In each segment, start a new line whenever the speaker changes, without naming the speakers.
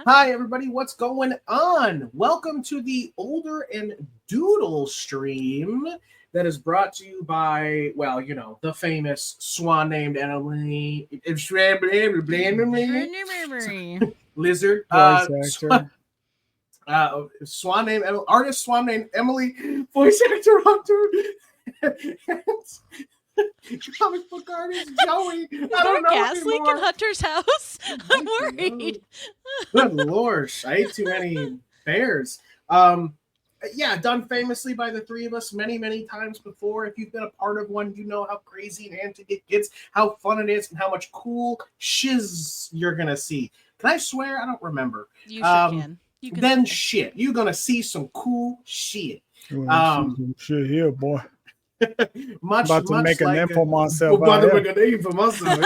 Hi, everybody. What's going on? Welcome to the Older and Doodle stream that is brought to you by, well, you know, the famous swan named Emily. Lizard.
Voice actor.
Swan named Emily, artist swan named Emily, voice actor Hunter, comic book artist Joey. I don't know
gas leak
anymore.
in Hunter's house? I'm worried.
Good lord, I ate too many bears. Yeah, done famously by the three of us many times before. If you've been a part of one, you know how crazy and antic it gets, how fun it is, and how much cool shiz you're gonna see. Can I swear? I don't remember.
You sure can. You can
Then
swear.
shit, you're gonna see some cool shit.
You wanna see some shit here, boy.
Much
About to make a
like
name for myself.
about to
out
make
here.
a name for myself.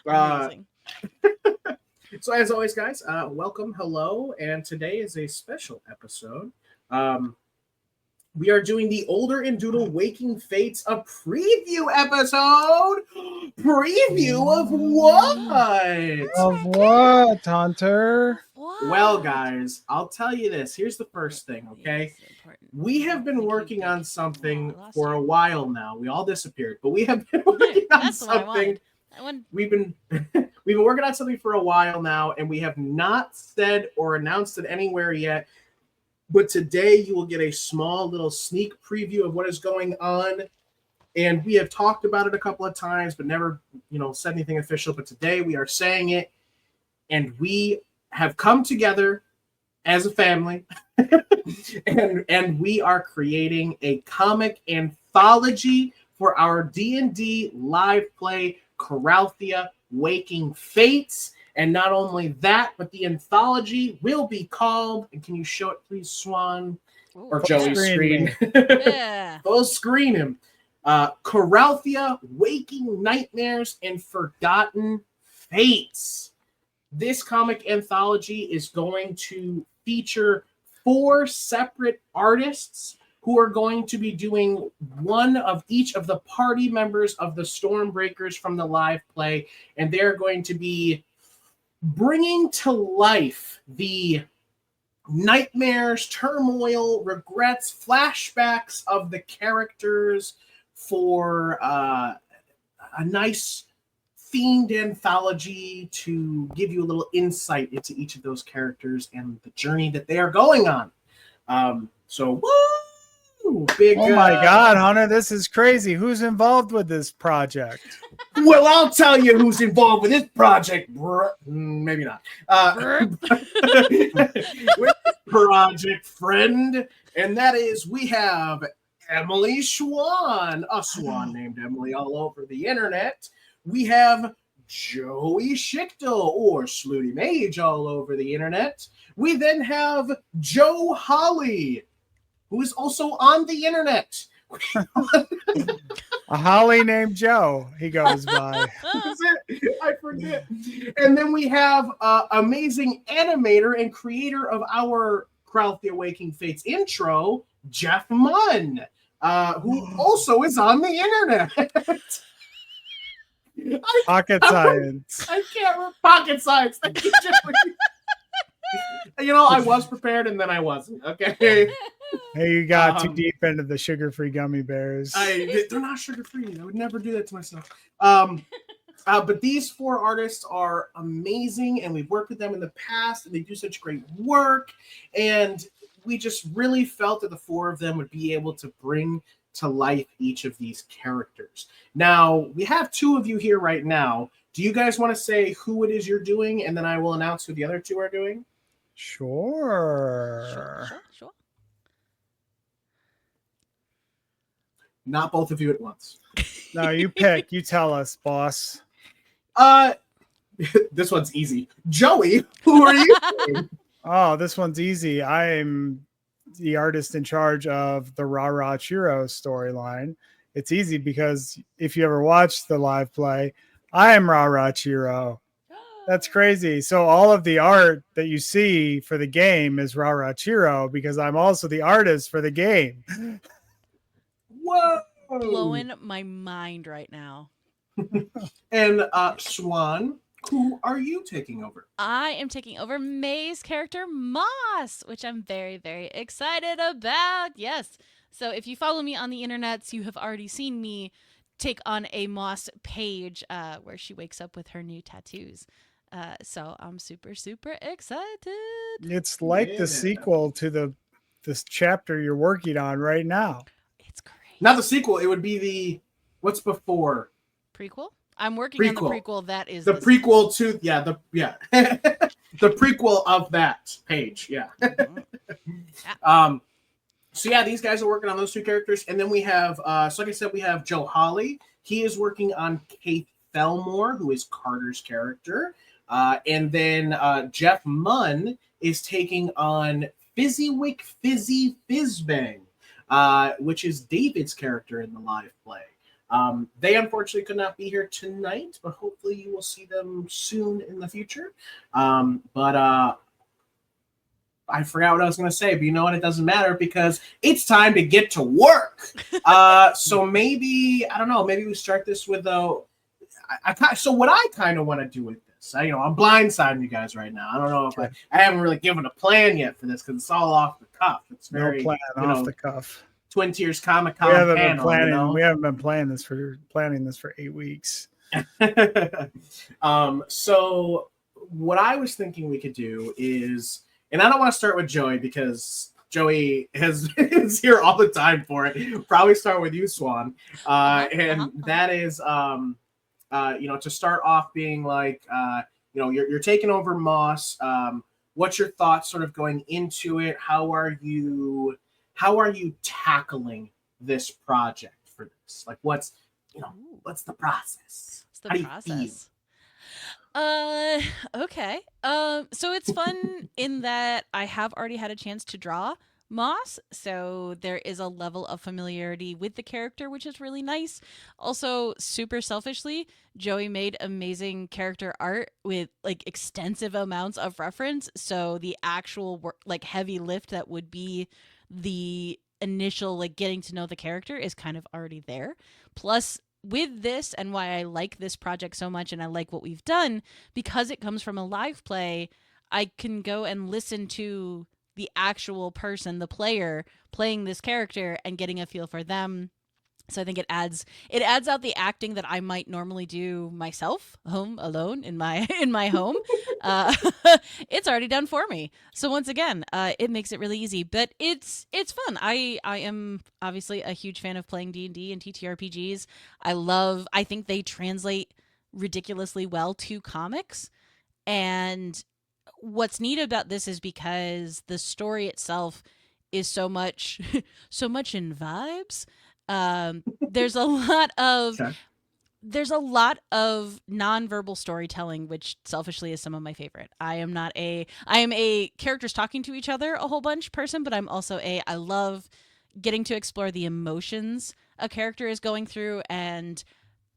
Amazing.
So as always, guys, welcome, hello, and today is a special episode. We are doing the Older and Doodle Waking Fates, a preview episode. Preview of what?
Of what, Hunter?
What?
Well, guys, I'll tell you this. Here's the first thing, okay?
It's important.
We have been
Thank you,
working
thank
on
you.
something
Oh, I lost
for
you.
a while now. We all disappeared, but we have been working on
That's what I
something.
wanted. I want
We've been working on something for a while now, and we have not said or announced it anywhere yet. But today you will get a small little sneak preview of what is going on. And we have talked about it a couple of times, but never, said anything official. But today we are saying it, and we have come together as a family, and we are creating a comic anthology for our D&D live play Coralthea Waking Fates. And not only that, but the anthology will be called, and can you show it please, Swan?
Ooh,
Or
Full
Joey
screen
screen.
Yeah.
Full screen him. Coralthea Waking Nightmares and Forgotten Fates. This comic anthology is going to feature 4 separate artists who are going to be doing one of each of the party members of the Stormbreakers from the live play, and they're going to be bringing to life the nightmares, turmoil, regrets, flashbacks of the characters for a nice themed anthology to give you a little insight into each of those characters and the journey that they are going on. So, woo! Big,
Oh my God, Hunter, this is crazy. Who's involved with this project?
Well, I'll tell you who's involved with this project. Maybe not. With project friend, and that is we have Emily Schwan, a swan named Emily all over the internet. We have Joey Schichtel, or Slooty Mage, all over the internet. We then have Joe Holly, who is also on the internet.
A Holly named Joe, he goes by.
That's it. I forget. And then we have amazing animator and creator of our Coralthea Waking Fates intro, Jeff Munn, who also is on the internet.
Pocket science.
I can't remember pocket science. Thank you, Joey. I was prepared and then I wasn't. Okay.
Hey, you got too deep into the sugar-free gummy bears.
They're not sugar-free. I would never do that to myself. But these 4 artists are amazing, and we've worked with them in the past, and they do such great work. And we just really felt that the 4 of them would be able to bring to life each of these characters. Now, we have 2 of you here right now. Do you guys want to say who it is you're doing, and then I will announce who the other 2 are doing?
Sure.
Sure.
Not both of you at once.
No, you pick. You tell us, boss.
This one's easy. Joey, who are you doing?
Oh, this one's easy. I'm the artist in charge of the Ra Ra Chiro storyline. It's easy because if you ever watched the live play, I am Ra Ra Chiro. That's crazy. So all of the art that you see for the game is Ra Ra Chiro because I'm also the artist for the game.
Whoa!
Blowing my mind right now.
And Swan, Who are you taking over?
I am taking over May's character, Moss, which I'm very, very excited about. Yes. So if you follow me on the internets, you have already seen me take on a Moss page where she wakes up with her new tattoos. So I'm super, super excited.
It's like the sequel to this chapter you're working on right now.
It's great.
Not the sequel. It would be what's before
Prequel? I'm working on the prequel that is
the prequel to the the prequel of that page. Yeah. So yeah, these guys are working on those two characters, and then we have so like I said, we have Joe Hawley. He is working on Kate Thelmore, who is Carter's character, and then Jeff Munn is taking on Fizzywick Fizzy Fizzbang, which is David's character in the live play. They unfortunately could not be here tonight, but hopefully you will see them soon in the future. But I forgot what I was going to say, but you know what? It doesn't matter because it's time to get to work. So maybe, I don't know, maybe we start this with so what I kind of want to do with this, I'm blindsiding you guys right now. I don't know if I haven't really given a plan yet for this because it's all off the cuff. It's very
no plan off the cuff.
Twin Tiers Comic Con panel.
We haven't been planning this for 8 weeks.
So what I was thinking we could do is, and I don't want to start with Joey because Joey is here all the time for it. Probably start with you, Swan. And that is, to start off being like, you're taking over Moss. What's your thoughts sort of going into it? How are you tackling this project for this? Like, what's the process?
What's the process? Okay. So it's fun in that I have already had a chance to draw Moss, so there is a level of familiarity with the character, which is really nice. Also, super selfishly, Joey made amazing character art with like extensive amounts of reference, so the actual work, like heavy lift that would be the initial like getting to know the character is kind of already there. Plus, with this, and why I like this project so much and I like what we've done, because it comes from a live play, I can go and listen to the actual person, the player, playing this character and getting a feel for them. So I think it adds out the acting that I might normally do myself, home alone in my home. It's already done for me. So once again, it makes it really easy, but it's fun. I am obviously a huge fan of playing D&D and TTRPGs. I think they translate ridiculously well to comics. And what's neat about this is because the story itself is so much in vibes. There's a lot of nonverbal storytelling, which selfishly is some of my favorite. I am a characters talking to each other a whole bunch person, but I'm also I love getting to explore the emotions a character is going through and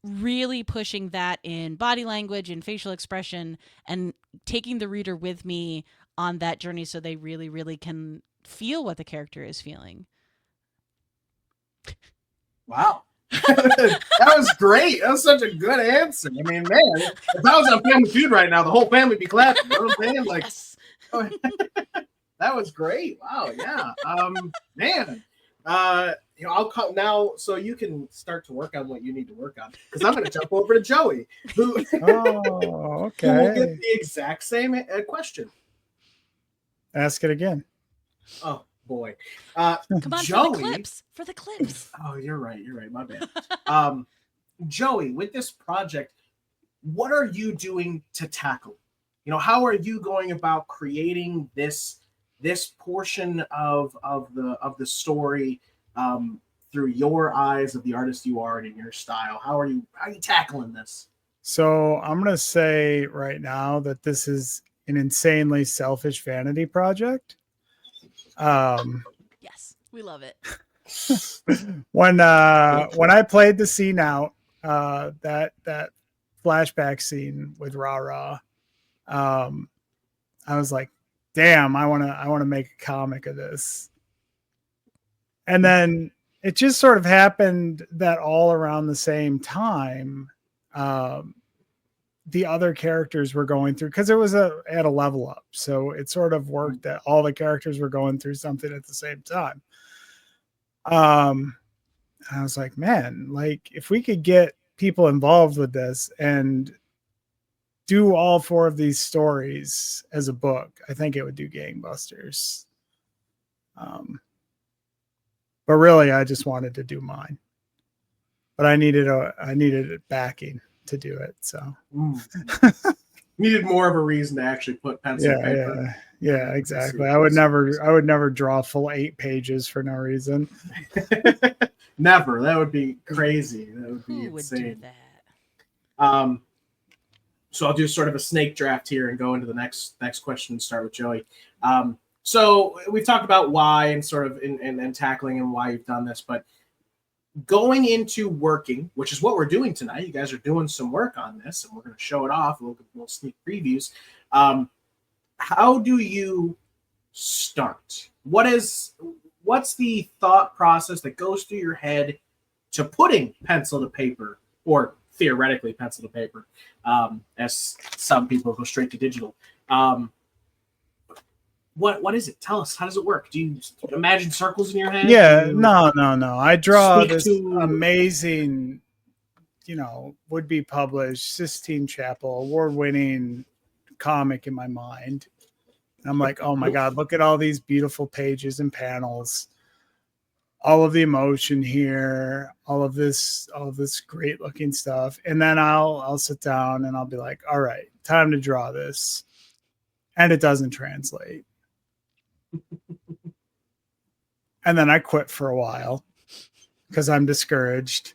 really pushing that in body language and facial expression and taking the reader with me on that journey so they really, really can feel what the character is feeling.
Wow. That was great. That was such a good answer. I mean, man, if I was on Family Feud right now, the whole family would be clapping. You know what I'm saying? Like,
Yes.
That was great. Wow. Yeah. Man. I'll come now so you can start to work on what you need to work on because I'm going to jump over to Joey, who
okay.
Who will get the exact same question.
Ask it again.
Oh boy.
Come on,
Joey,
for the clips.
Oh, you're right. My bad. Joey, with this project, what are you doing to tackle? How are you going about creating this portion of the story through your eyes of the artist you are and in your style? How are you tackling this?
So I'm going to say right now that this is an insanely selfish vanity project.
Yes, we love it.
When I played the scene out, that flashback scene with Ra, I was like, damn, I want to make a comic of this. And then it just sort of happened that all around the same time, the other characters were going through, because it was at a level up, so it sort of worked that all the characters were going through something at the same time. I was like, man, like if we could get people involved with this and do all 4 of these stories as a book, I think it would do gangbusters. But really, I just wanted to do mine. But I needed a backing to do it. So
needed more of a reason to actually put pencil and paper.
Yeah, exactly. I would never draw full 8 pages for no reason.
Never. That would be crazy. That would be insane.
Would do that?
So I'll do sort of a snake draft here and go into the next question and start with Joey. So we've talked about why and sort of and tackling and why you've done this, but going into working, which is what we're doing tonight. You guys are doing some work on this, and we're going to show it off. We'll sneak previews. How do you start? What's the thought process that goes through your head to putting pencil to paper, or theoretically pencil to paper, as some people go straight to digital? What is it? Tell us. How does it work? Do you imagine circles in your head?
Yeah, no. I draw this amazing, would be published Sistine Chapel award-winning comic in my mind. And I'm like, oh my God, look at all these beautiful pages and panels, all of the emotion here, all of this great looking stuff. And then I'll sit down and I'll be like, all right, time to draw this. And it doesn't translate. And then I quit for a while because I'm discouraged.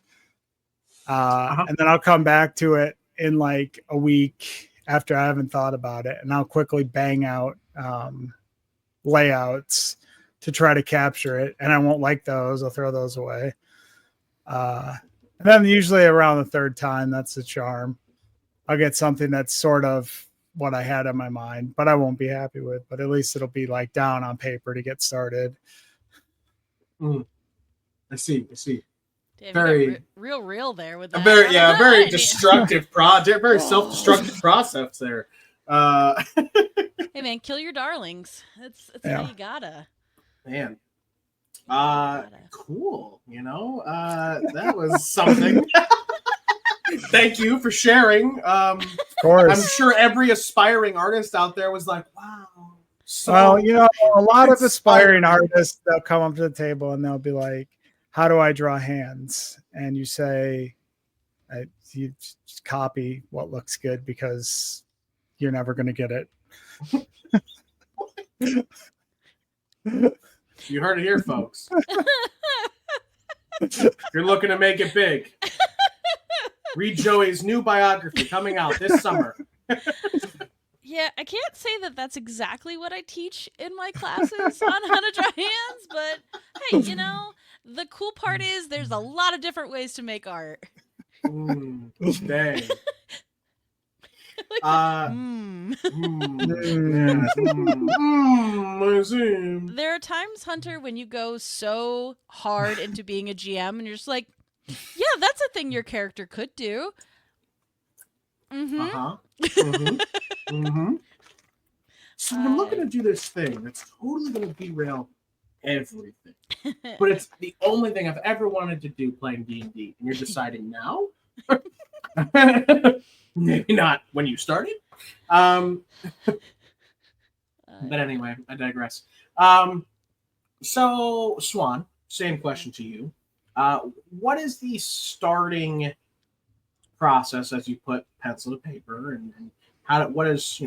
And then I'll come back to it in like a week after I haven't thought about it. And I'll quickly bang out layouts to try to capture it. And I won't like those. I'll throw those away. And then usually around the 3rd time, that's the charm. I'll get something that's sort of what I had in my mind, but I won't be happy with, but at least it'll be like down on paper to get started.
I see.
Damn,
very
real there with that.
Very destructive project, very self-destructive process there.
Hey man, kill your darlings. That's how you gotta.
Man. Cool. That was something. Thank you for sharing. Of
course.
I'm sure every aspiring artist out there was like, wow.
So, a lot of aspiring artists, they'll come up to the table and they'll be like, how do I draw hands? And you say, you just copy what looks good because you're never going to get it.
You heard it here, folks. If you're looking to make it big, read Joey's new biography coming out this summer.
Yeah, I can't say that that's exactly what I teach in my classes on how to draw hands, but hey, the cool part is there's a lot of different ways to make art.
Dang.
There are times, Hunter, when you go so hard into being a GM and you're just like, yeah, that's a thing your character could do.
So we're looking to do this thing that's totally going to derail everything, but it's the only thing I've ever wanted to do playing D&D, and you're deciding now? Maybe not when you started. But anyway, I digress. So Swan, same question to you. What is the starting process as you put pencil to paper, and what is,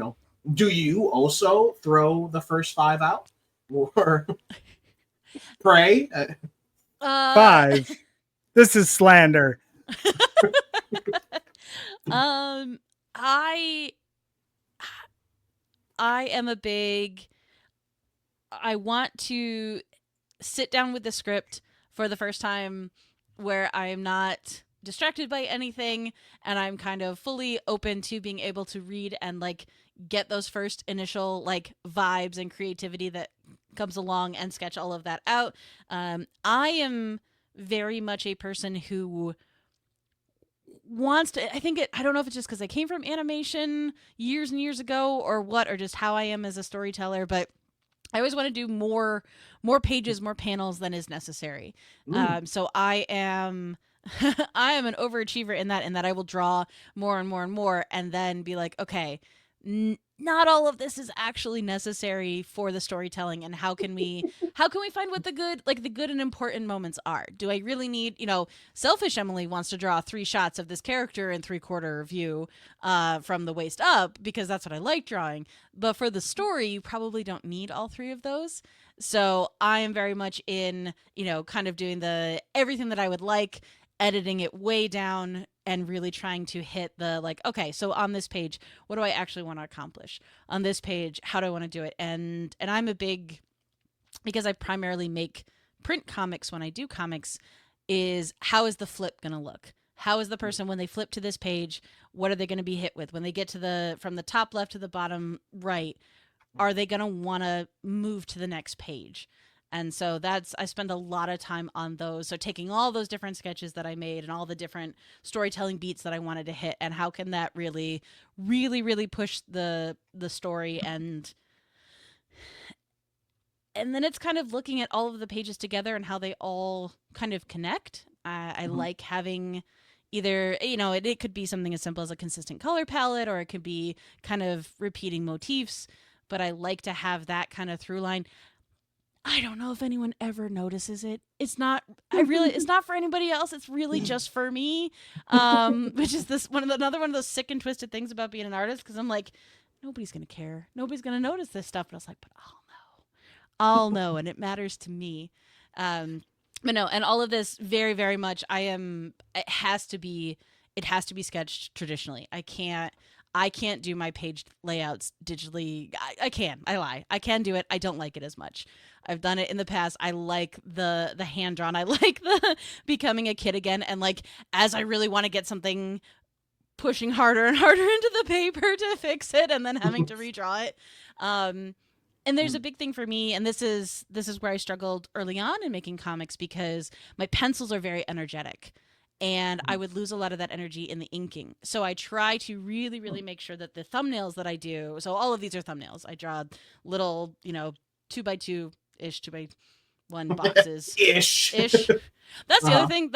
do you also throw the first 5 out or pray?
5. This is slander.
I am a big, I want to sit down with the script for the first time where I am not distracted by anything and I'm kind of fully open to being able to read and get those first initial vibes and creativity that comes along and sketch all of that out. I am very much a person who wants to, I don't know if it's just because I came from animation years and years ago or what, or just how I am as a storyteller, but I always want to do more pages, more panels than is necessary. So I am I am an overachiever in that I will draw more and more and more, and then be like, okay, not all of this is actually necessary for the storytelling, and how can we find what the good and important moments are? Do I really need, selfish Emily wants to draw 3 shots of this character in 3/4 view from the waist up because that's what I like drawing. But for the story, you probably don't need all 3 of those. So I am very much in, kind of doing the everything that I would like, editing it way down, and really trying to hit the okay, so on this page, what do I actually want to accomplish? On this page, how do I want to do it? And I'm a big, because I primarily make print comics when I do comics, is how is the flip going to look? How is the person, when they flip to this page, what are they going to be hit with? When they get to from the top left to the bottom right, are they going to want to move to the next page? And so I spend a lot of time on those. So taking all those different sketches that I made and all the different storytelling beats that I wanted to hit, and how can that really, really, really push the story, and then it's kind of looking at all of the pages together and how they all kind of connect. I like having either, it could be something as simple as a consistent color palette, or it could be kind of repeating motifs, but I like to have that kind of through line. I don't know if anyone ever notices it. It's not for anybody else. It's really just for me. Which is another one of those sick and twisted things about being an artist, because I'm like, nobody's going to care. Nobody's going to notice this stuff. But I was like, but I'll know. And it matters to me. But no, and all of this very, very much, it has to be sketched traditionally. I can't do my page layouts digitally. I lie. I can do it. I don't like it as much. I've done it in the past. I like the hand drawn. I like the becoming a kid again. And as I really want to get something, pushing harder and harder into the paper to fix it, and then having to redraw it. And there's a big thing for me, and this is where I struggled early on in making comics, because my pencils are very energetic. And I would lose a lot of that energy in the inking. So I try to really, really make sure that the thumbnails that I do, so all of these are thumbnails. I draw little, 2x2-ish, 2x1 boxes. Ish. That's the other thing.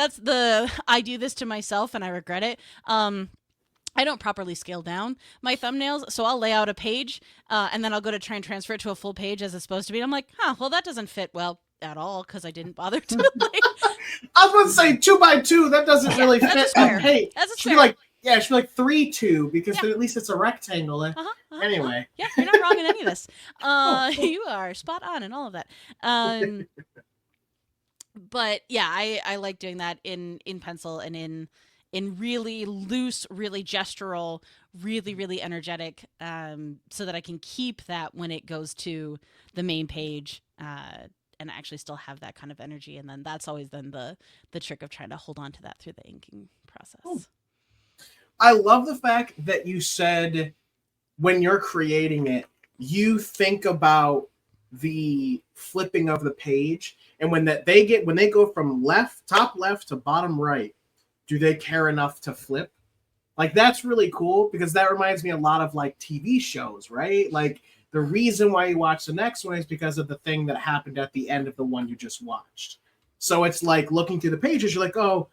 I do this to myself and I regret it. I don't properly scale down my thumbnails. So I'll lay out a page and then I'll go to try and transfer it to a full page as it's supposed to be. And I'm like, well, that doesn't fit well at all, because I didn't bother to
I was going to say 2x2. That doesn't really fit. Hey,
that's
should be it should be 3-2, because then at least it's a rectangle. Anyway.
Yeah, you're not wrong in any of this. You are spot on in all of that. But yeah, I like doing that in pencil, and in really loose, really gestural, really, really energetic, so that I can keep that when it goes to the main page, and actually still have that kind of energy. And then that's always then the trick of trying to hold on to that through the inking process.
Oh. I love the fact that you said when you're creating it, you think about the flipping of the page, and when they go from top left to bottom right, do they care enough to flip? That's really cool, because that reminds me a lot of TV shows, right? The reason why you watch the next one is because of the thing that happened at the end of the one you just watched. So it's looking through the pages, you're like, oh,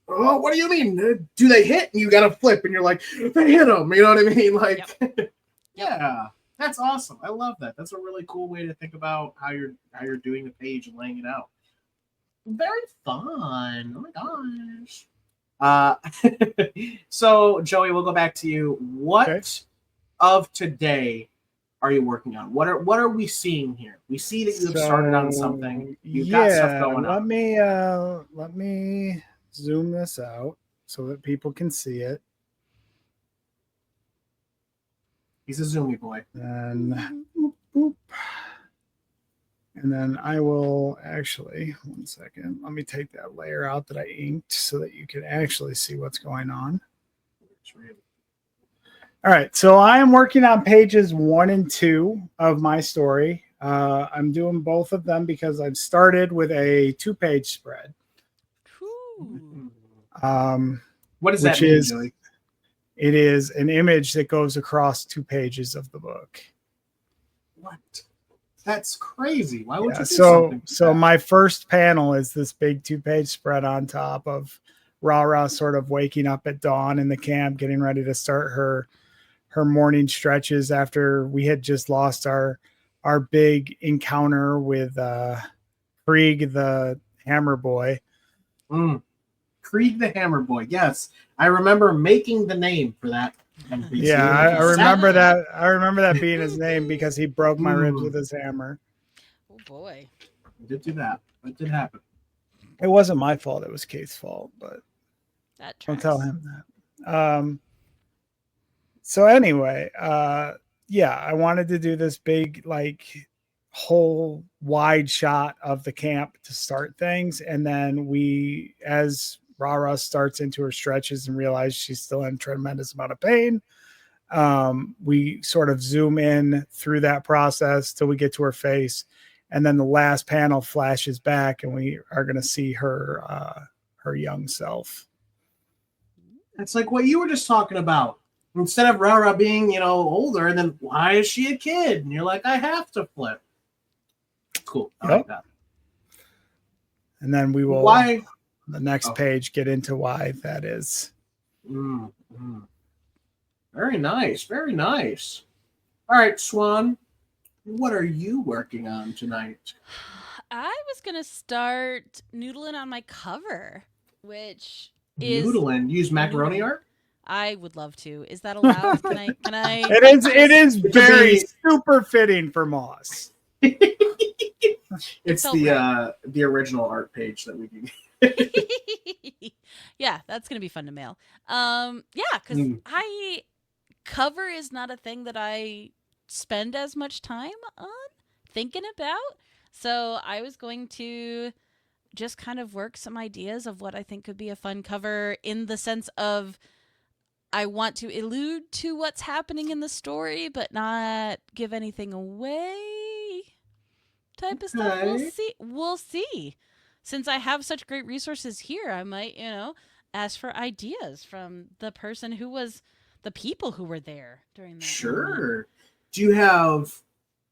what do you mean? Do they hit? And you got to flip, and you're like, they hit them. You know what I mean?
Yep.
Yeah, that's awesome. I love that. That's a really cool way to think about how you're doing the page and laying it out. Very fun. Oh my gosh. So Joey, we'll go back to you. What of today are you working on? What are we seeing here? We see that you have started on something. You've got stuff going on.
Let me zoom this out so that people can see it.
He's a zoomy boy.
And then I will actually, 1 second. Let me take that layer out that I inked so that you can actually see what's going on. All right, so I am working on pages 1 and 2 of my story. I'm doing both of them because I've started with a 2-page spread.
What does that
which
mean,
is
Joey?
it is an image that goes across 2 pages of the book.
What? That's crazy. Why would
Yeah,
you do
so
something like
so
that?
my first panel is this big 2-page spread on top of Rara sort of waking up at dawn in the camp, getting ready to start her morning stretches after we had just lost our big encounter with Krieg the Hammer Boy.
Krieg the Hammer Boy. Yes, I remember making the name for that NPC.
Yeah, I remember that. I remember that being his name because he broke my ribs with his hammer.
Oh boy.
I did do that. It did happen.
It wasn't my fault. It was Kate's fault, but
That
don't
tracks.
tell him that. So anyway, yeah, I wanted to do this big, like, whole wide shot of the camp to start things. And then as Rara starts into her stretches and realizes she's still in a tremendous amount of pain, we sort of zoom in through that process till we get to her face. And then the last panel flashes back and we are going to see her young self.
It's like what you were just talking about. Instead of Rara being, older, and then why is she a kid? And you're like, I have to flip. Cool. I like that.
And then we will,
why?
The next page, get into why that is.
Very nice. Very nice. All right, Swan, what are you working on tonight?
I was going to start noodling on my cover, which is...
Noodling? Use macaroni art?
I would love to. Is that allowed? Can I?
It is very super fitting for Moss.
It's the original art page that we do.
Yeah, that's gonna be fun to mail. Yeah, because cover is not a thing that I spend as much time on thinking about. So I was going to just kind of work some ideas of what I think could be a fun cover, in the sense of I want to allude to what's happening in the story, but not give anything away type of stuff. We'll see. Since I have such great resources here, I might, ask for ideas from the people who were there during that.
Sure.
moment.
Do you have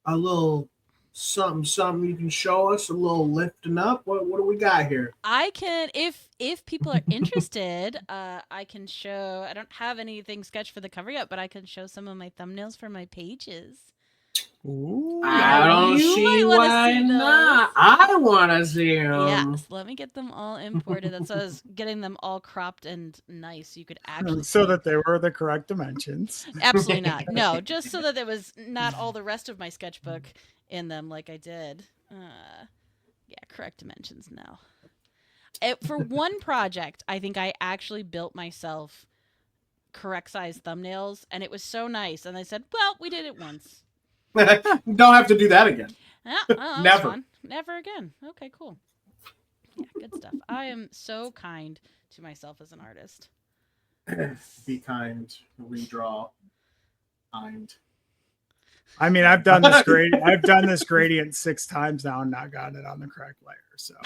a little something you can show us, a little lifting up? What do we got here?
I can, if people are interested, I can show. I don't have anything sketched for the cover yet, but I can show some of my thumbnails for my pages.
Ooh.
I don't see why not. I want to see them.
Yes, let me get them all imported. That's why I was getting them all cropped and nice. You could actually
so that they were the correct dimensions.
Absolutely not. No, just so that there was not all the rest of my sketchbook in them like I did. Yeah, correct dimensions now. For one project, I think I actually built myself correct size thumbnails, and it was so nice. And I said, well, we did it once.
Don't have to do that again.
Never. Never again. Okay, cool. Yeah, good stuff. I am so kind to myself as an artist.
Be kind. Redraw. Kind.
I mean, I've done this gradient 6 times now and not gotten it on the correct layer. So.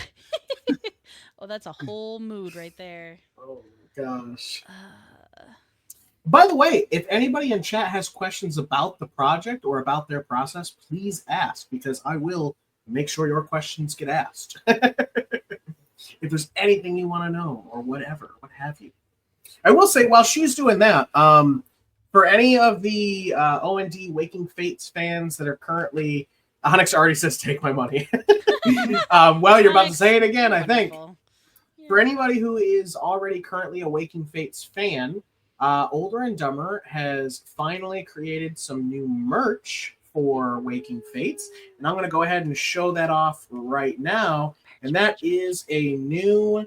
Oh, that's a whole mood right there.
Oh my gosh. By the way, if anybody in chat has questions about the project or about their process, please ask, because I will make sure your questions get asked. If there's anything you want to know or whatever, what have you. I will say, while she's doing that, for any of the OND Waking Fates fans that are currently... Onyx already says, take my money. Well, you're about to say it again, I think. Yeah. For anybody who is already currently a Waking Fates fan, Older and Dumber has finally created some new merch for Waking Fates, and I'm going to go ahead and show that off right now. And that is a new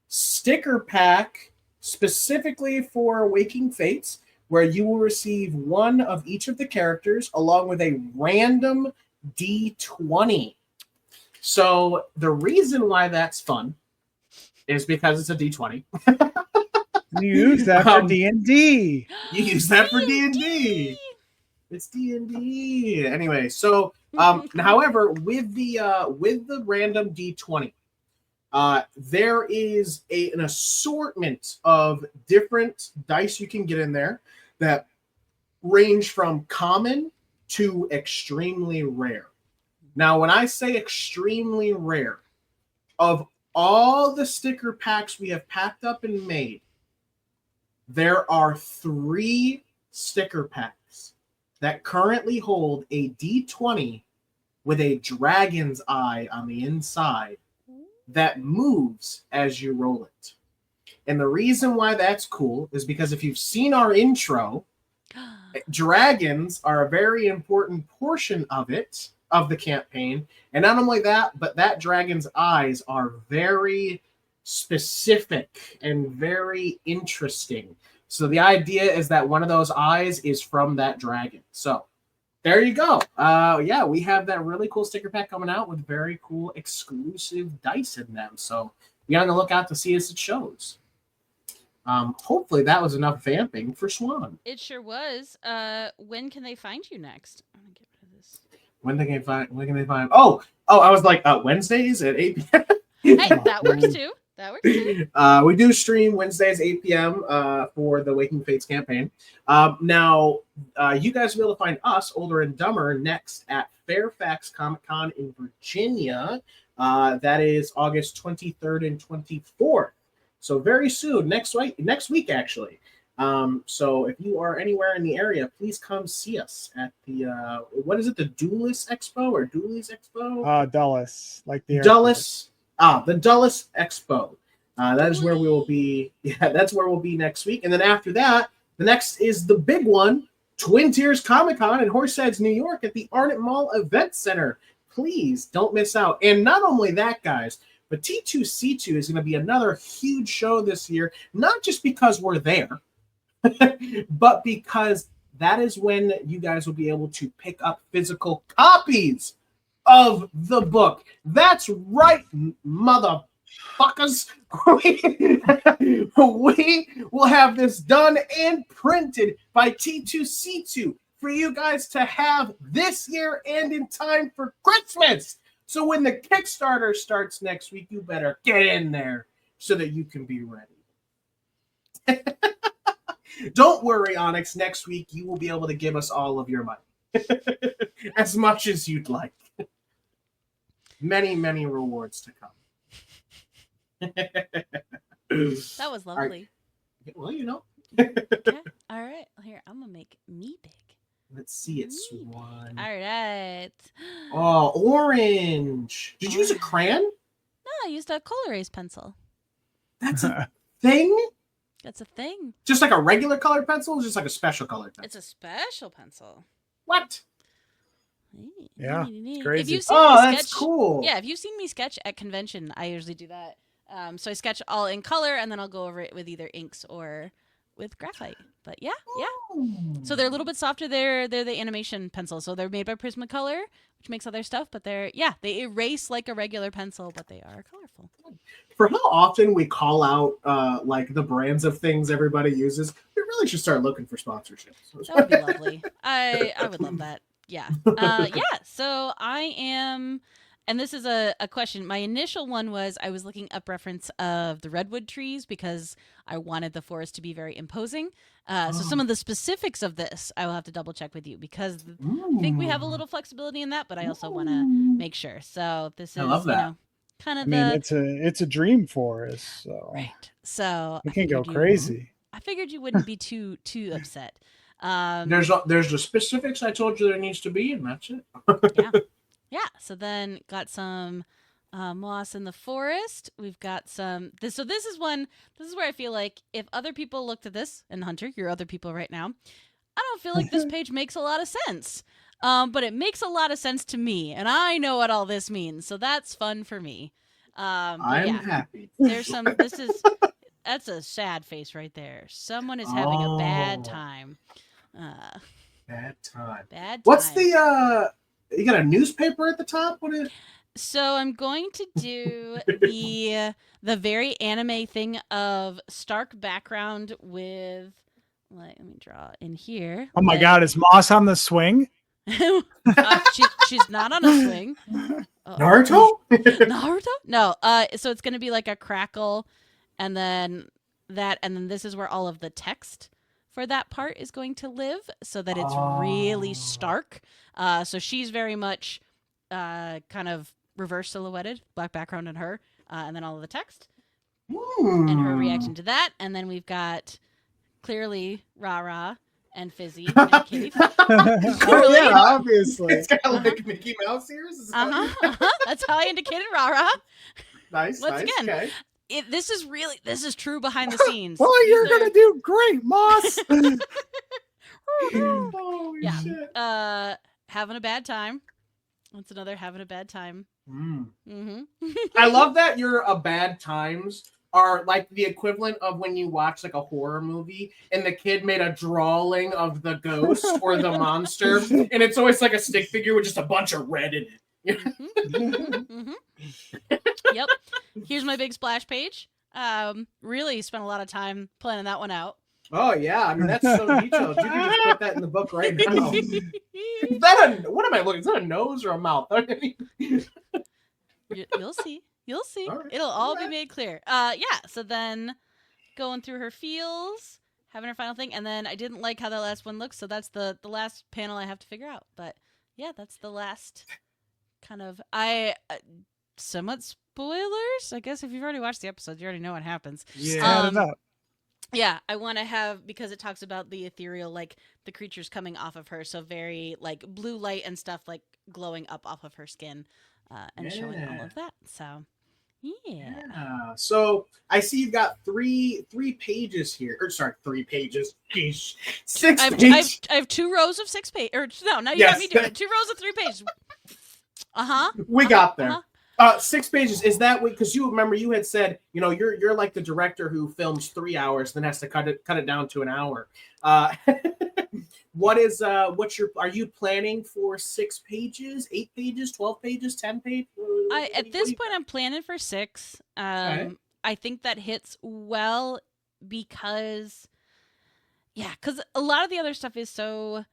sticker pack specifically for Waking Fates, where you will receive one of each of the characters along with a random D20. So the reason why that's fun is because it's a D20.
You use that for D&D.
You use that for D&D. It's D&D. Anyway, so however, with the random D20, There is an assortment of different dice you can get in there that range from common to extremely rare. Now, when I say extremely rare, of all the sticker packs we have packed up and made, there are 3 sticker packs that currently hold a D20 with a dragon's eye on the inside that moves as you roll it. And the reason why that's cool is because if you've seen our intro, dragons are a very important portion of it, of the campaign. And not only that, but that dragon's eyes are very specific and very interesting. So the idea is that one of those eyes is from that dragon. So there you go. Yeah, we have that really cool sticker pack coming out with very cool exclusive dice in them. So be on the lookout to see us at shows. Hopefully that was enough vamping for Swan.
It sure was. When can they find you next? I'm gonna get rid of this.
When can they find? Oh, I was like Wednesdays at 8 p.m.
Hey, that works too. That works too.
We do stream Wednesdays 8 p.m. For the Waking Fates campaign. Now, you guys will be able to find us, Older and Dumber, next at Fairfax Comic Con in Virginia. That is August 23rd and 24th. So very soon, next week actually. So if you are anywhere in the area, please come see us at the what is it? The Duelist Expo or Doolies Expo?
Dulles, like the
Dulles. The Dulles Expo. That is where we will be. Yeah, that's where we'll be next week. And then after that, the next is the big one, Twin Tiers Comic Con in Horseheads, New York, at the Arnott Mall Event Center. Please don't miss out. And not only that, guys, but T2C2 is going to be another huge show this year, not just because we're there, but because that is when you guys will be able to pick up physical copies of the book. That's right, motherfuckers. We will have this done and printed by T2C2 for you guys to have this year and in time for Christmas. So when the Kickstarter starts next week, you better get in there so that you can be ready. Don't worry, Onyx. Next week, you will be able to give us all of your money. As much as you'd like. Many, many rewards to come.
That was lovely.
Right. Well, you know.
Okay. All right. Here, I'm going to make me big.
Let's see it, Swan.
All right.
Oh, orange. Did you use a crayon?
No, I used a color erase pencil.
That's a thing?
That's a thing.
Just like a regular colored pencil or just like a special colored pencil?
It's a special pencil.
What?
Yeah, it's crazy.
If you've seen me sketch,
that's cool.
Yeah, if you've seen me sketch at convention, I usually do that. So I sketch all in color, and then I'll go over it with either inks or with graphite. But yeah. So they're a little bit softer. They're the animation pencils. So they're made by Prismacolor, which makes other stuff. But they erase like a regular pencil, but they are colorful.
For how often we call out like the brands of things everybody uses, we really should start looking for sponsorships.
That would be lovely. I would love that. Yeah. So I am, and this is a question. My initial one was I was looking up reference of the redwood trees because I wanted the forest to be very imposing. So some of the specifics of this I will have to double check with you because I think we have a little flexibility in that, but I also want to make sure. So this is,
I love that.
kind of
it's a dream forest, so
right. So
it can go crazy.
I figured you wouldn't be too upset.
There's the specifics I told you there needs to be, and that's it.
Yeah. So then got some moss in the forest. We've got some. This is one. This is where I feel like if other people looked at this, and Hunter, you're other people right now, I don't feel like this page makes a lot of sense. But it makes a lot of sense to me, and I know what all this means, so that's fun for me.
I'm happy.
There's some. That's a sad face right there. Someone is having a bad time.
Bad time.
What's
the you got a newspaper at the top? What is?
So I'm going to do the very anime thing of stark background with. Let me draw in here.
Oh my God! Is Moss on the swing?
She's not on a swing.
Naruto?
Naruto? No. So it's gonna be like a crackle, and then this is where all of the text for that part is going to live, so that it's really stark. So she's very much kind of reverse silhouetted, black background in her, and then all of the text and her reaction to that, and then we've got clearly Rara and Fizzy and Kitty.
Oh yeah, obviously.
It's kind of like Mickey Mouse ears.
That's how I indicated Rara.
Nice.
Once
nice.
again,
Okay.
This is true behind the scenes.
Well,
These
you're
are-
gonna do great, Moss.
Holy
yeah.
shit.
Having a bad time. That's another having a bad time. Mm-hmm.
I love that your bad times are like the equivalent of when you watch like a horror movie and the kid made a drawing of the ghost or the monster, and it's always like a stick figure with just a bunch of red in it.
Mm-hmm. Yep. Here's my big splash page. Really spent a lot of time planning that one out.
Oh yeah, I mean that's so detailed. You can just put that in the book right now. Is that what am I looking? Is that a nose or a mouth?
You'll see. You'll see.
All right.
It'll all be
All right.
made clear. Yeah. So then going through her feels, having her final thing, and then I didn't like how that last one looks, so that's the last panel I have to figure out. But yeah, that's the last kind of somewhat spoilers. I guess if you've already watched the episode, you already know what happens.
Set it up.
Yeah, I want to have, because it talks about the ethereal, like the creatures coming off of her, so very like blue light and stuff like glowing up off of her skin, and showing all of that. So, yeah.
So I see you've got three pages here. Or sorry, 3 pages. Jeez. 6 pages.
I have 2 rows of 6 pages. Or no, now you
Yes.
got me doing it. 2 rows of 3 pages.
We got there. 6 pages. Is that because you remember you had said, you're like the director who films 3 hours, then has to cut it down to an hour. Are you planning for 6 pages, 8 pages, 12 pages, 10 pages?
At this point, I'm planning for 6.
Okay.
I think that hits well because a lot of the other stuff is so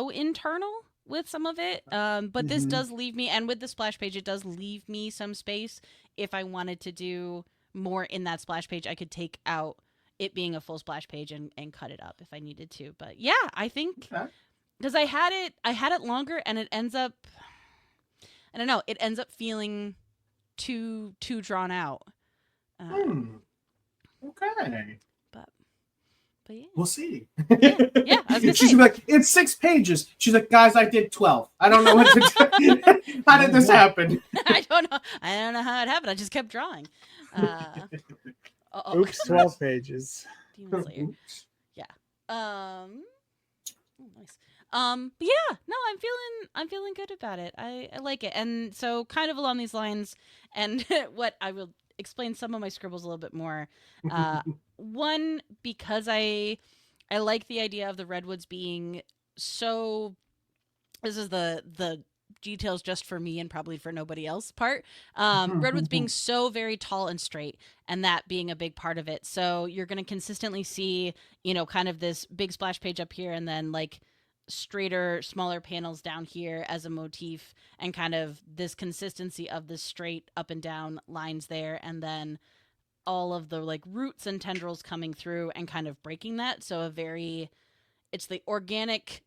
internal with some of it. But this does leave me, and with the splash page, it does leave me some space. If I wanted to do more in that splash page, I could take out it being a full splash page and cut it up if I needed to. But yeah, I think because I had it longer, and it ends up, I don't know, it ends up feeling too drawn out.
Okay.
But yeah.
We'll see.
Yeah, I was gonna
She's
say.
like, it's 6 pages. She's like, guys, I did 12. I don't know what to do. How did this happen?
I don't know how it happened. I just kept drawing.
Oops, 12 pages.
Demon Slayer. Yeah. Nice. But yeah, no, I'm feeling good about it. I like it. And so kind of along these lines, and what I will explain some of my scribbles a little bit more. One, because I like the idea of the redwoods being so, this is the details just for me and probably for nobody else part. Redwoods being so very tall and straight, and that being a big part of it. So you're going to consistently see, kind of this big splash page up here, and then like straighter, smaller panels down here as a motif, and kind of this consistency of the straight up and down lines there, and then all of the like roots and tendrils coming through and kind of breaking that. So it's the organic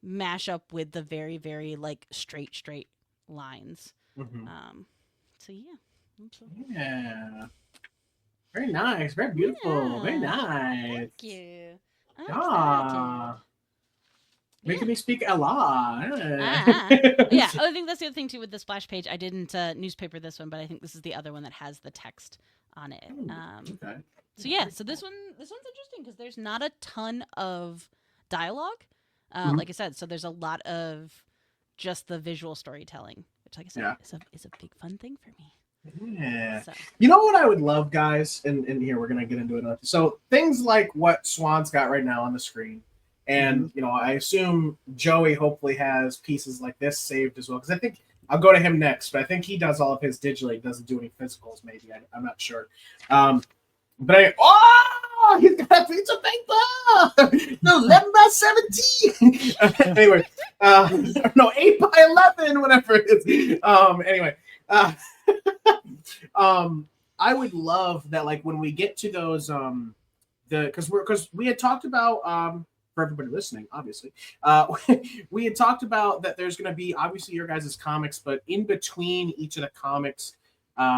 mashup with the very, very like straight lines. So
Yeah. Very nice. Very beautiful.
Yeah.
Very nice.
Thank you. I'm
Yeah.
excited.
Making me speak a lot.
Yeah, I think that's the other thing too with the splash page. I didn't newspaper this one, but I think this is the other one that has the text on it.
Okay.
So yeah, so this one's interesting because there's not a ton of dialogue. Like I said, so there's a lot of just the visual storytelling, which, like I said, is a big fun thing for me.
Yeah.
So.
You know what I would love, guys, and here we're gonna get into it. So things like what Swan's got right now on the screen. And, I assume Joey hopefully has pieces like this saved as well. Because I think I'll go to him next, but I think he does all of his digitally. He doesn't do any physicals, maybe. I'm not sure. But anyway, oh, he's got a piece of paper. November 17. Anyway, no, 8x11, whatever it is. Anyway, I would love that, like when we get to those, because we had talked about for everybody listening, obviously, we had talked about that there's going to be obviously your guys' comics, but in between each of the comics.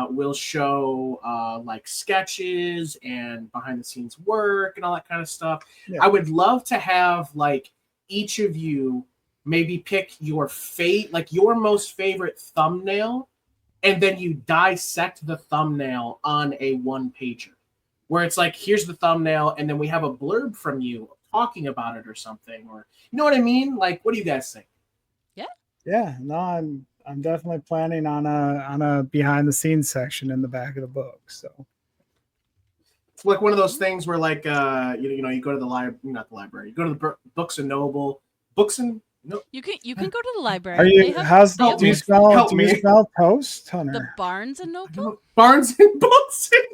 We'll show like sketches and behind the scenes work and all that kind of stuff.
Yeah.
I would love to have like each of you maybe pick your like your most favorite thumbnail, and then you dissect the thumbnail on a one pager where it's like, here's the thumbnail, and then we have a blurb from you talking about it or something, or you know what I mean? Like, what do you guys think?
Yeah, no, I'm definitely planning on a behind the scenes section in the back of the book. So
it's like one of those things where like you go to the library, not the library, you go to the Books and Noble,
You can go to the library.
are you? Do you smell toast, Hunter?
The Barnes and Noble?
Barnes and Books and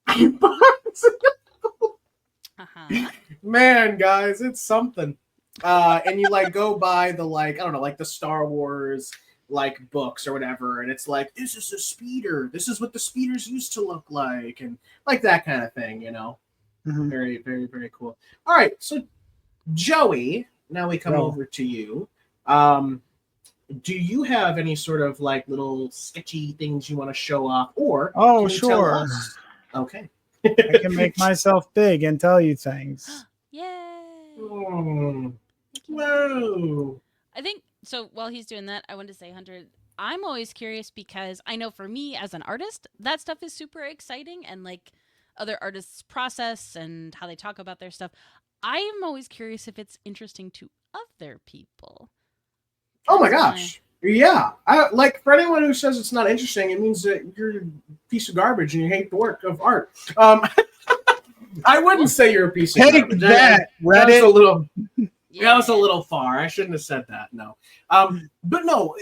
Mm-hmm.
Barnes and
Uh-huh.
Man, guys, it's something. And you like go by the like, I don't know, like the Star Wars like books or whatever, and it's like, this is a speeder. This is what the speeders used to look like, and like that kind of thing, you know.
Mm-hmm.
Very, very, very cool. All right, so Joey, now we come over to you. Do you have any sort of like little sketchy things you want to show off, or
oh,
can you tell
sure.
us? Okay.
I can make myself big and tell you things.
Yay!
Whoa.
I think so. While he's doing that, I wanted to say, Hunter, I'm always curious because I know for me as an artist, that stuff is super exciting, and like other artists' process and how they talk about their stuff. I am always curious if it's interesting to other people.
Oh my gosh. Yeah. Like for anyone who says it's not interesting, it means that you're a piece of garbage and you hate the work of art. I wouldn't say you're a piece of garbage.
That
was a little
Yeah.
that was a little far. I shouldn't have said that. No. But no,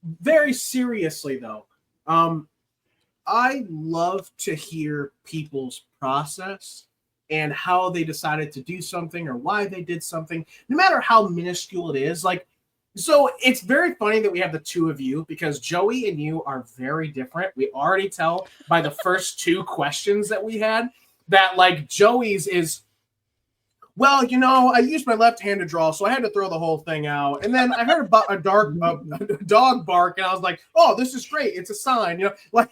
very seriously though. I love to hear people's process and how they decided to do something or why they did something, no matter how minuscule it is. Like, so it's very funny that we have the two of you because Joey and you are very different. We already tell by the first two questions that we had that like Joey's is, well, you know, I used my left hand to draw, so I had to throw the whole thing out. And then I heard a dog bark, and I was like, oh, this is great. It's a sign, you know, like.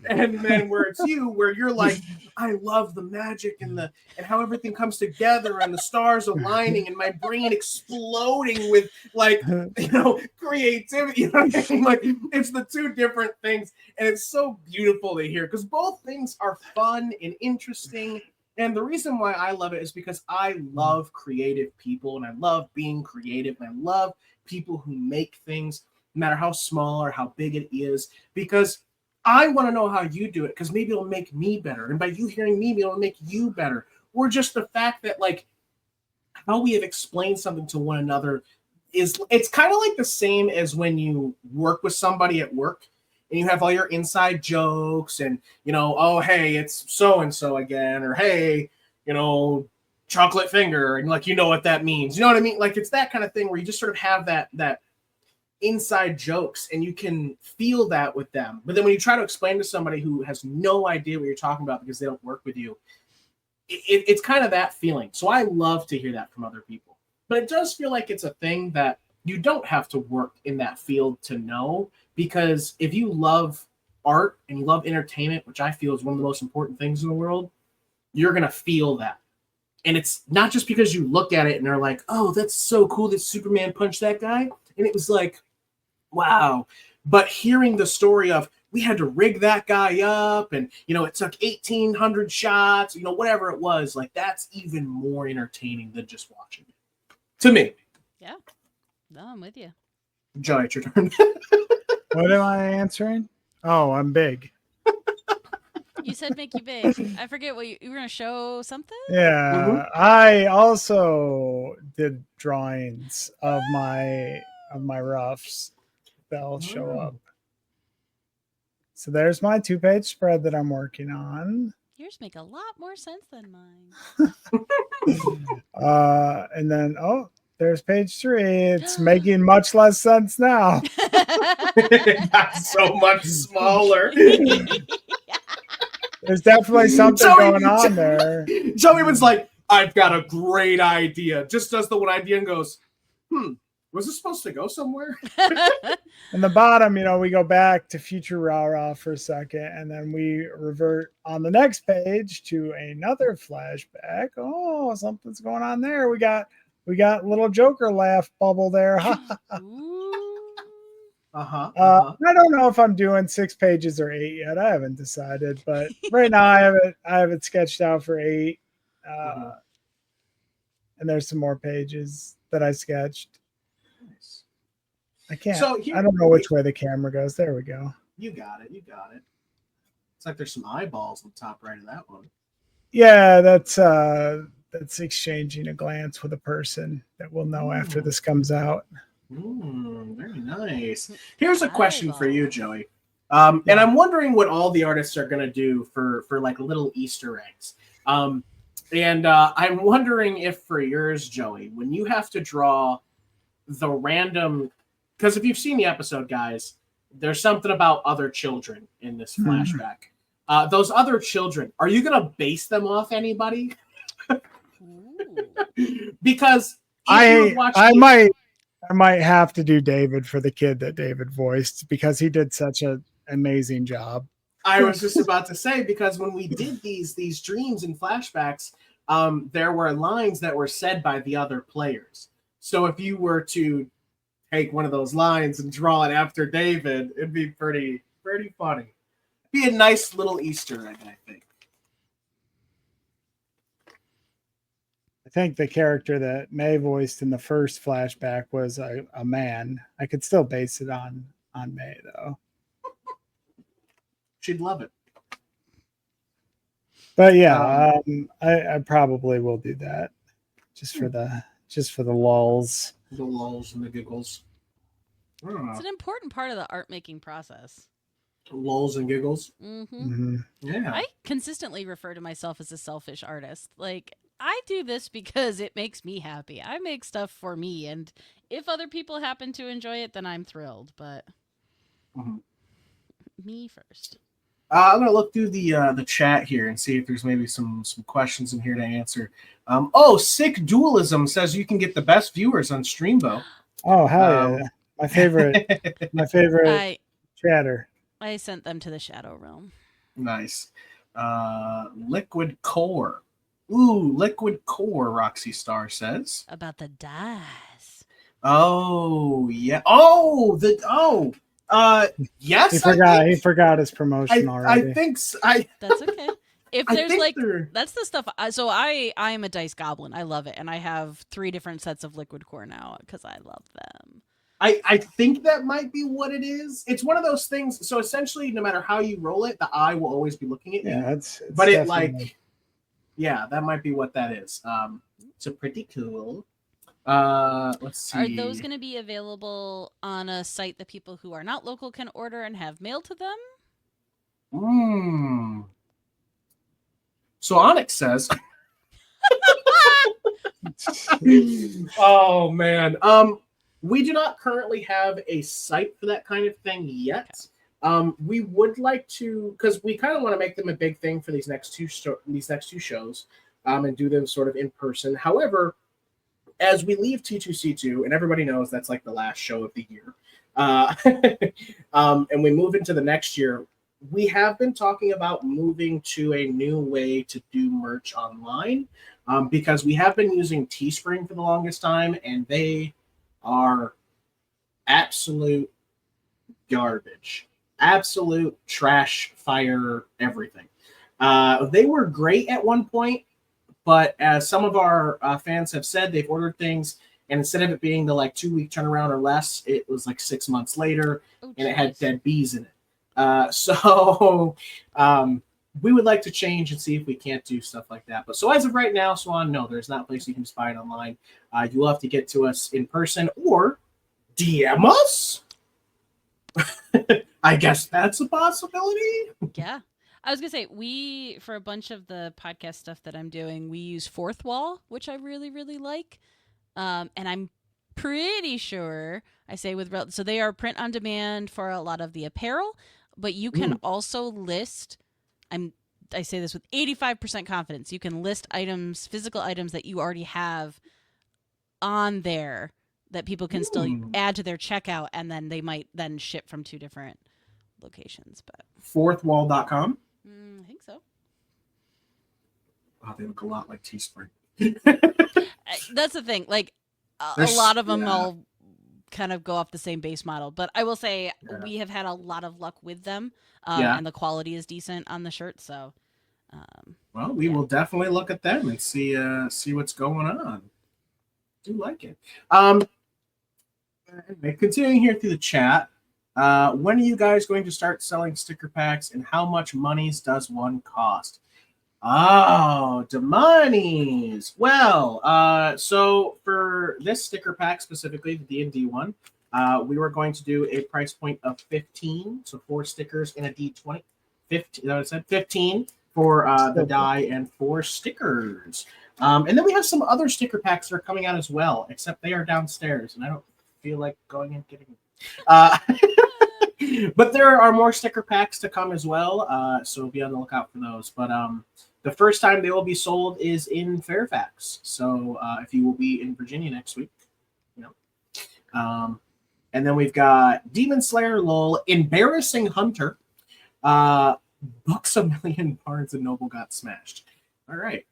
And then where it's you, where you're like, I love the magic and how everything comes together and the stars aligning and my brain exploding with like, you know, creativity. You know what I mean? Like it's the two different things, and it's so beautiful to hear because both things are fun and interesting. And the reason why I love it is because I love creative people and I love being creative and I love people who make things, no matter how small or how big it is, because I want to know how you do it because maybe it'll make me better. And by you hearing me, maybe it'll make you better. Or just the fact that like how we have explained something to one another it's kind of like the same as when you work with somebody at work and you have all your inside jokes and, you know, oh, hey, it's so-and-so again, or hey, you know, chocolate finger. And like, you know what that means. You know what I mean? Like it's that kind of thing where you just sort of have that inside jokes and you can feel that with them. But then when you try to explain to somebody who has no idea what you're talking about because they don't work with you, it's kind of that feeling. So I love to hear that from other people. But it does feel like it's a thing that you don't have to work in that field to know, because if you love art and you love entertainment, which I feel is one of the most important things in the world, you're going to feel that. And it's not just because you look at it and are like, oh, that's so cool that Superman punched that guy. And it was like, wow. But hearing the story of we had to rig that guy up and, you know, it took 1,800 shots, you know, whatever it was, like that's even more entertaining than just watching it. To me.
Yeah. No, I'm with you.
Joey, it's your turn.
What am I answering? Oh, I'm big.
You said make you big. I forget what you were going to show something?
Yeah.
Mhm.
I also did drawings of my roughs that'll show up. So there's my 2-page spread that I'm working on.
Yours make a lot more sense than mine.
And then, there's page 3. It's making much less sense now.
It got so much smaller.
There's definitely something going on there.
Joey was like, I've got a great idea. Just does the one idea and goes, was this supposed to go somewhere?
In the bottom, we go back to future Rara for a second, and then we revert on the next page to another flashback. Oh, something's going on there. We got little Joker laugh bubble there. I don't know if I'm doing 6 pages or 8 yet. I haven't decided, but right now I have it sketched out for 8. And there's some more pages that I sketched.
Nice.
I can't. I don't know which way the camera goes. There we go.
You got it. It's like there's some eyeballs on the top right of that one.
Yeah, that's exchanging a glance with a person that we'll know after this comes out.
Very nice. Here's a question for you, Joey. And I'm wondering what all the artists are going to do for like little Easter eggs. And I'm wondering if for yours, Joey, when you have to draw the random, because if you've seen the episode, guys, there's something about other children in this flashback. Those other children, are you going to base them off anybody? Because
I might have to do David for the kid that David voiced because he did such an amazing job.
I was just about to say, because when we did these dreams and flashbacks, there were lines that were said by the other players. So if you were to take one of those lines and draw it after David, it'd be pretty funny. Be a nice little Easter egg, I think.
I think the character that May voiced in the first flashback was a man. I could still base it on May, though.
She'd love it.
But yeah, I probably will do that just for the lulls.
The lulls and the giggles.
It's an important part of the art making process.
Lulls and giggles.
Yeah.
I consistently refer to myself as a selfish artist. Like, I do this because it makes me happy. I make stuff for me, and if other people happen to enjoy it, then I'm thrilled. But me first.
I'm gonna look through the chat here and see if there's maybe some questions in here to answer. Sick Dualism says you can get the best viewers on Streambo.
Oh hell yeah! My favorite chatter.
I sent them to the Shadow Realm.
Nice. Liquid Core. Ooh, Liquid Core, Roxy Star says.
About the dice.
Oh, yeah. Yes.
He forgot his promotion already.
I think so.
That's okay. If there's that's the stuff. So I am a dice goblin. I love it. And I have 3 different sets of Liquid Core now because I love them.
I think that might be what it is. It's one of those things. So essentially, no matter how you roll it, the eye will always be looking at you.
Yeah, it's
but it that might be what that is. So pretty cool. Let's see.
Are those going to be available on a site that people who are not local can order and have mailed to them?
So Onyx says. Oh man. We do not currently have a site for that kind of thing yet. We would like to, because we kind of want to make them a big thing for these next two shows, and do them sort of in person. However, as we leave T2C2, and everybody knows that's like the last show of the year, and we move into the next year, we have been talking about moving to a new way to do merch online, because we have been using Teespring for the longest time, and they are absolute garbage. Absolute trash, fire, everything. They were great at one point, but as some of our fans have said, they've ordered things, and instead of it being the 2-week turnaround or less, it was 6 months later, and it had dead bees in it. So we would like to change and see if we can't do stuff like that. But so as of right now, Swan, no, there's not a place you can buy it online. You will have to get to us in person or DM us. I guess that's a possibility.
Yeah. I was gonna say for a bunch of the podcast stuff that I'm doing, we use Fourth Wall, which I really, really like. And I'm pretty sure so they are print on demand for a lot of the apparel, but you can also list. I say this with 85% confidence. You can list physical items that you already have on there that people can still add to their checkout, and then they might then ship from 2 different locations. But
Fourthwall.com.
I think so.
Wow, they look a lot like Teespring.
That's the thing. Like a lot of them all kind of go off the same base model, but I will say we have had a lot of luck with them, and the quality is decent on the shirt. So,
well, we will definitely look at them and see what's going on. I do like it. Anyway, continuing here through the chat. When are you guys going to start selling sticker packs, and how much monies does one cost? Oh, the monies. Well, so for this sticker pack specifically, the D&D one, we were going to do a price point of 15, so 4 stickers and a D20. 15, I said 15 for the die and 4 stickers. And then we have some other sticker packs that are coming out as well, except they are downstairs, and I don't feel like going and getting them. But there are more sticker packs to come as well, so be on the lookout for those. But the first time they will be sold is in Fairfax. So if you will be in Virginia next week, and then we've got Demon Slayer LOL, Embarrassing Hunter, Books a Million, Barnes and Noble got smashed. All right.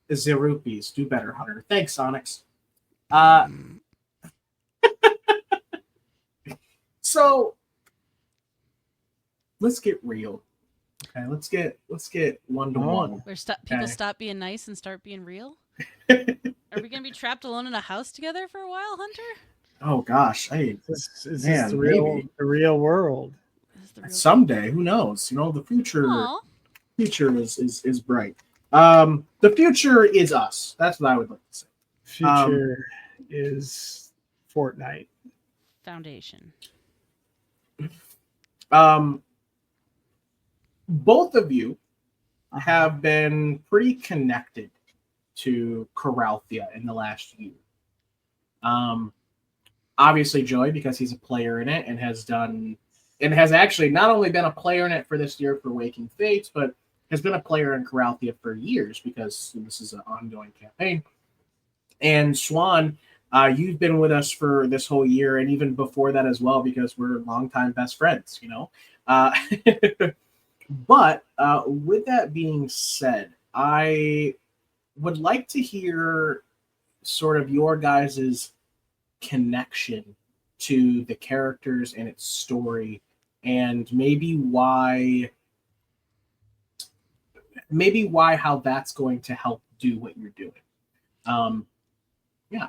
Rupees, do better, Hunter. Thanks, Onyx. So let's get real. Okay, let's get 1-to-1.
Where people stop being nice and start being real. Are we gonna be trapped alone in a house together for a while, Hunter?
Oh gosh,
is this the real world?
Someday, who knows? The future is bright. The future is us. That's what I would like to say.
Future is Fortnite.
Foundation.
Both of you have been pretty connected to Coralthea in the last year. Obviously Joey, because he's a player in it and has actually not only been a player in it for this year for Waking Fates, but has been a player in Coralthea for years because this is an ongoing campaign. And Swan, you've been with us for this whole year and even before that as well, because we're longtime best friends, But with that being said, I would like to hear sort of your guys' connection to the characters and its story, and maybe why how that's going to help do what you're doing. Yeah.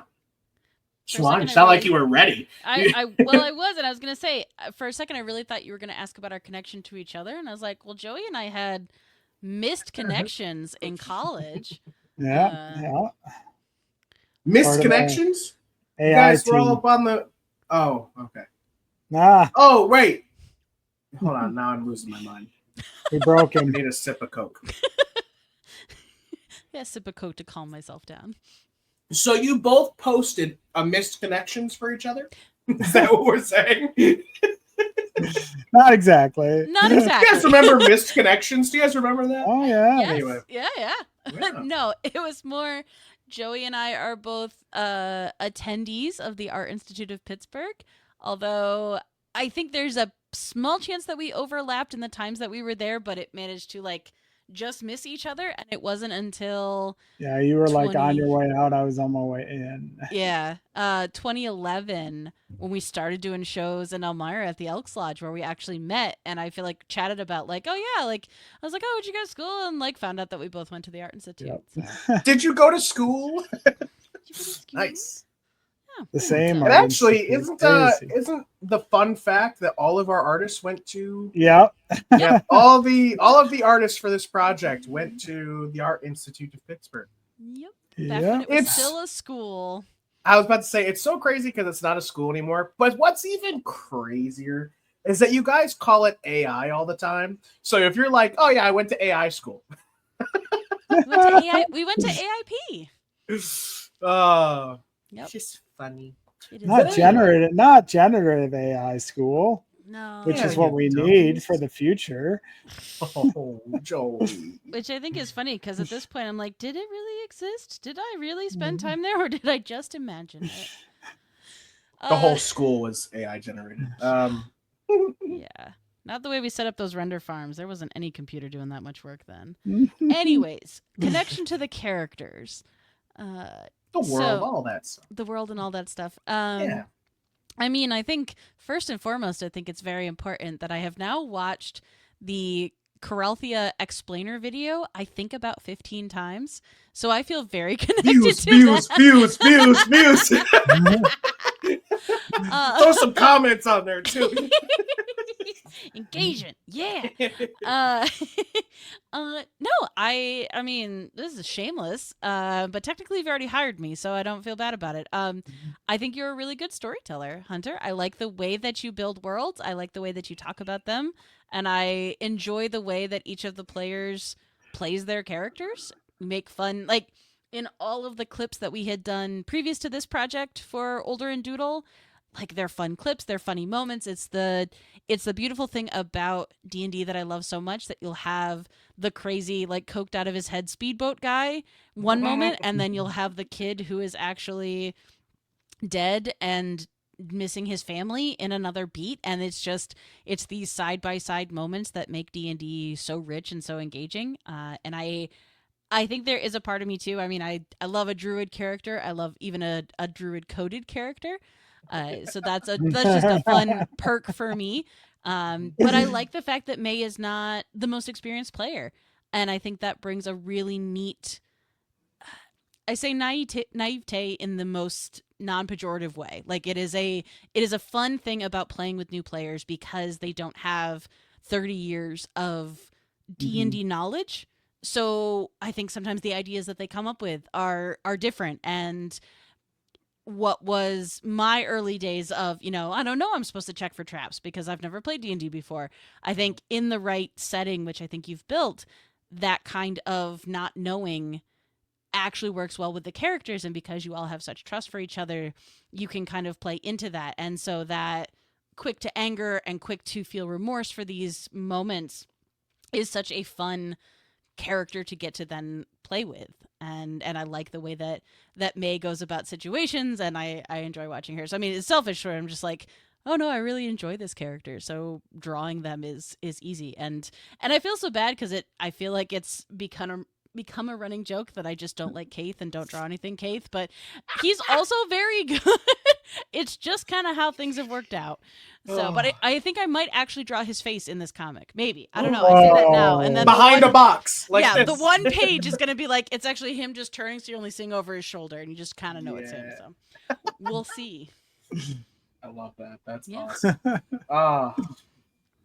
Swan, you sound like you were ready.
I was, and I was going to say, for a second, I really thought you were going to ask about our connection to each other, and I was like, well, Joey and I had missed connections in college.
Yeah.
Missed connections? You guys were all up on the... Oh, okay. Oh, wait. Hold on, now I'm losing my mind.
We broke him.
I need a sip of Coke.
Yeah, sip of Coke to calm myself down.
So you both posted a missed connections for each other? Is that what we're saying?
Not exactly.
Not
Do
exactly.
you guys remember missed connections? Do you guys remember that?
Oh, yeah.
Yes.
Anyway.
Yeah. No, it was more Joey and I are both attendees of the Art Institute of Pittsburgh, although I think there's a small chance that we overlapped in the times that we were there, but it managed to just miss each other, and it wasn't until
you were on your way out, I was on my way in.
2011 when we started doing shows in Elmira at the Elks Lodge, where we actually met, and I feel chatted about I was like, oh, where'd you go to school, and found out that we both went to the Art Institute.
Yep.
So.
Did you go to school? Nice.
The same.
And actually, isn't the fun fact that all of our artists went to?
Yeah.
Yeah. All of the artists for this project went to the Art Institute of Pittsburgh.
Yep. Back when it was still a school.
I was about to say, it's so crazy because it's not a school anymore. But what's even crazier is that you guys call it AI all the time. So if you're like, oh yeah, I went to AI school.
We went to AIP.
Yep. It's just funny.
Not generative AI school.
No.
Which is what we need for the future.
Oh, Joey.
Which I think is funny because at this point I'm like, did it really exist? Did I really spend time there, or did I just imagine it?
The whole school was AI generated.
Yeah. Not the way we set up those render farms. There wasn't any computer doing that much work then. Anyways, connection to the characters.
The world, all that stuff.
The world and all that stuff.
Yeah.
I mean, I think first and foremost, I think it's very important that I have now watched the Coralthea explainer video, I think about 15 times. So I feel very connected to that.
Views. Throw some comments on there too.
Engagement, yeah. No, I mean, this is shameless, but technically you've already hired me, so I don't feel bad about it. I think you're a really good storyteller, Hunter. I like the way that you build worlds. I like the way that you talk about them, and I enjoy the way that each of the players plays their characters. Make fun, like in all of the clips that we had done previous to this project for Older and Doodle. Like, they're fun clips, they're funny moments. It's the beautiful thing about D&D that I love so much, that you'll have the crazy, like, coked out of his head speedboat guy one moment, and then you'll have the kid who is actually dead and missing his family in another beat. And it's these side-by-side moments that make D&D so rich and so engaging. And I think there is a part of me too. I mean, I love a druid character. I love even a druid coded character. So that's just a fun perk for me. But I like the fact that May is not the most experienced player, and I think that brings a really neat. I say naivete in the most non-pejorative way. Like, it is a fun thing about playing with new players because they don't have 30 years of D&D knowledge. So I think sometimes the ideas that they come up with are different. And what was my early days of, I don't know, I'm supposed to check for traps because I've never played D&D before. I think in the right setting, which I think you've built, that kind of not knowing actually works well with the characters. And because you all have such trust for each other, you can kind of play into that. And so that quick to anger and quick to feel remorse for these moments is such a fun character to get to then play with. And I like the way that May goes about situations, and I enjoy watching her. So I mean, it's selfish for I'm just like, oh no, I really enjoy this character, so drawing them is easy. And I feel so bad because I feel like it's become a running joke that I just don't like Kaith and don't draw anything Kaith, but he's also very good. It's just kind of how things have worked out. So, but I think I might actually draw his face in this comic. Maybe. I don't know. I say that now. And then
behind a box. Like
yeah,
this.
The one page is going to be like, it's actually him just turning, so you're only seeing over his shoulder, and you just kind of know it's him. So we'll see.
I love that. That's awesome.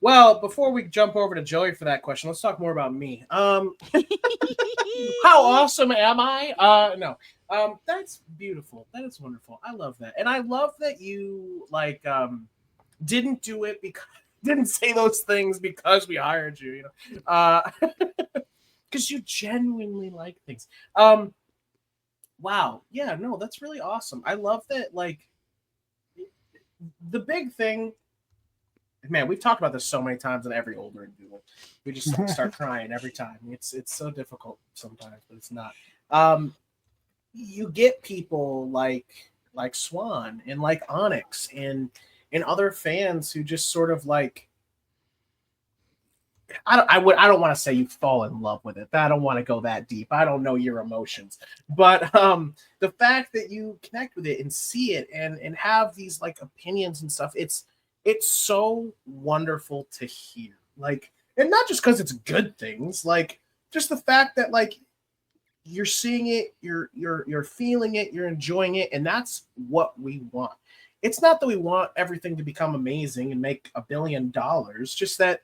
Well, before we jump over to Joey for that question, let's talk more about me. How awesome am I? No. That's beautiful. That is wonderful. I love that. And I love that you didn't do it because didn't say those things because we hired you, because you genuinely like things. Wow. Yeah, no, that's really awesome. I love that. Like, the big thing, man, we've talked about this so many times in every Older and Doodle. We just start crying every time. It's so difficult sometimes, but it's not. You get people like Swan and like Onyx and other fans who just sort of like, I don't want to say you fall in love with it. I don't want to go that deep. I don't know your emotions, but the fact that you connect with it and see it and have these like opinions and stuff, it's so wonderful to hear. Like, and not just because it's good things, like just the fact that like you're seeing it, you're feeling it, you're enjoying it, and that's what we want. It's not that we want everything to become amazing and make $1 billion, just that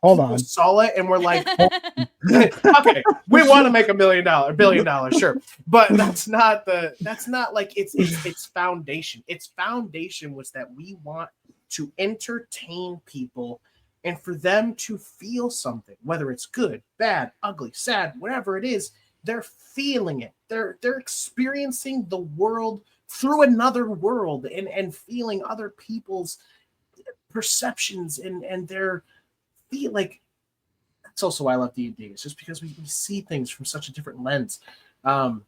Hold
people
on.
saw it and were like, okay, we want to make $1 billion, sure. But that's not like its foundation. Its foundation was that we want to entertain people and for them to feel something, whether it's good, bad, ugly, sad, whatever it is, they're feeling it. They're experiencing the world through another world and feeling other people's perceptions and their feel like. That's also why I love D&D. It's just because we see things from such a different lens. But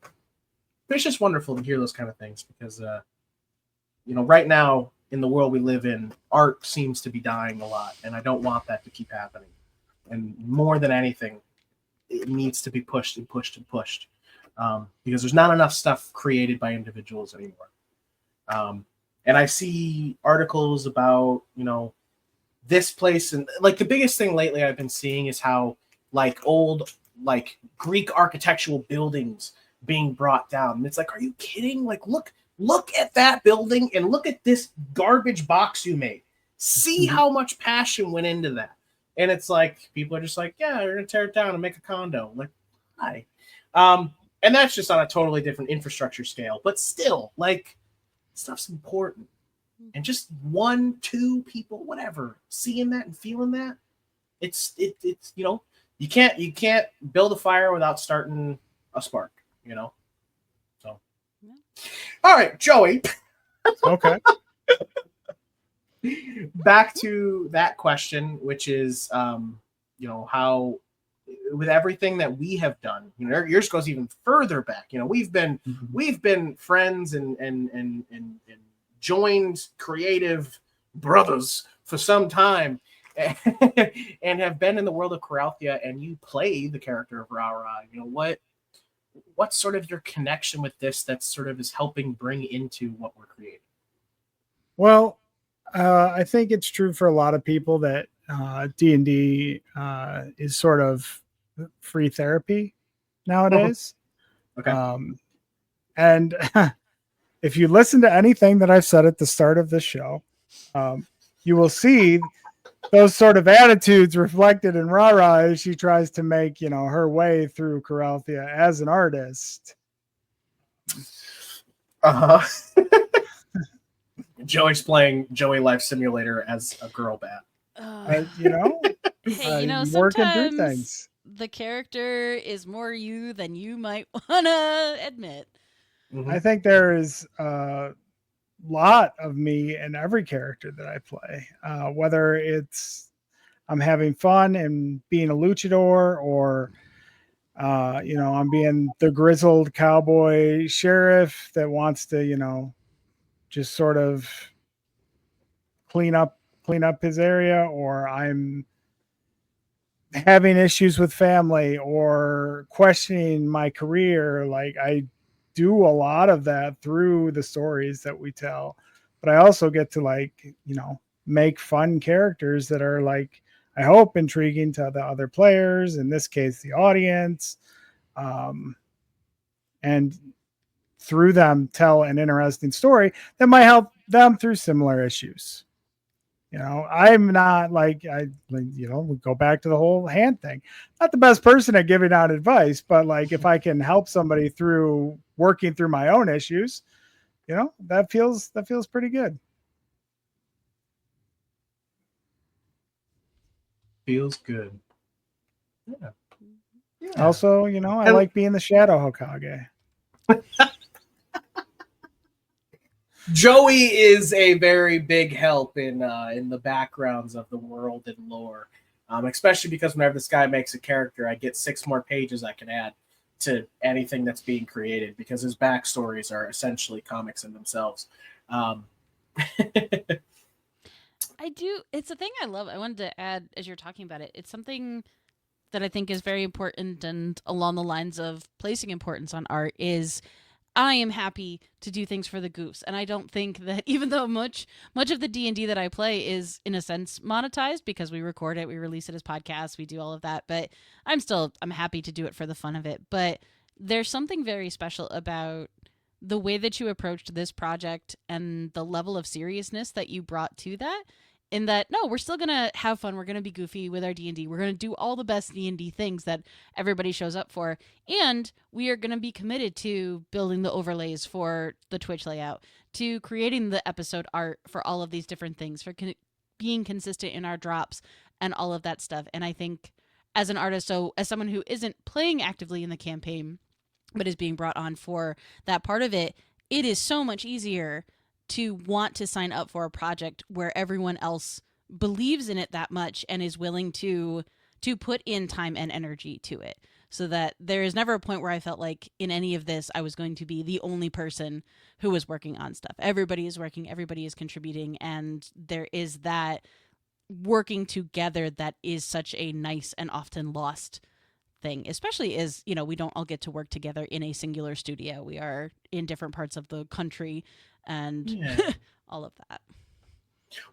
it's just wonderful to hear those kind of things because, right now in the world we live in, art seems to be dying a lot, and I don't want that to keep happening. And more than anything, it needs to be pushed and pushed and pushed because there's not enough stuff created by individuals anymore. And I see articles about, this place, and like the biggest thing lately I've been seeing is how like old like Greek architectural buildings being brought down. And it's like, are you kidding? Like look at that building and look at this garbage box you made. See how much passion went into that. And it's like people are just like, yeah, we're gonna tear it down and make a condo. Like, hi. And that's just on a totally different infrastructure scale, but still, like, stuff's important. And just 1-2 people, whatever, seeing that and feeling that, it's you can't build a fire without starting a spark, So, all right, Joey.
Okay.
Back to that question, which is, how with everything that we have done, yours goes even further back. We've been friends and joined creative brothers for some time and have been in the world of Coralthea, and you play the character of Rara. What's sort of your connection with this that sort of is helping bring into what we're creating?
Well, I think it's true for a lot of people that D&D is sort of free therapy nowadays.
Okay.
And if you listen to anything that I've said at the start of this show, you will see those sort of attitudes reflected in Rara as she tries to make, her way through Coralthea as an artist.
Joey's playing Joey Life Simulator as a girl bat.
Hey,
working through
sometimes
things.
The character is more you than you might want to admit.
Mm-hmm.
I think there is a lot of me in every character that I play, whether it's I'm having fun and being a luchador, or I'm being the grizzled cowboy sheriff that wants to, just sort of clean up his area, or I'm having issues with family or questioning my career. Like, I do a lot of that through the stories that we tell, but I also get to make fun characters that are I hope intriguing to the other players, in this case the audience, and through them tell an interesting story that might help them through similar issues. I'm not we go back to the whole hand thing. Not the best person at giving out advice, but if I can help somebody through working through my own issues, that feels pretty good.
Feels good. Yeah.
Also, I like being the Shadow Hokage.
Joey is a very big help in the backgrounds of the world and lore, especially because whenever this guy makes a character, I get 6 more pages I can add to anything that's being created, because his backstories are essentially comics in themselves.
It's a thing I love. I wanted to add, as you're talking about it, it's something that I think is very important, and along the lines of placing importance on art, is I am happy to do things for the goofs. And I don't think that, even though much of the D&D that I play is in a sense monetized, because we record it, we release it as podcasts, we do all of that, but I'm happy to do it for the fun of it. But there's something very special about the way that you approached this project and the level of seriousness that you brought to that. in that, no, we're still gonna have fun, we're gonna be goofy with our D&D, we're gonna do all the best D&D things that everybody shows up for, and we are gonna be committed to building the overlays for the Twitch layout, to creating the episode art for all of these different things, for being consistent in our drops and all of that stuff. And I think as an artist, so as someone who isn't playing actively in the campaign but is being brought on for that part of it, it is so much easier to want to sign up for a project where everyone else believes in it that much and is willing to put in time and energy to it, so that there is never a point where I felt like in any of this I was going to be the only person who was working on stuff. Everybody is working, everybody is contributing, and there is that working together that is such a nice and often lost thing, especially as, you know, we don't all get to work together in a singular studio. We are in different parts of the country and all of that.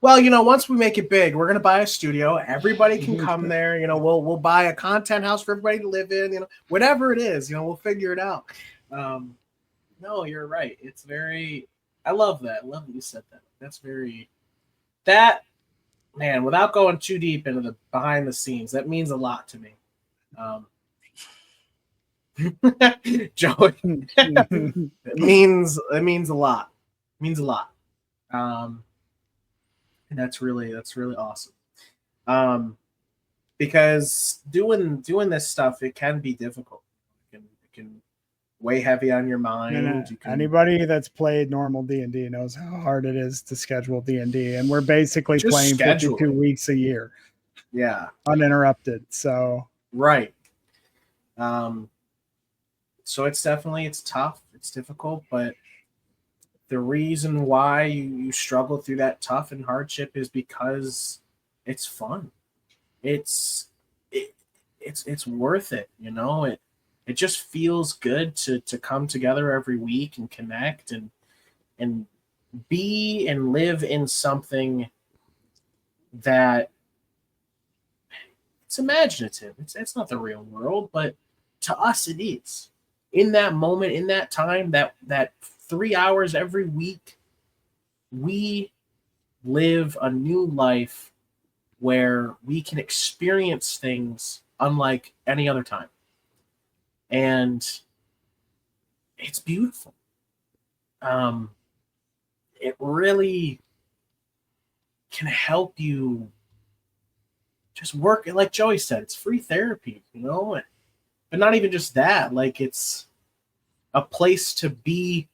Well, you know, once we make it big, we're gonna buy a studio. Everybody can come there. You know, we'll buy a content house for everybody to live in. You know, whatever it is, you know, we'll figure it out. No, you're right. It's very. I love that. I love that you said that. That's very. That man, without going too deep into the behind the scenes, that means a lot to me. Joey, it means a lot. It means a lot. And that's really awesome. Because doing this stuff, it can be difficult. It can weigh heavy on your mind.
Anybody that's played normal D&D knows how hard it is to schedule D&D, and we're basically playing 52 weeks a year.
Yeah,
uninterrupted. So
right. So it's tough. It's difficult, but the reason why you struggle through that tough and hardship is because it's fun. It's worth it. You know, it just feels good to come together every week and connect and be and live in something that it's imaginative. It's not the real world, but to us it is. In that moment, in that time, that 3 hours every week, we live a new life where we can experience things unlike any other time. And it's beautiful. It really can help you just work. Like Joey said, it's free therapy, you know? But not even just that. Like, it's a place to be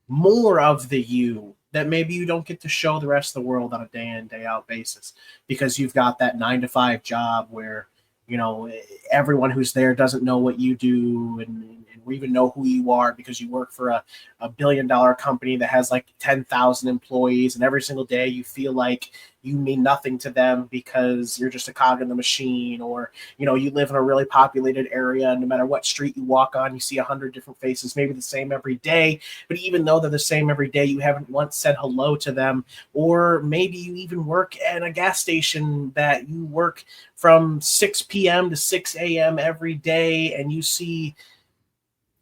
more of the you that maybe you don't get to show the rest of the world on a day in, day out basis, because you've got that 9-to-5 job where, you know, everyone who's there doesn't know what you do and even know who you are, because you work for a $1 billion company that has like 10,000 employees, and every single day you feel like you mean nothing to them because you're just a cog in the machine, or, you know, you live in a really populated area, and no matter what street you walk on, you see 100 different faces, maybe the same every day, but even though they're the same every day, you haven't once said hello to them. Or maybe you even work at a gas station that you work from 6 p.m. to 6 a.m. every day, and you see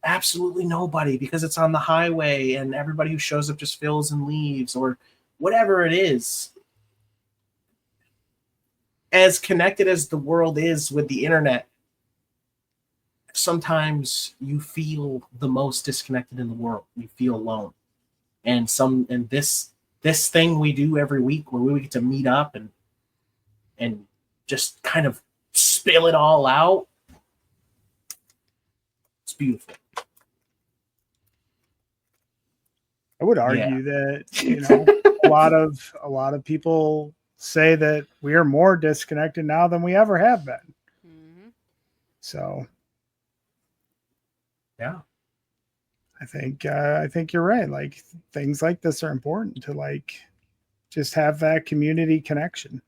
absolutely nobody because it's on the highway and everybody who shows up just fills and leaves, or whatever it is. As connected as the world is with the internet, sometimes you feel the most disconnected in the world. You feel alone. And this thing we do every week, where we get to meet up and just kind of spill it all out, it's beautiful.
I would argue that, you know, a lot of people say that we are more disconnected now than we ever have been.
Mm-hmm.
So,
yeah,
I think you're right. Like, things like this are important to, like, just have that community connection.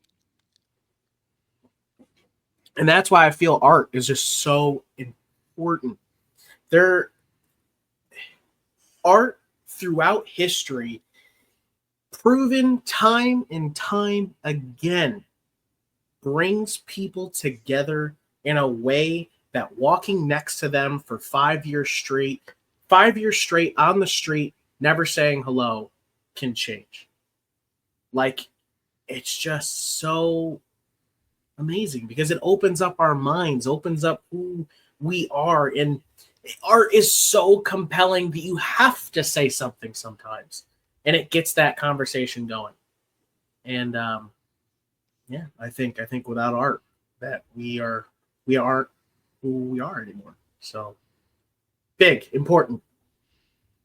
And that's why I feel art is just so important. Art throughout history, proven time and time again, brings people together in a way that walking next to them for 5 years straight on the street, never saying hello, can change. Like, it's just so amazing because it opens up our minds, opens up who we are. And art is so compelling that you have to say something sometimes, and it gets that conversation going. And yeah, I think without art that we aren't who we are anymore. So big, important,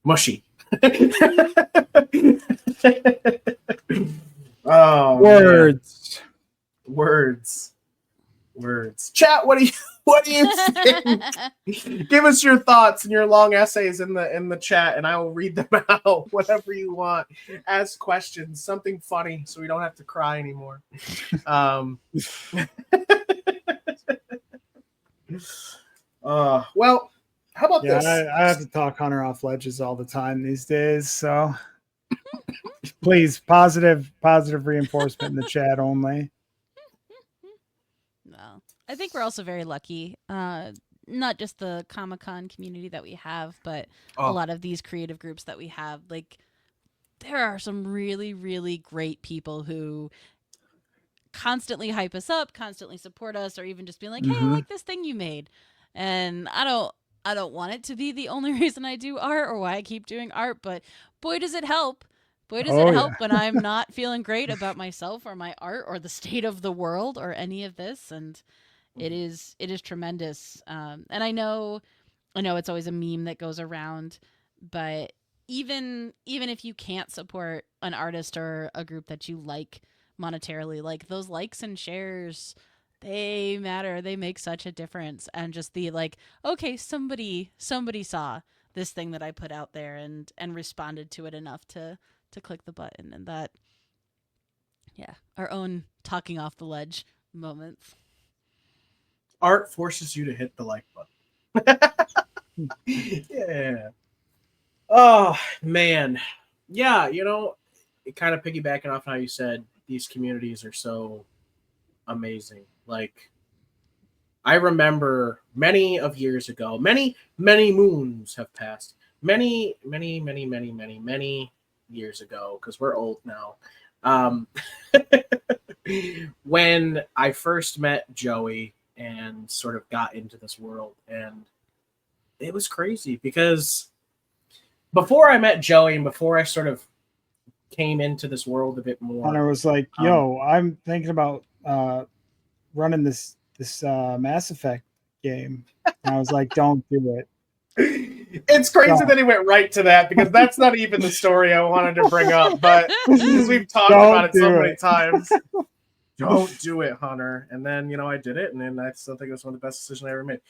mushy. Oh,
Words.
man. Words. Chat, what do you think? Give us your thoughts and your long essays in the chat, and I will read them out. Whatever you want. Ask questions, something funny, so we don't have to cry anymore. Well, how about this?
I have to talk Hunter off ledges all the time these days. So please, positive reinforcement in the chat only.
No, I think we're also very lucky. Not just the Comic-Con community that we have, but a lot of these creative groups that we have. Like, there are some really, really great people who constantly hype us up, constantly support us, or even just being like, "Hey, I like this thing you made." And I don't want it to be the only reason I do art or why I keep doing art, but boy, does it help. Boy, does it help when I'm not feeling great about myself or my art or the state of the world or any of this. And it is tremendous. And I know it's always a meme that goes around, but even if you can't support an artist or a group that you like monetarily, like those likes and shares, they matter. They make such a difference. And just the like, okay, somebody saw this thing that I put out there and responded to it enough to click the button. And that, yeah, our own talking off the ledge moments.
Art forces you to hit the like button. Yeah. Oh, man. Yeah, it kind of piggybacking off how you said these communities are so amazing. Like, I remember many of years ago, many moons have passed. Many years ago, because we're old now. When I first met Joey and sort of got into this world, and it was crazy because before I met Joey and before I sort of came into this world a bit more,
Hunter was like, "Yo, I'm thinking about running this Mass Effect game." And I was like, "Don't do it."
It's crazy that he went right to that because that's not even the story I wanted to bring up, but we've talked about it so many times. Don't do it, Hunter. And then, I did it, and then I still think it was one of the best decisions I ever made.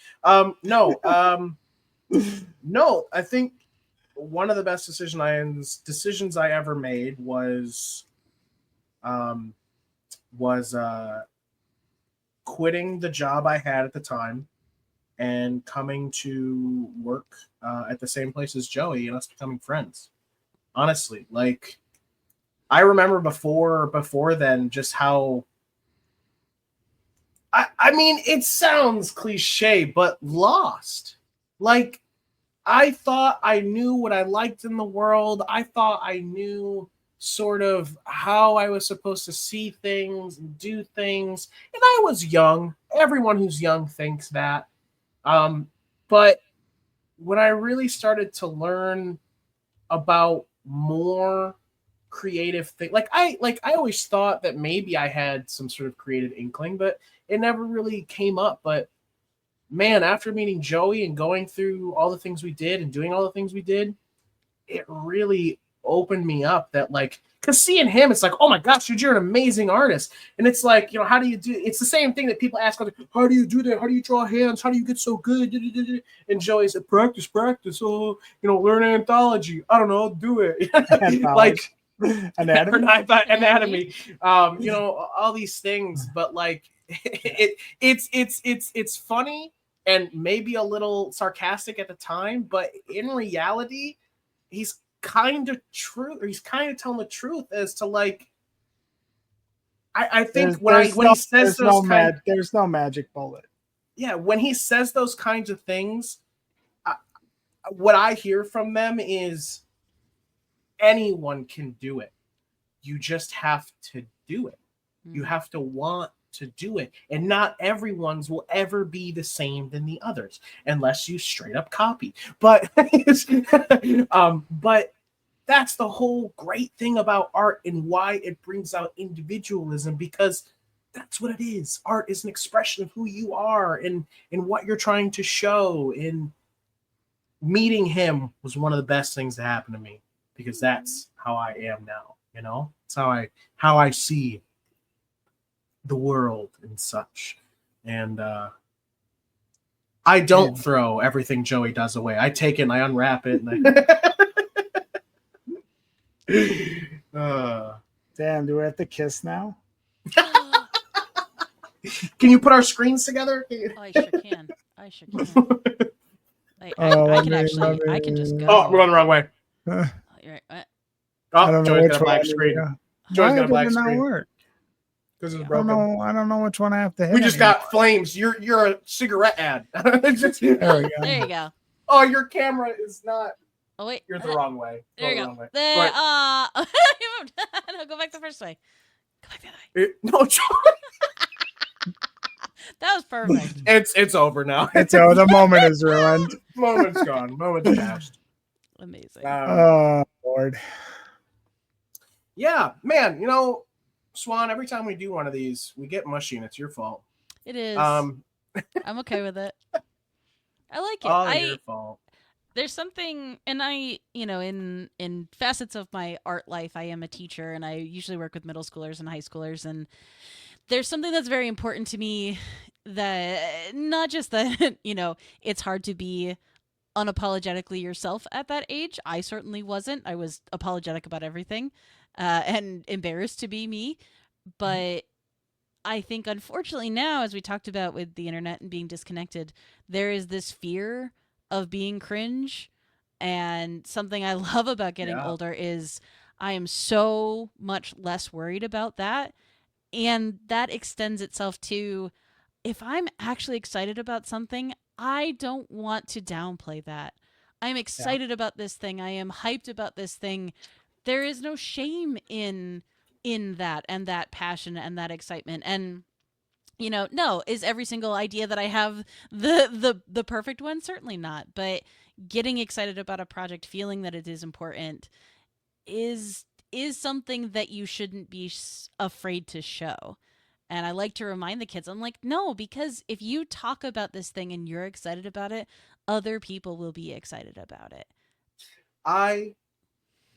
No, I think one of the best decisions I ever made was quitting the job I had at the time and coming to work at the same place as Joey and us becoming friends. Honestly, like, I remember before then just how I mean, it sounds cliche, but lost. Like, I thought I knew what I liked in the world. I thought I knew sort of how I was supposed to see things and do things. And I was young. Everyone who's young thinks that. But when I really started to learn about more creative thing, I always thought that maybe I had some sort of creative inkling, but it never really came up. But man, after meeting Joey and going through all the things we did and doing all the things we did, it really opened me up that, like, because seeing him, it's like, oh my gosh, dude, you're an amazing artist. And it's like, how do you do it's the same thing that people ask, how do you do that? How do you draw hands? How do you get so good? And Joey said, practice. Oh, learn anthology. I don't know, do it. Like anatomy. All these things, but like it's funny and maybe a little sarcastic at the time, but in reality, he's kind of true, or he's kind of telling the truth as to, like, I think when he says
there's no magic bullet.
Yeah, when he says those kinds of things, what I hear from them is anyone can do it. You just have to do it. You
Mm.
have to want to do it. And not everyone's will ever be the same than the others, unless you straight up copy. But but that's the whole great thing about art and why it brings out individualism, because that's what it is. Art is an expression of who you are and what you're trying to show. And meeting him was one of the best things to happen to me, because that's how I am now. You know, it's how I see the world and such. And I don't throw everything Joey does away. I take it and I unwrap it. And
Damn, do we have to kiss now?
Can you put our screens together?
Oh, I sure can. I can actually. I can just go.
Oh, we're going the wrong way.
You're right.
I don't know
Joey's
which
got a black
one.
screen. Joey's got a black screen.
Work?
Because it's
I
broken.
don't know which one I have to hit.
We just got flames. You're a cigarette ad.
There we go.
There you go.
Oh, your camera is not.
Oh wait,
You're the wrong way.
There you
the
go.
wrong way.
There.
But-
No, go back the first way. Go back the other way.
No, Joey.
That was perfect.
It's over now.
The moment is ruined.
Moment's gone. Moment's passed.
Amazing.
Oh Lord.
Yeah, man. You know, Swan. Every time we do one of these, we get mushy, and it's your fault.
It is.
I'm
okay with it. I like it.
all your fault.
There's something, and I, in facets of my art life, I am a teacher, and I usually work with middle schoolers and high schoolers, and there's something that's very important to me, that not just that, it's hard to be unapologetically yourself at that age. I certainly wasn't. I was apologetic about everything, and embarrassed to be me. But I think, unfortunately, now, as we talked about with the internet and being disconnected, there is this fear of being cringe. And something I love about getting older is I am so much less worried about that. And that extends itself to, if I'm actually excited about something, I don't want to downplay that. I'm excited about this thing. I am hyped about this thing. There is no shame in that, and that passion and that excitement. And no, is every single idea that I have the perfect one? Certainly not. But getting excited about a project, feeling that it is important, is something that you shouldn't be afraid to show. And I like to remind the kids, I'm like, no, because if you talk about this thing and you're excited about it, other people will be excited about it.
I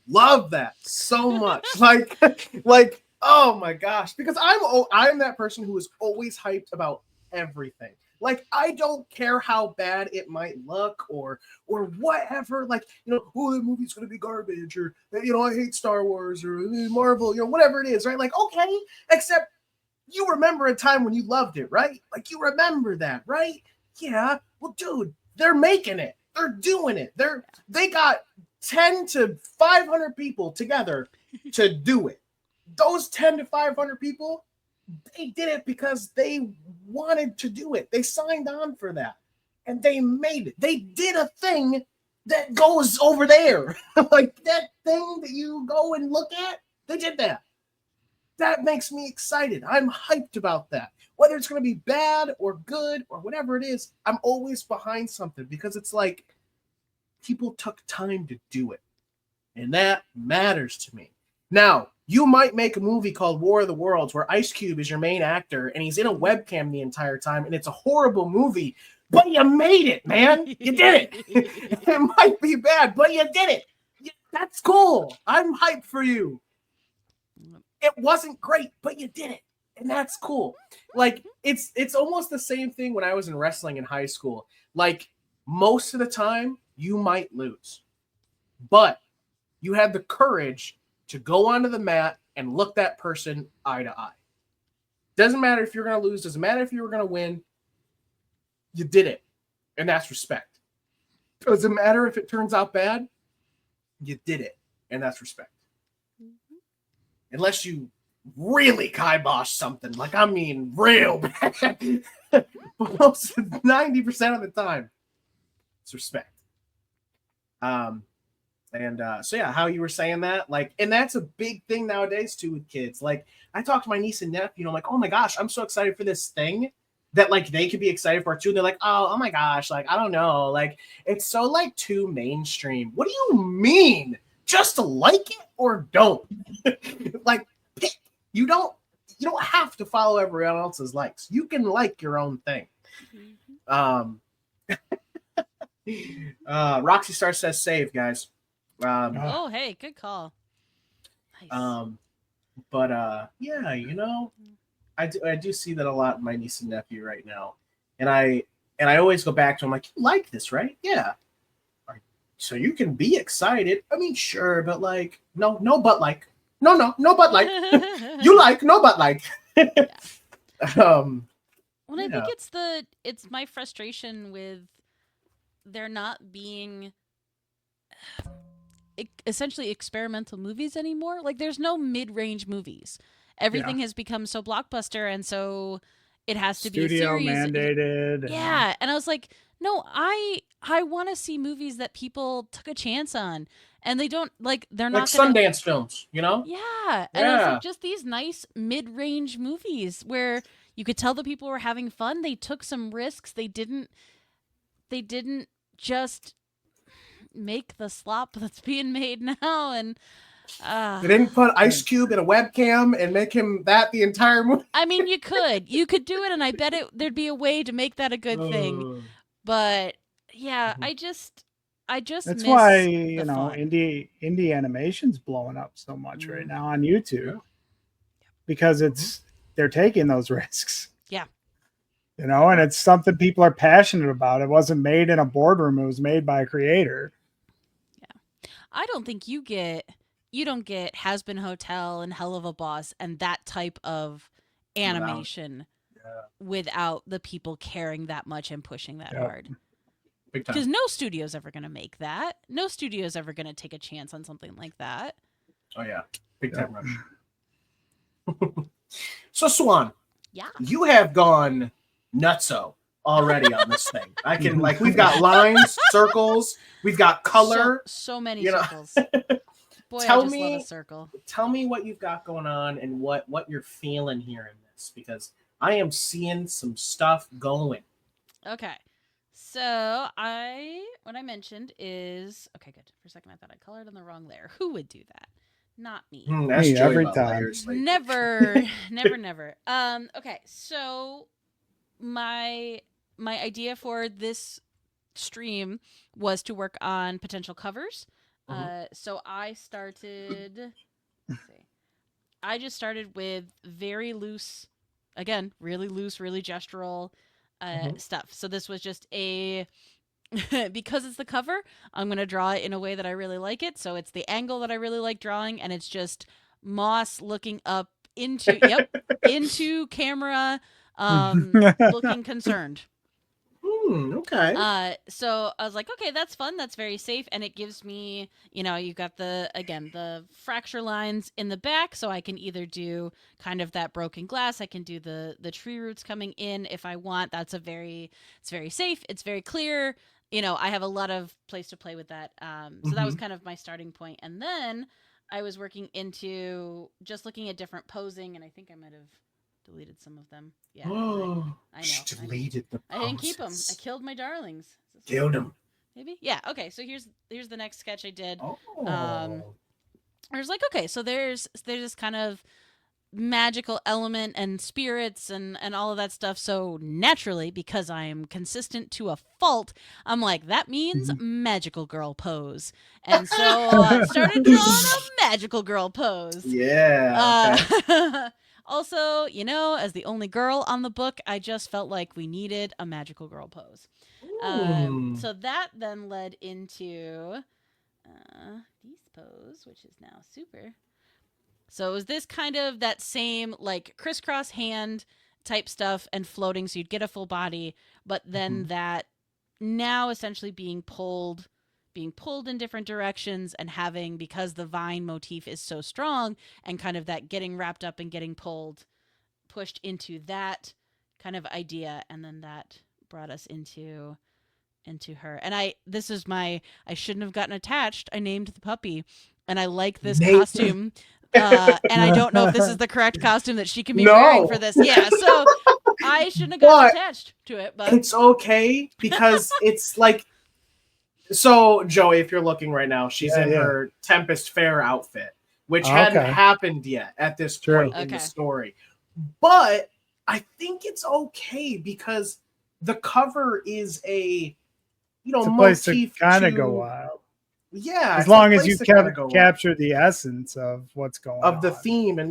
love that so much. like, oh my gosh, because I'm that person who is always hyped about everything. Like, I don't care how bad it might look or whatever. Like, oh, the movie's gonna be garbage, or I hate Star Wars or Marvel, whatever it is, right? Like, okay, except you remember a time when you loved it, right? Like, you remember that, right? Yeah. Well, dude, they're making it. They're doing it. They got 10 to 500 people together to do it. Those 10 to 500 people, they did it because they wanted to do it. They signed on for that, and they made it. They did a thing that goes over there. Like, that thing that you go and look at, they did that. That makes me excited. I'm hyped about that. Whether it's going to be bad or good or whatever it is, I'm always behind something, because it's like people took time to do it. And that matters to me. Now, you might make a movie called War of the Worlds where Ice Cube is your main actor and he's in a webcam the entire time, and it's a horrible movie, but you made it, man. You did it. It might be bad, but you did it. That's cool. I'm hyped for you. It wasn't great, but you did it. And that's cool. Like, it's almost the same thing when I was in wrestling in high school. Like, most of the time, you might lose. But you had the courage to go onto the mat and look that person eye to eye. Doesn't matter if you're going to lose. Doesn't matter if you were going to win. You did it. And that's respect. Doesn't matter if it turns out bad. You did it. And that's respect. Unless you really kibosh something. Like, I mean, real bad. But most 90% of the time, it's respect. And so yeah, how you were saying that, like, and that's a big thing nowadays too with kids. Like, I talk to my niece and nephew, I'm like, oh my gosh, I'm so excited for this thing that like they could be excited for it too. And they're like, oh my gosh, like I don't know, like it's so like too mainstream. What do you mean? Just like it or don't? Like, pick. You don't have to follow everyone else's likes. You can like your own thing. Roxy Star says save, guys.
Oh, hey, good call. Nice.
But yeah, you know, I do see that a lot in my niece and nephew right now, and I always go back to them like, you like this, right? Yeah. So you can be excited. I mean, sure, but like, no, but like, no, but like, you like, no, but like.
Well, I think it's my frustration with there not being essentially experimental movies anymore. Like, there's no mid-range movies. Everything has become so blockbuster, and so it has to be a series.
Mandated.
Yeah, and I was like, no, I want to see movies that people took a chance on, and they don't like. They're
like
not gonna,
Sundance films, you know?
Yeah, and I was like, just these nice mid-range movies where you could tell the people were having fun. They took some risks. They didn't just make the slop that's being made now, and
they didn't put Ice Cube in a webcam and make him that the entire movie.
I mean, you could do it, and I bet there'd be a way to make that a good thing. But yeah, I just
that's why you know indie animation's blowing up so much right now on YouTube because they're taking those risks.
Yeah.
You know, and it's something people are passionate about. It wasn't made in a boardroom. It was made by a creator.
Yeah. I don't think you don't get Has Been Hotel and Hell of a Boss and that type of animation without the people caring that much and pushing that hard. Because no studio's ever going to make that. No studio's ever going to take a chance on something like that.
Oh, yeah. Big time rush. So, Swan.
Yeah.
You have gone nutso already on this thing. I can, like, we've got lines, circles, we've got color.
So many circles. Boy, I just love a circle.
Tell me what you've got going on and what you're feeling here in this, because I am seeing some stuff going.
Okay. So what I mentioned is, okay, good. For a second, I thought I colored on the wrong layer. Who would do that? Not me.
That's
every time.
Never. Okay. So my idea for this stream was to work on potential covers. So I started, I just started with very loose, again, really loose, really gestural stuff. So this was just because it's the cover, I'm going to draw it in a way that I really like it. So it's the angle that I really like drawing, and it's just Moss looking up into camera, looking concerned.
Okay.
So I was like, okay, that's fun. That's very safe. And it gives me, you've got the fracture lines in the back. So I can either do kind of that broken glass. I can do the tree roots coming in if I want. It's very safe. It's very clear. I have a lot of place to play with that. So that was kind of my starting point. And then I was working into just looking at different posing. And I think I might have deleted some of them. Yeah.
Oh,
I know.
She deleted the poses.
I didn't keep them. I killed my darlings.
Killed them.
Maybe? Yeah. Okay. So here's the next sketch I did.
Oh.
I was like, okay, so there's this kind of magical element and spirits and all of that stuff. So naturally, because I am consistent to a fault, I'm like, that means magical girl pose. And so I started drawing a magical girl pose.
Yeah. Okay.
Also, as the only girl on the book, I just felt like we needed a magical girl pose. So that then led into these pose, which is now super. So it was this kind of that same like crisscross hand type stuff and floating, so you'd get a full body, but then that now essentially being pulled in different directions and having, because the vine motif is so strong and kind of that getting wrapped up and getting pushed into that kind of idea. And then that brought us into into her. And I shouldn't have gotten attached. I named the puppy, and I like this costume. And I don't know if this is the correct costume that she can be wearing for this. Yeah, so I shouldn't have gotten attached to it, but
it's okay because it's like, so Joey, if you're looking right now, she's in her Tempest Fair outfit, which hadn't happened yet at this point in the story. But I think it's okay because the cover is a,
it's a place to kind of go wild.
Yeah,
as long as you capture the essence of what's going on.
Of the theme, and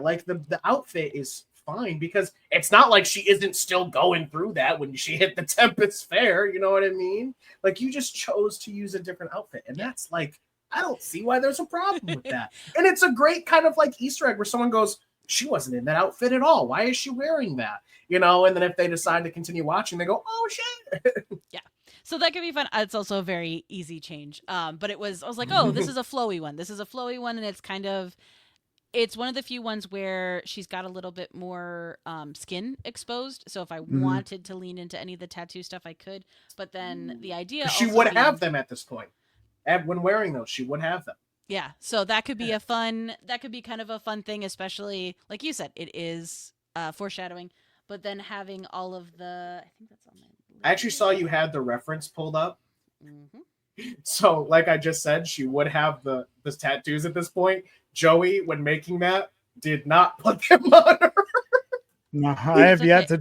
like the outfit is fine because it's not like she isn't still going through that when she hit the Tempest Fair, you know what I mean? Like, you just chose to use a different outfit, and that's like, I don't see why there's a problem with that. And it's a great kind of like Easter egg where someone goes, she wasn't in that outfit at all. Why is she wearing that? You know, and then if they decide to continue watching, they go, oh shit.
Yeah. So that could be fun. It's also a very easy change. But I was like, oh, this is a flowy one. This is a flowy one. And it's one of the few ones where she's got a little bit more skin exposed. So if I wanted to lean into any of the tattoo stuff, I could. But then the idea,
she would have them at this point. And when wearing those, she would have them.
Yeah. So that could be that could be kind of a fun thing, especially like you said, it is foreshadowing. But then having all of I think that's on my.
I actually saw you had the reference pulled up. So, like I just said, she would have the tattoos at this point. Joey, when making that, did not put them on her.
No, I have yet to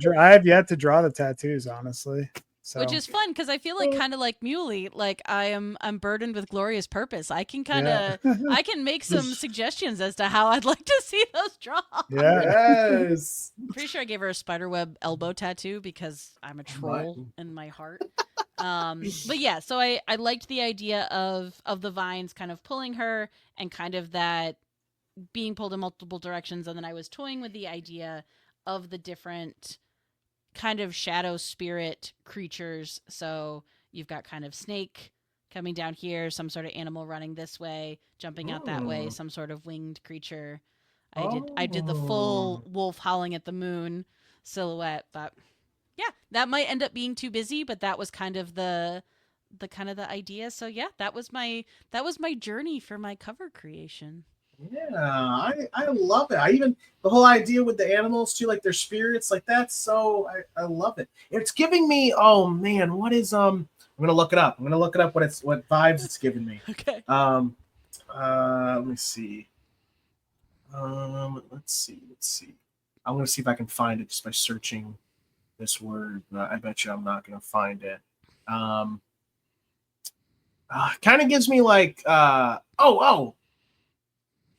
draw the tattoos, honestly. So.
Which is fun because I feel like kind of like Muley, like I'm burdened with glorious purpose. I can I can make some suggestions as to how I'd like to see those drawn.
Yes.
I'm pretty sure I gave her a spiderweb elbow tattoo because I'm a troll in my heart. But yeah, so I liked the idea of the vines kind of pulling her and kind of that being pulled in multiple directions, and then I was toying with the idea of the different kind of shadow spirit creatures. So you've got kind of snake coming down here, some sort of animal running this way, jumping out that way, some sort of winged creature. I did the full wolf howling at the moon silhouette, but yeah, that might end up being too busy, but that was kind of the idea. So yeah, that was my journey for my cover creation.
Yeah, I love it. The whole idea with the animals too, like their spirits, like that's so I love it. It's giving me, oh man, what is I'm gonna look it up. I'm gonna look it up what vibes it's giving me.
Okay.
Let me see. Let's see. I'm gonna see if I can find it just by searching this word. I bet you I'm not gonna find it. Kind of gives me like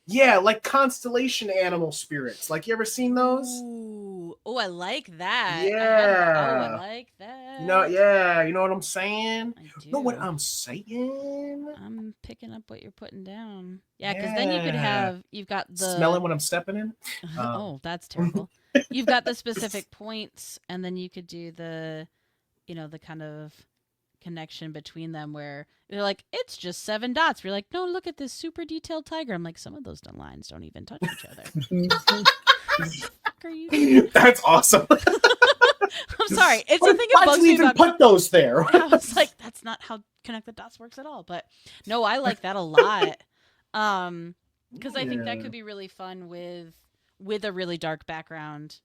yeah, like constellation animal spirits. Like, you ever seen those?
Ooh. Oh, I like that.
Yeah.
I like that.
No, yeah, you know what I'm saying?
I do.
You know what I'm saying?
I'm picking up what you're putting down. Yeah, because then you've got the...
Smell it when I'm stepping in?
Oh, that's terrible. You've got the specific points, and then you could do the kind of connection between them where they're like, it's just 7 dots. We're like, no, look at this super detailed tiger. I'm like, some of those lines don't even touch each other. Are you?
That's awesome.
I'm sorry. It's the thing that bugs me.
Why'd you even put those there?
I was like, that's not how connect the dots works at all. But no, I like that a lot. Because I think that could be really fun with a really dark background.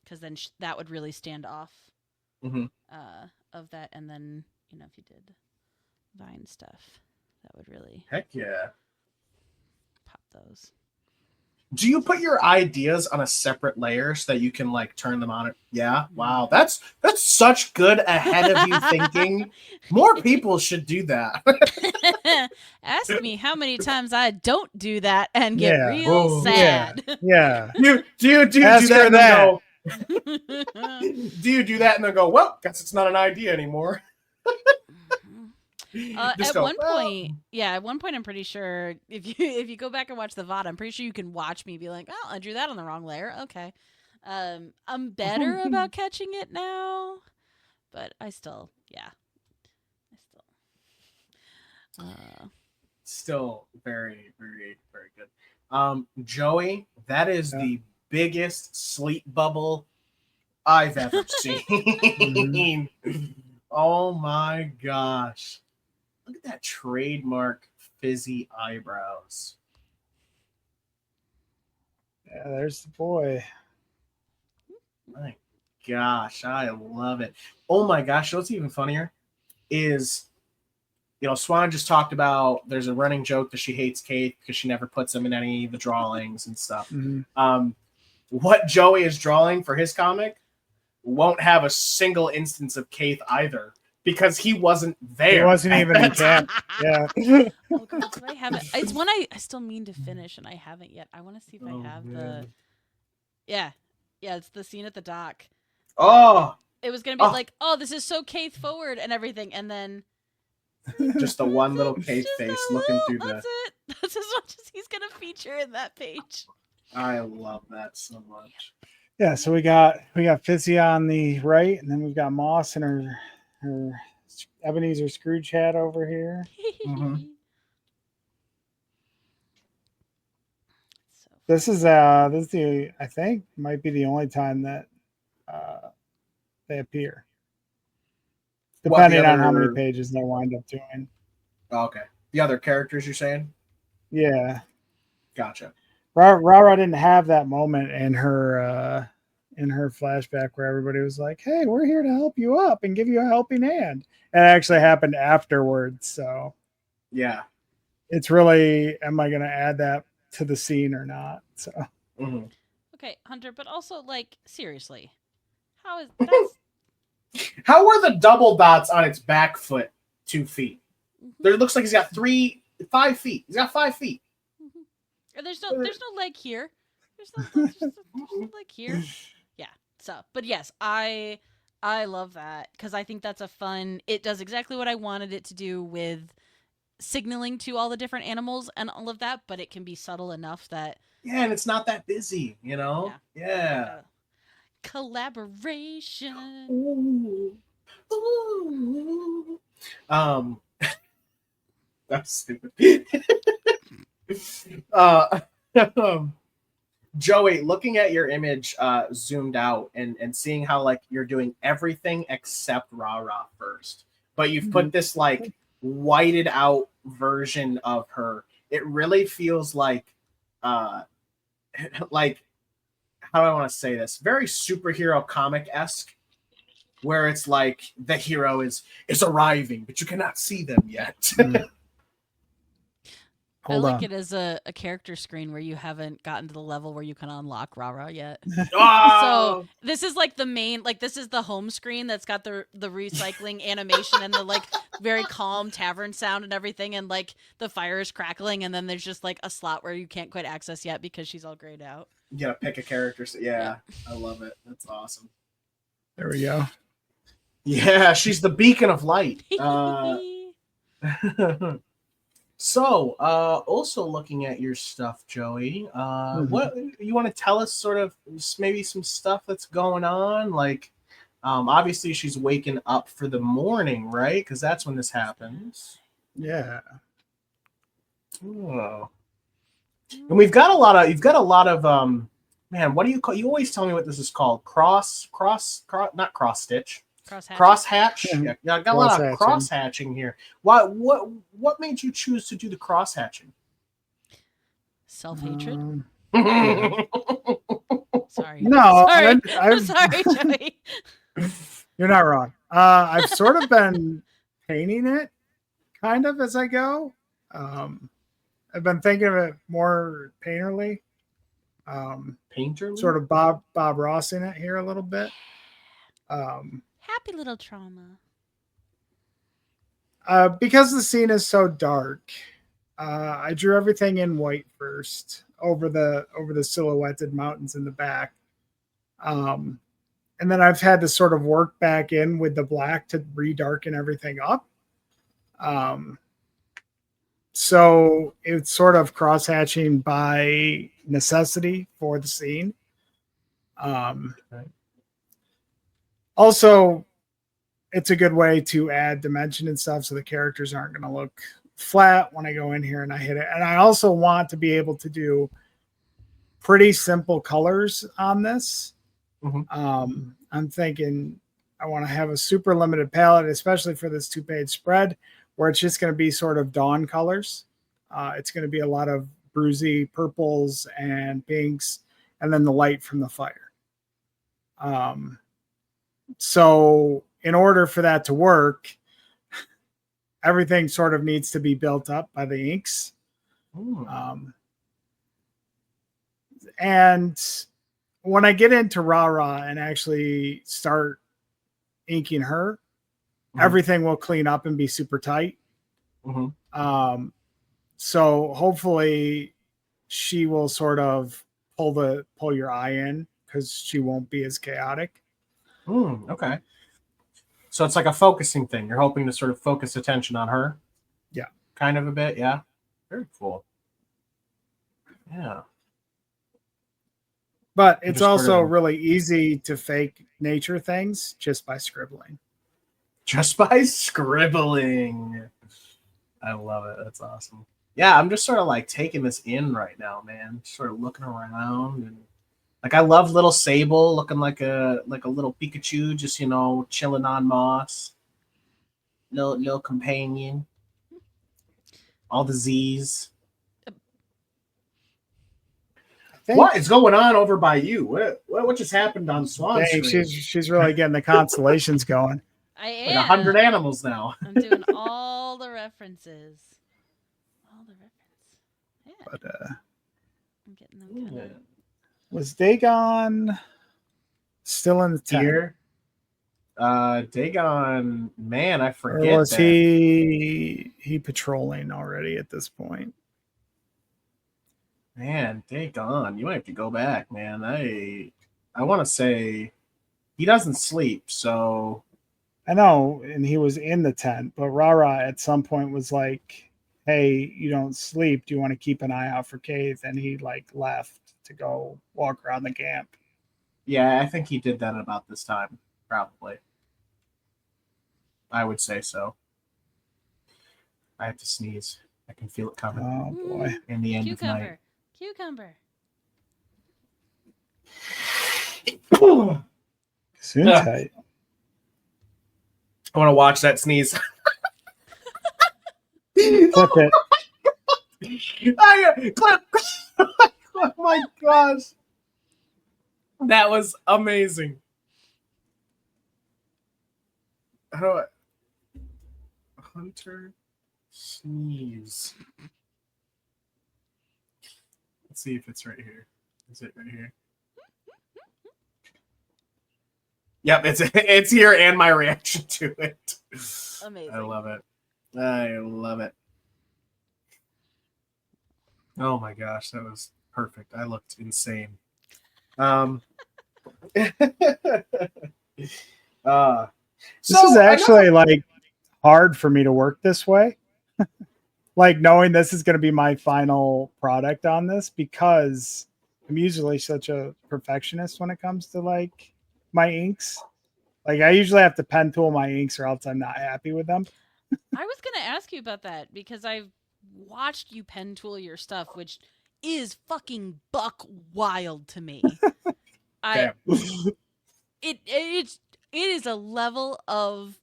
Because then that would really stand off. Of that, and then if you did vine stuff, that would really
heck yeah
pop those.
Do you put your ideas on a separate layer so that you can like turn them on? Yeah. Wow, that's such good ahead of you thinking. More people should do that.
Ask me how many times I don't do that and get real sad.
Yeah.
Do you do that? Do you do that and then go, well, guess it's not an idea anymore?
At one point I'm pretty sure if you go back and watch the VOD, I'm pretty sure you can watch me be like, oh, I drew that on the wrong layer. Okay. I'm better about catching it now, but I still
still very, very, very good. Joey, that is the biggest sleep bubble I've ever seen. Oh my gosh. Look at that trademark fizzy eyebrows.
Yeah, there's the boy.
My gosh, I love it. Oh my gosh, what's even funnier is, Swan just talked about there's a running joke that she hates Kate because she never puts him in any of the drawings and stuff. What Joey is drawing for his comic won't have a single instance of Kate either because he wasn't there.
He wasn't even in camp. Yeah.
Oh god, did I have it? It's one I still mean to finish and I haven't yet. I want to see if I have the. Yeah, it's the scene at the dock.
Oh,
it was gonna be like, oh, this is so Kate forward and everything, and then
just the one little Kate face looking through
That's it. That's as much as he's gonna feature in that page.
I love that so much.
Yeah, so we got Fizzy on the right, and then we've got Moss and her Ebenezer Scrooge hat over here. This is the I think might be the only time that they appear, depending on how many pages they wind up doing.
Okay, the other characters you're saying?
Yeah,
gotcha.
Rara didn't have that moment in her flashback where everybody was like, "Hey, we're here to help you up and give you a helping hand." And it actually happened afterwards. So
yeah,
it's really, am I going to add that to the scene or not? So
okay, Hunter, but also like seriously, how is that?
How are the double dots on its back foot 2 feet? There looks like he's got 5 feet. He's got 5 feet.
There's no leg here. There's no leg here. Yeah. So, but yes, I love that because I think that's a fun. It does exactly what I wanted it to do with signaling to all the different animals and all of that, but it can be subtle enough that.
Yeah, and it's not that busy, Yeah.
Collaboration.
Ooh. That's stupid. Joey, looking at your image zoomed out and seeing how like you're doing everything except Rara first, but you've put this like whited out version of her. It really feels like like, how do I want to say this? Very superhero comic-esque, where it's like the hero is arriving, but you cannot see them yet.
I like it as a character screen where you haven't gotten to the level where you can unlock Rara yet.
Oh!
So this is like the main, like this is the home screen that's got the recycling animation and the like very calm tavern sound and everything, and like the fire is crackling, and then there's just like a slot where you can't quite access yet because she's all grayed out.
You gotta pick a character. Yeah, I love it. That's awesome.
There we go.
Yeah, she's the beacon of light. So, also looking at your stuff, Joey, what you want to tell us sort of maybe some stuff that's going on? Like, obviously she's waking up for the morning, right? Because that's when this happens.
Yeah.
Oh. And you've got a lot of man, what do you call, you always tell me what this is called? Not cross stitch. Cross hatch. Yeah, I got a lot of cross hatching here. What made you choose to do the cross hatching?
Self-hatred. Sorry.
No,
I'm sorry, Joey.
You're not wrong. I've sort of been painting it kind of as I go. I've been thinking of it more painterly.
Painter?
Sort of Bob Ross in it here a little bit.
Happy little trauma.
Because the scene is so dark, I drew everything in white first over the silhouetted mountains in the back. And then I've had to sort of work back in with the black to redarken everything up. So it's sort of cross-hatching by necessity for the scene. Also, it's a good way to add dimension and stuff so the characters aren't going to look flat when I go in here and I hit it. And I also want to be able to do pretty simple colors on this I'm thinking I want to have a super limited palette, especially for this 2-page spread, where it's just going to be sort of dawn colors. It's going to be a lot of bruisey purples and pinks, and then the light from the fire. So in order for that to work, everything sort of needs to be built up by the inks. And when I get into Rara and actually start inking her, everything will clean up and be super tight. So hopefully she will sort of pull your eye in, because she won't be as chaotic.
Okay. So it's like a focusing thing. You're hoping to sort of focus attention on her.
Yeah.
Kind of a bit. Yeah. Very cool. Yeah.
But it's also
sort of...
really easy to fake nature things just by scribbling.
Just by scribbling. I love it. That's awesome. Yeah, I'm just sort of like taking this in right now, man. Sort of looking around, and like I love little Sable looking like a little Pikachu, just chilling on moss. Little companion. All the Z's. What is going on over by you? What just happened on Swan Street?
She's really getting the constellations going.
I am.
Like 100 animals now.
I'm doing all the references. Yeah.
But
I'm getting them kind of...
Was Dagon still in the tent?
Here? Dagon, man, I forget.
Or was he patrolling already at this point?
Man, Dagon, you might have to go back, man. I want to say he doesn't sleep, so
I know, and he was in the tent, but Rara at some point was like, "Hey, you don't sleep. Do you want to keep an eye out for Cave?" And he left to go walk around the camp.
Yeah, I think he did that about this time, probably. I would say so. I have to sneeze. I can feel it coming.
Oh boy!
In the end of night.
Cucumber.
Soon tight.
I want to watch that sneeze.
Clip it.
Clip. Oh my gosh. That was amazing. How Hunter sneeze. Let's see if it's right here. Is it right here? Yep, it's here, and my reaction to it.
Amazing.
I love it. I love it. Oh my gosh, that was perfect. I looked insane.
This is actually hard for me to work this way. Knowing this is going to be my final product on this, because I'm usually such a perfectionist when it comes to my inks. I usually have to pen tool my inks or else I'm not happy with them.
I was going to ask you about that because I've watched you pen tool your stuff, which is fucking buck wild to me. It is a level of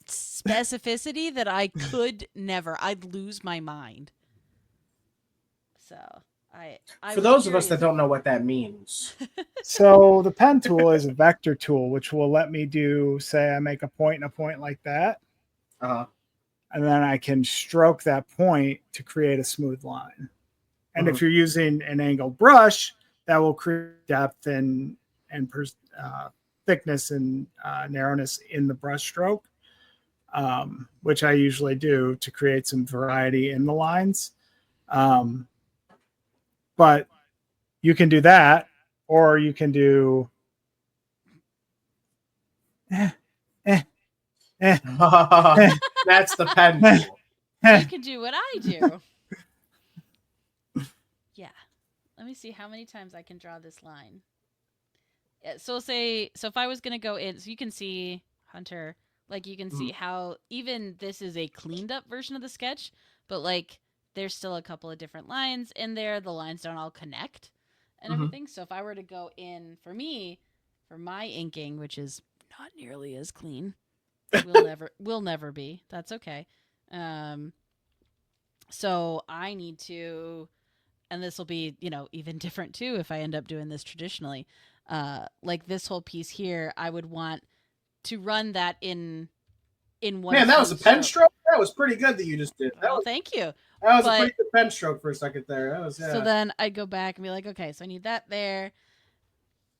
specificity that I could never. I'd lose my mind. So
for those of us that don't know what that means.
So the pen tool is a vector tool, which will let me do, say I make a point and a point like that. And then I can stroke that point to create a smooth line. And if you're using an angled brush, that will create depth and thickness and narrowness in the brush stroke, which I usually do to create some variety in the lines. But you can do that, or you can do
That's the pen tool.
You can do what I do. Yeah. Let me see how many times I can draw this line. Yeah, so if I was going to go in, so you can see, Hunter, you can see how even this is a cleaned up version of the sketch, but there's still a couple of different lines in there. The lines don't all connect. and
Mhm.
everything. So if I were to go in for my inking, which is not nearly as clean, will never be. That's okay. So I need to, and this will be, even different too if I end up doing this traditionally. Like this whole piece here, I would want to run that in one.
Man, that was a pen
stroke.
stroke. That was pretty good that you just did.
Oh, thank you.
That was a
But-
pretty good pen stroke for a second there. That was,
So then I'd go back and be like, okay, so I need that there.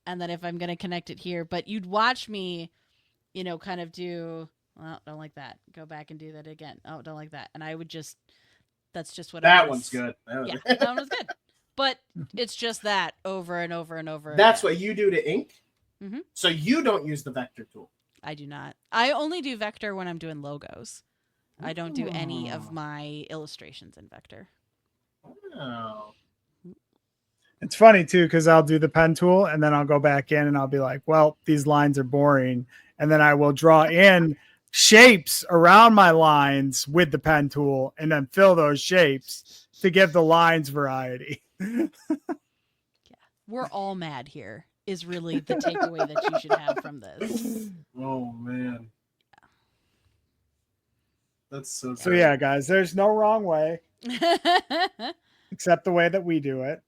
And then if I'm going to connect it here, but you'd watch me, kind of do, well, don't like that. Go back and do that again. Oh, don't like that. And I would just, that's just what
that one's good.
Yeah, that one was good. But it's just that over and over and over.
That's
again.
what you do to ink?
Mhm.
So you don't use the vector tool?
I do not. I only do vector when I'm doing logos. I don't do any of my illustrations in vector.
Oh.
It's funny too, because I'll do the pen tool and then I'll go back in and I'll be like, well, these lines are boring. And then I will draw in shapes around my lines with the pen tool and then fill those shapes to give the lines variety.
Yeah. We're all mad here is really the takeaway that you should have from this.
Oh, man. That's so
So yeah, guys, there's no wrong way except the way that we do it.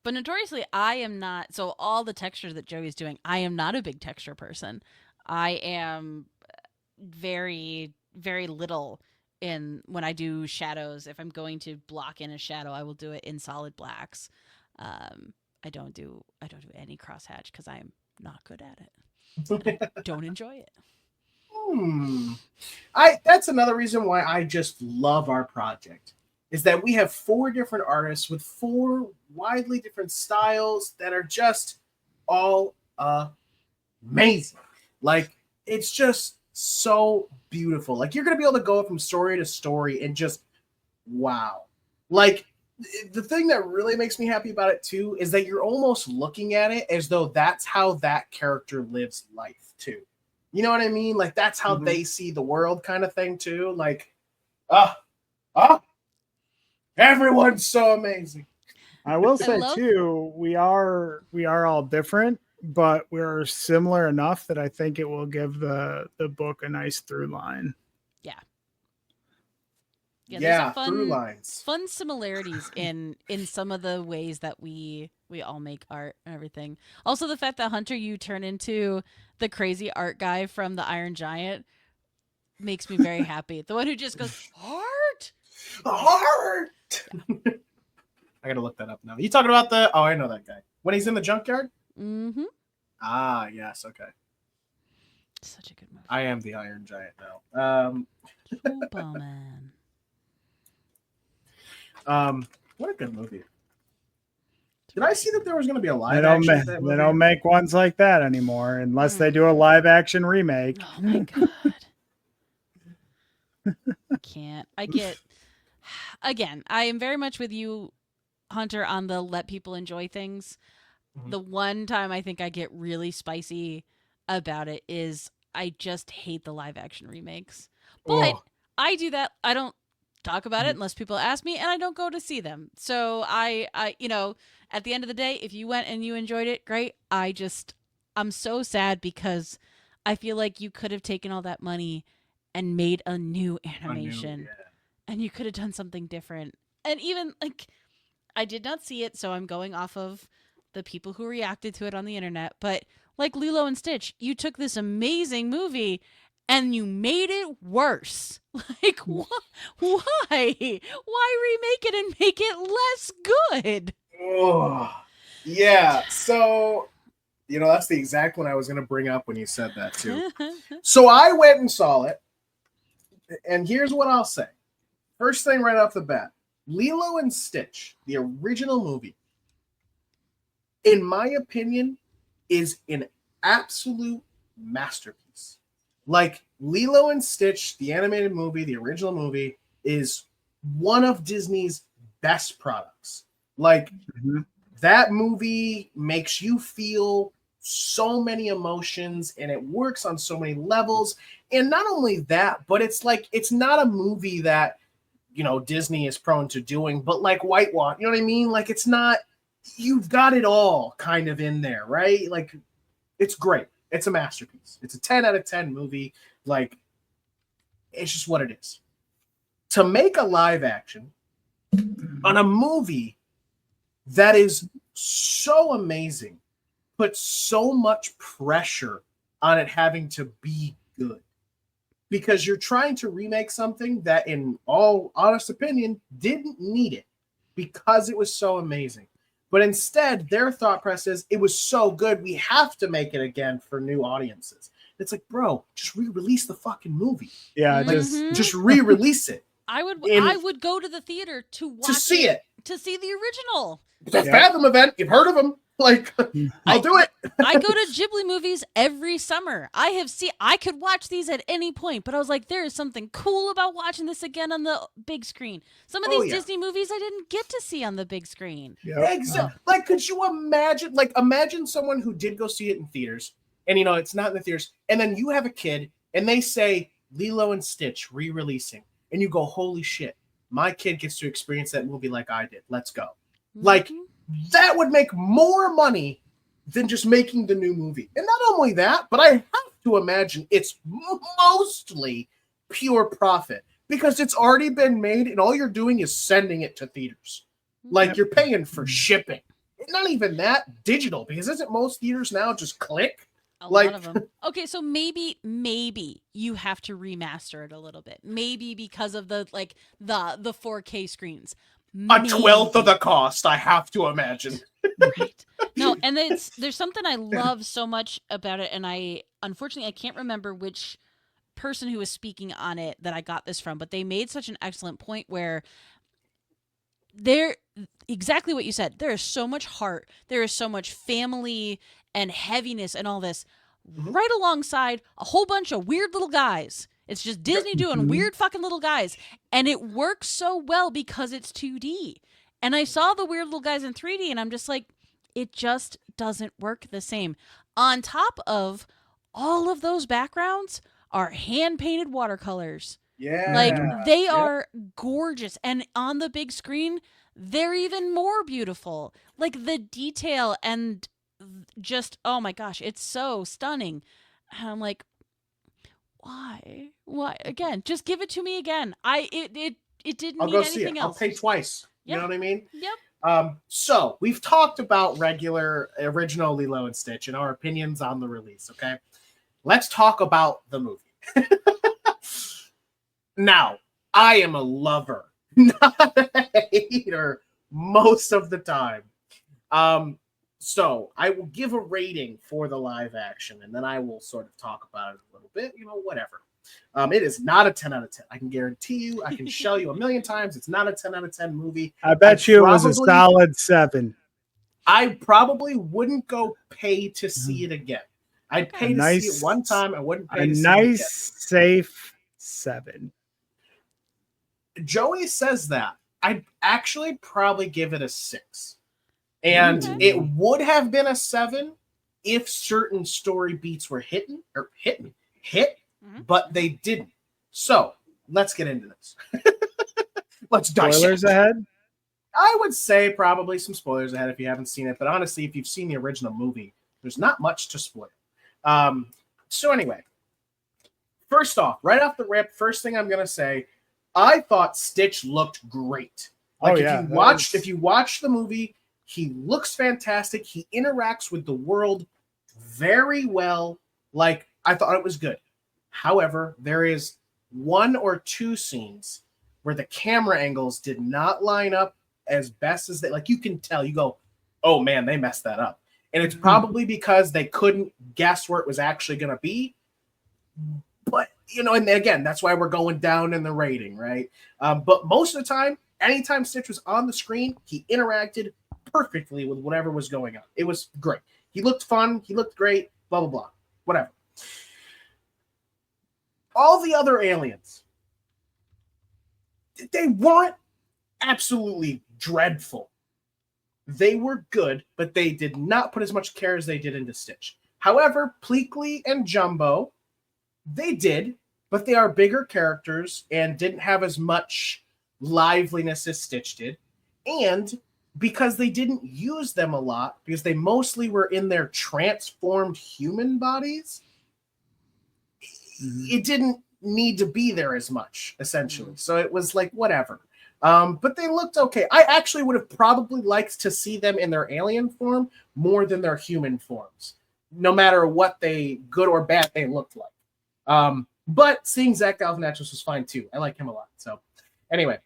But notoriously, I am not. So all the texture that Joey's doing, I am not a big texture person. I am very, very little in when I do shadows. If I'm going to block in a shadow, I will do it in solid blacks. I don't do any crosshatch because I'm not good at it. I don't enjoy it.
That's another reason why I just love our project, is that we have 4 different artists with 4 widely different styles that are just all amazing. Like, it's just so beautiful. Like, you're going to be able to go from story to story and just, wow. Like, the thing that really makes me happy about it, too, is that you're almost looking at it as though that's how that character lives life, too. You know what I mean? Like, that's how they see the world kind of thing, too. Like, everyone's so amazing.
I will say too, we are all different, but we're similar enough that I think it will give the book a nice through line.
Yeah, there's
through lines.
Fun similarities in some of the ways that we all make art and everything. Also, the fact that Hunter, you turn into the crazy art guy from the Iron Giant makes me very happy. The one who just goes, art!
I gotta look that up now. You talking about I know that guy. When he's in the junkyard?
Mm-hmm.
Ah, yes, okay.
Such a good movie.
I am the Iron Giant now.
Bowman.
What a good movie. Did I see that there was going to be a live
They
action?
they don't make ones like that anymore unless they do a live action remake.
Oh my god. I get again, I am very much with you, Hunter, on the let people enjoy things.
Mhm.
The one time I think I get really spicy about it is I just hate the live action remakes. But I do that. I don't talk about it unless people ask me, and I don't go to see them. So I at the end of the day, if you went and you enjoyed it, great. I'm so sad because I feel like you could have taken all that money and made a new animation. And you could have done something different. And even I did not see it, so I'm going off of the people who reacted to it on the internet. But like Lilo and Stitch, you took this amazing movie and you made it worse. Like, why? Why remake it and make it less good?
Oh, yeah. So, that's the exact one I was going to bring up when you said that, too. So I went and saw it. And here's what I'll say. First thing right off the bat, Lilo and Stitch, the original movie, in my opinion, is an absolute masterpiece. Like, Lilo and Stitch, the animated movie, the original movie, is one of Disney's best products. Like, that movie makes you feel so many emotions, and it works on so many levels. And not only that, but it's not a movie that Disney is prone to doing, but like whitewash, you know what I mean? Like it's not, you've got it all kind of in there, right? Like it's great. It's a masterpiece. It's a 10 out of 10 movie. Like it's just what it is. To make a live action on a movie that is so amazing, put so much pressure on it having to be good. Because you're trying to remake something that, in all honest opinion, didn't need it because it was so amazing. But instead, their thought process is, it was so good, we have to make it again for new audiences. It's like, bro, just re-release the fucking movie.
Yeah,
Like, just re-release it.
I would go to the theater to watch
see it.
To see the original.
It's a Fathom event. You've heard of them. Like, I'll do it.
I go to Ghibli movies every summer. I could watch these at any point, but I was like, there is something cool about watching this again on the big screen. Some of these Disney movies I didn't get to see on the big screen.
Yep.
Exactly. Like, could you imagine? Like, imagine someone who did go see it in theaters, and it's not in the theaters, and then you have a kid, and they say Lilo and Stitch re-releasing, and you go, holy shit, my kid gets to experience that movie like I did. Let's go. Like, that would make more money than just making the new movie. And not only that, but I have to imagine it's mostly pure profit because it's already been made and all you're doing is sending it to theaters. Like, you're paying for shipping. Not even that, digital, because isn't most theaters now just click?
A lot of them. Okay, so maybe you have to remaster it a little bit. Maybe because of the 4K screens.
A 12th of the cost, I have to imagine.
Right. No, and there's something I love so much about it, and unfortunately I can't remember which person who was speaking on it that I got this from, but they made such an excellent point where exactly what you said. There is so much heart, there is so much family and heaviness and all this right alongside a whole bunch of weird little guys. It's just Disney doing weird fucking little guys. And it works so well because it's 2D. And I saw the weird little guys in 3D and I'm just like, it just doesn't work the same. On top of all of those backgrounds are hand-painted watercolors.
Yeah.
Like, they are gorgeous. And on the big screen, they're even more beautiful. Like, the detail and just, oh my gosh, it's so stunning. And I'm like, why again? Just give it to me again. It didn't need anything else.
I'll pay twice. You know what I mean?
Yep.
So we've talked about original Lilo and Stitch and our opinions on the release. Okay, let's talk about the movie. Now, I am a lover, not a hater most of the time. So I will give a rating for the live action, and then I will sort of talk about it a little bit, whatever. It is not a 10 out of 10. I can guarantee you, I can show you a million times, it's not a 10 out of 10 movie.
I bet you it was a solid 7.
I probably wouldn't go pay to see it again. I'd pay to see it one time. I wouldn't pay to see it again. A nice,
safe 7.
Joey says that. I'd actually probably give it a 6. And it would have been a 7 if certain story beats were hit, but they didn't. So let's get into this. Let's dissect.
Spoilers ahead?
I would say probably some spoilers ahead if you haven't seen it. But honestly, if you've seen the original movie, there's not much to spoil. So anyway, first off, right off the rip, first thing I'm going to say, I thought Stitch looked great. Like if you watch the movie, he looks fantastic. He interacts with the world very well. Like, I thought it was good. However, there is 1 or 2 scenes where the camera angles did not line up as best as they, like, you can tell, you go, oh man, they messed that up. And it's probably because they couldn't guess where it was actually going to be. But, and again, that's why we're going down in the rating, right? But most of the time, anytime Stitch was on the screen, he interacted perfectly with whatever was going on. It was great. He looked fun. He looked great. Blah, blah, blah. Whatever. All the other aliens, they weren't absolutely dreadful. They were good, but they did not put as much care as they did into Stitch. However, Pleakley and Jumbo, they did, but they are bigger characters and didn't have as much liveliness as Stitch did, and because they didn't use them a lot, because they mostly were in their transformed human bodies, it didn't need to be there as much, essentially. So it was like, whatever. But they looked okay. I actually would have probably liked to see them in their alien form more than their human forms, no matter what they, good or bad, they looked like. But seeing Zach Galifianakis was fine too. I like him a lot. So anyway,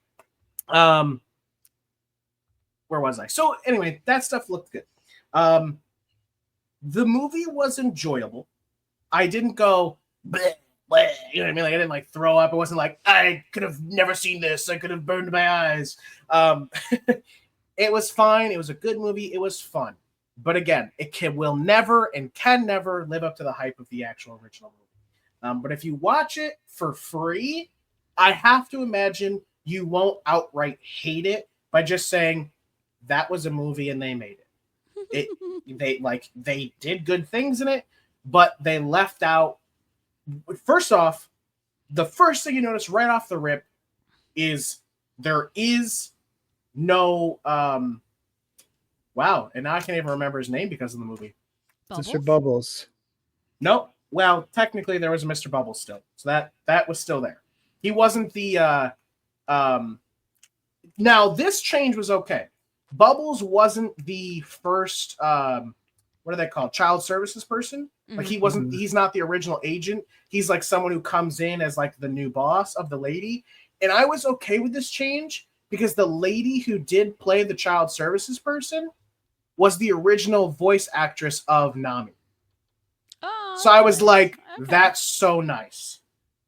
where was I? So anyway, that stuff looked good. The movie was enjoyable. I didn't go, bleh, bleh, you know what I mean? Like I didn't like throw up. It wasn't like I could have never seen this. I could have burned my eyes. It was fine. It was a good movie. It was fun. But again, will never and can never live up to the hype of the actual original movie. But if you watch it for free, I have to imagine you won't outright hate it by just saying that was a movie and they made it. They did good things in it, but they left out. First off, the first thing you notice right off the rip is there is no wow, and now I can't even remember his name because of the movie.
Mr. Bubbles.
Nope. Well, technically there was a Mr. Bubbles still. So that was still there. He wasn't the now this change was okay. Bubbles wasn't the first what are they called? Child services person. Like he wasn't, he's not the original agent. He's like someone who comes in as like the new boss of the lady. And I was okay with this change because the lady who did play the child services person was the original voice actress of Nami.
Oh,
so I was like,
okay.
That's so nice.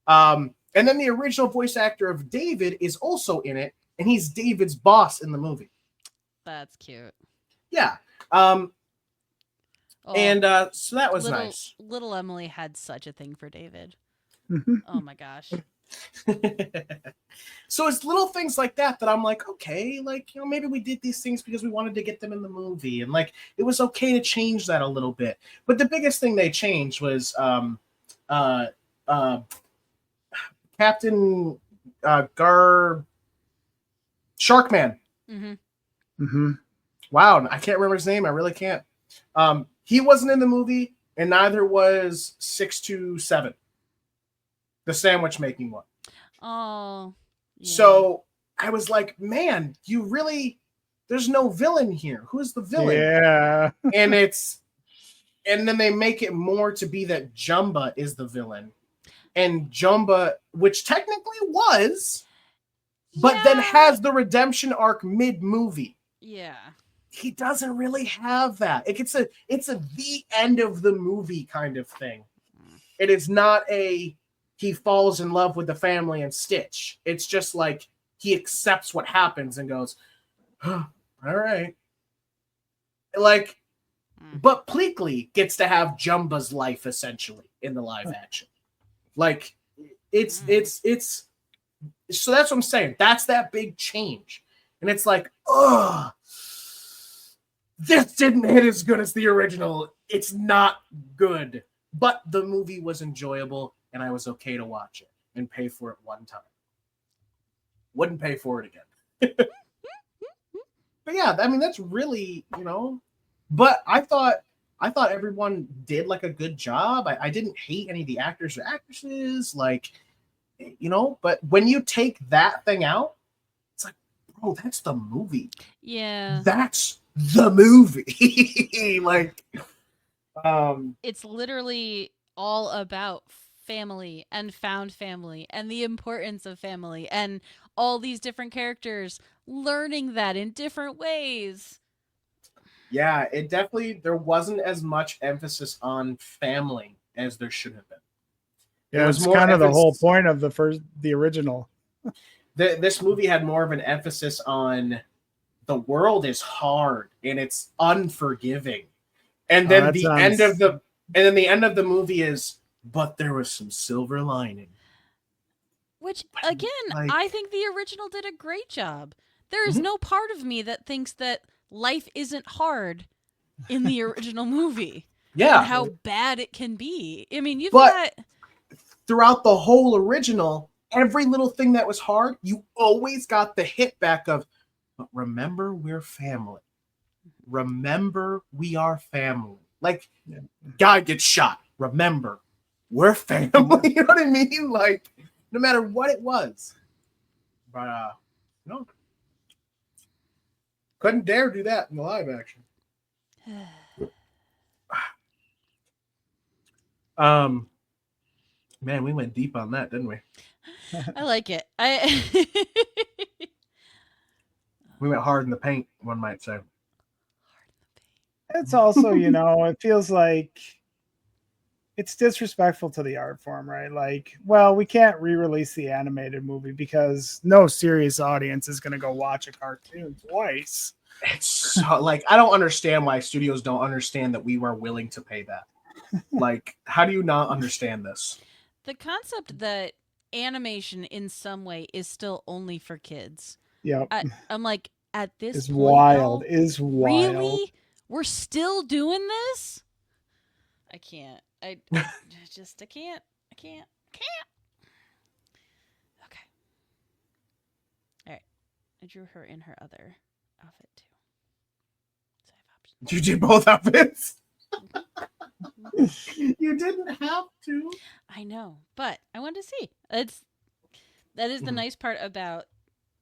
And then the original voice actor of David is also in it, and he's David's boss in the movie.
That's cute.
Yeah. So that was nice.
Little Emily had such a thing for David.
Mhm.
Oh my gosh.
So it's little things like that I'm like, okay, like, you know, maybe we did these things because we wanted to get them in the movie, and like it was okay to change that a little bit. But the biggest thing they changed was Captain Sharkman. Wow, I can't remember his name. I really can't. He wasn't in the movie, and neither was 627, the sandwich making one.
Oh. Yeah.
So I was like, man, there's no villain here. Who's the villain?
Yeah.
And then they make it more to be that Jumba is the villain. And Jumba, which technically was, but then has the redemption arc mid-movie.
Yeah.
He doesn't really have that. It's a the end of the movie kind of thing. It is not he falls in love with the family and Stitch. It's just like he accepts what happens and goes, oh, all right. Like, but Pleakley gets to have Jumba's life essentially in the live action. Like, it's so that's what I'm saying. That's that big change. And it's like, ugh. This didn't hit as good as the original. It's not good. But the movie was enjoyable, and I was okay to watch it and pay for it one time. Wouldn't pay for it again. But yeah, I mean, that's really, you know. But I thought everyone did like a good job. I didn't hate any of the actors or actresses, like, you know. But when you take that thing out, it's like, bro, that's the movie.
Yeah.
That's the movie. Like,
it's literally all about family and found family and the importance of family and all these different characters learning that in different ways.
Yeah, there wasn't as much emphasis on family as there should have been.
Yeah, it's kind of the whole point of the original.
This movie had more of an emphasis on the world is hard and it's unforgiving. And then the end of the movie is, but there was some silver lining.
Which, again, I think the original did a great job. There is no part of me that thinks that life isn't hard in the original movie.
Yeah.
And how bad it can be. I mean, you've got...
Throughout the whole original, every little thing that was hard, you always got the hit back of, but remember, we're family. Remember, we are family. Like, guy gets shot. Remember, we're family. You know what I mean? Like, no matter what it was. But, no. Couldn't dare do that in the live action. Man, we went deep on that, didn't we?
I like it.
We went hard in the paint, one might say.
It's also, it feels like it's disrespectful to the art form, right? Like, well, we can't re-release the animated movie because no serious audience is going to go watch a cartoon twice.
It's so, like, I don't understand why studios don't understand that we were willing to pay that. Like, how do you not understand this?
The concept that animation in some way is still only for kids.
Yeah,
I'm like, at this
is
point,
wild.
though,
Is wild.
Really? We're still doing this? I can't. I can't. Okay. All right. I drew her in her other outfit too. So I have options.
You did both outfits? You didn't have to.
I know, but I wanted to see. That is the nice part about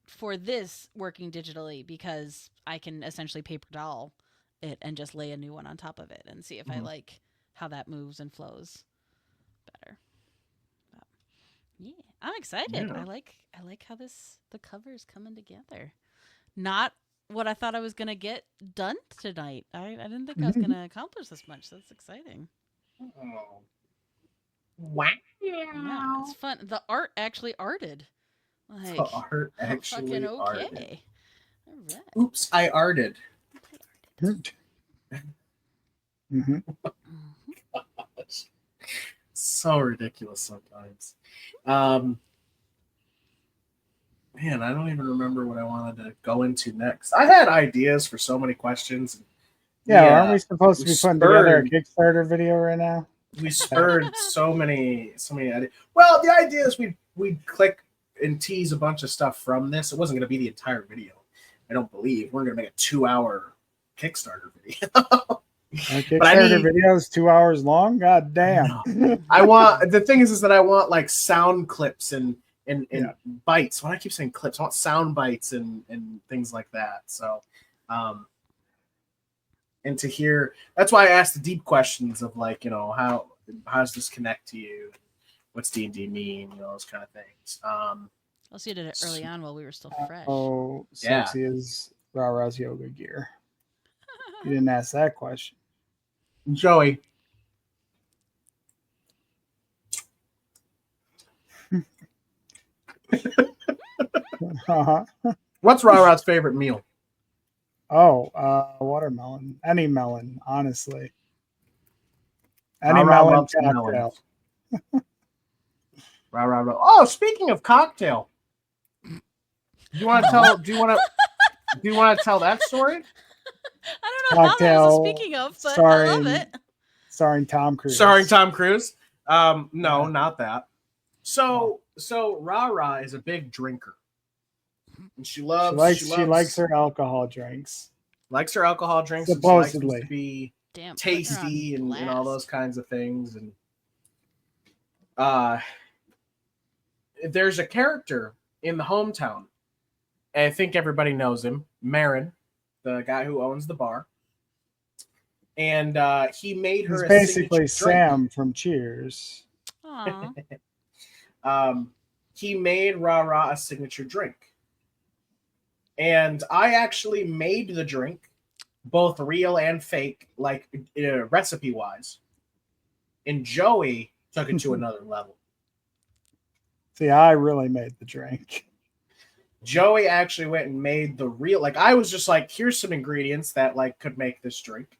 for this working digitally, because I can essentially paper doll it and just lay a new one on top of it and see if I like how that moves and flows better. But, yeah, I'm excited.
Yeah.
I like how the cover is coming together. Not what I thought I was gonna get done tonight. I didn't think I was gonna accomplish this much. That's exciting.
Oh. Wow.
Yeah, it's fun. The art actually arted. Like,
The art actually
fucking
arted.
okay. All right.
Oops, I arted.
Mm-hmm.
Gosh. So ridiculous sometimes. Man, I don't even remember what I wanted to go into next. I had ideas for so many questions.
Yeah, aren't we supposed to be putting together a
spurred-
Kickstarter video right now?
We spurred so many ideas. Well, the idea is we'd click and tease a bunch of stuff from this. It wasn't going to be the entire video. I don't believe we're going to make a 2-hour Kickstarter video.
Kickstarter video is 2 hours long. God damn!
No. I want the thing is that I want like sound clips and bites. When I keep saying clips, I want sound bites and things like that. So, and to hear, that's why I asked the deep questions of like, how does this connect to you? What's D&D mean? Those kind of things.
Also, you did it early on while we were still fresh.
Oh,
Yeah.
sexy is Rara's yoga gear. You didn't ask that question.
Joey. What's Rara's favorite meal?
Oh, watermelon. Any melon, honestly. Any
Rara
melon
loves
cocktail.
melons. Rara. Oh, speaking of cocktail, do you want to tell that story?
I don't know
Cocktail
how that was speaking of, but I love it.
Starring Tom Cruise.
Starring Tom Cruise? No, not that. So Rara is a big drinker. And she
likes her alcohol drinks.
Likes her alcohol drinks.
Supposedly.
And she likes them to be
Damn,
tasty and all those kinds of things. And there's a character in the hometown. And I think everybody knows him, Marin, the guy who owns the bar. And he made her
He's
a
basically
signature
Sam
drink.
from Cheers.
Aw.
He made Rara a signature drink. And I actually made the drink, both real and fake, like recipe-wise. And Joey took it to another level.
See, I really made the drink.
Joey actually went and made the real, like I was just like, here's some ingredients that like could make this drink.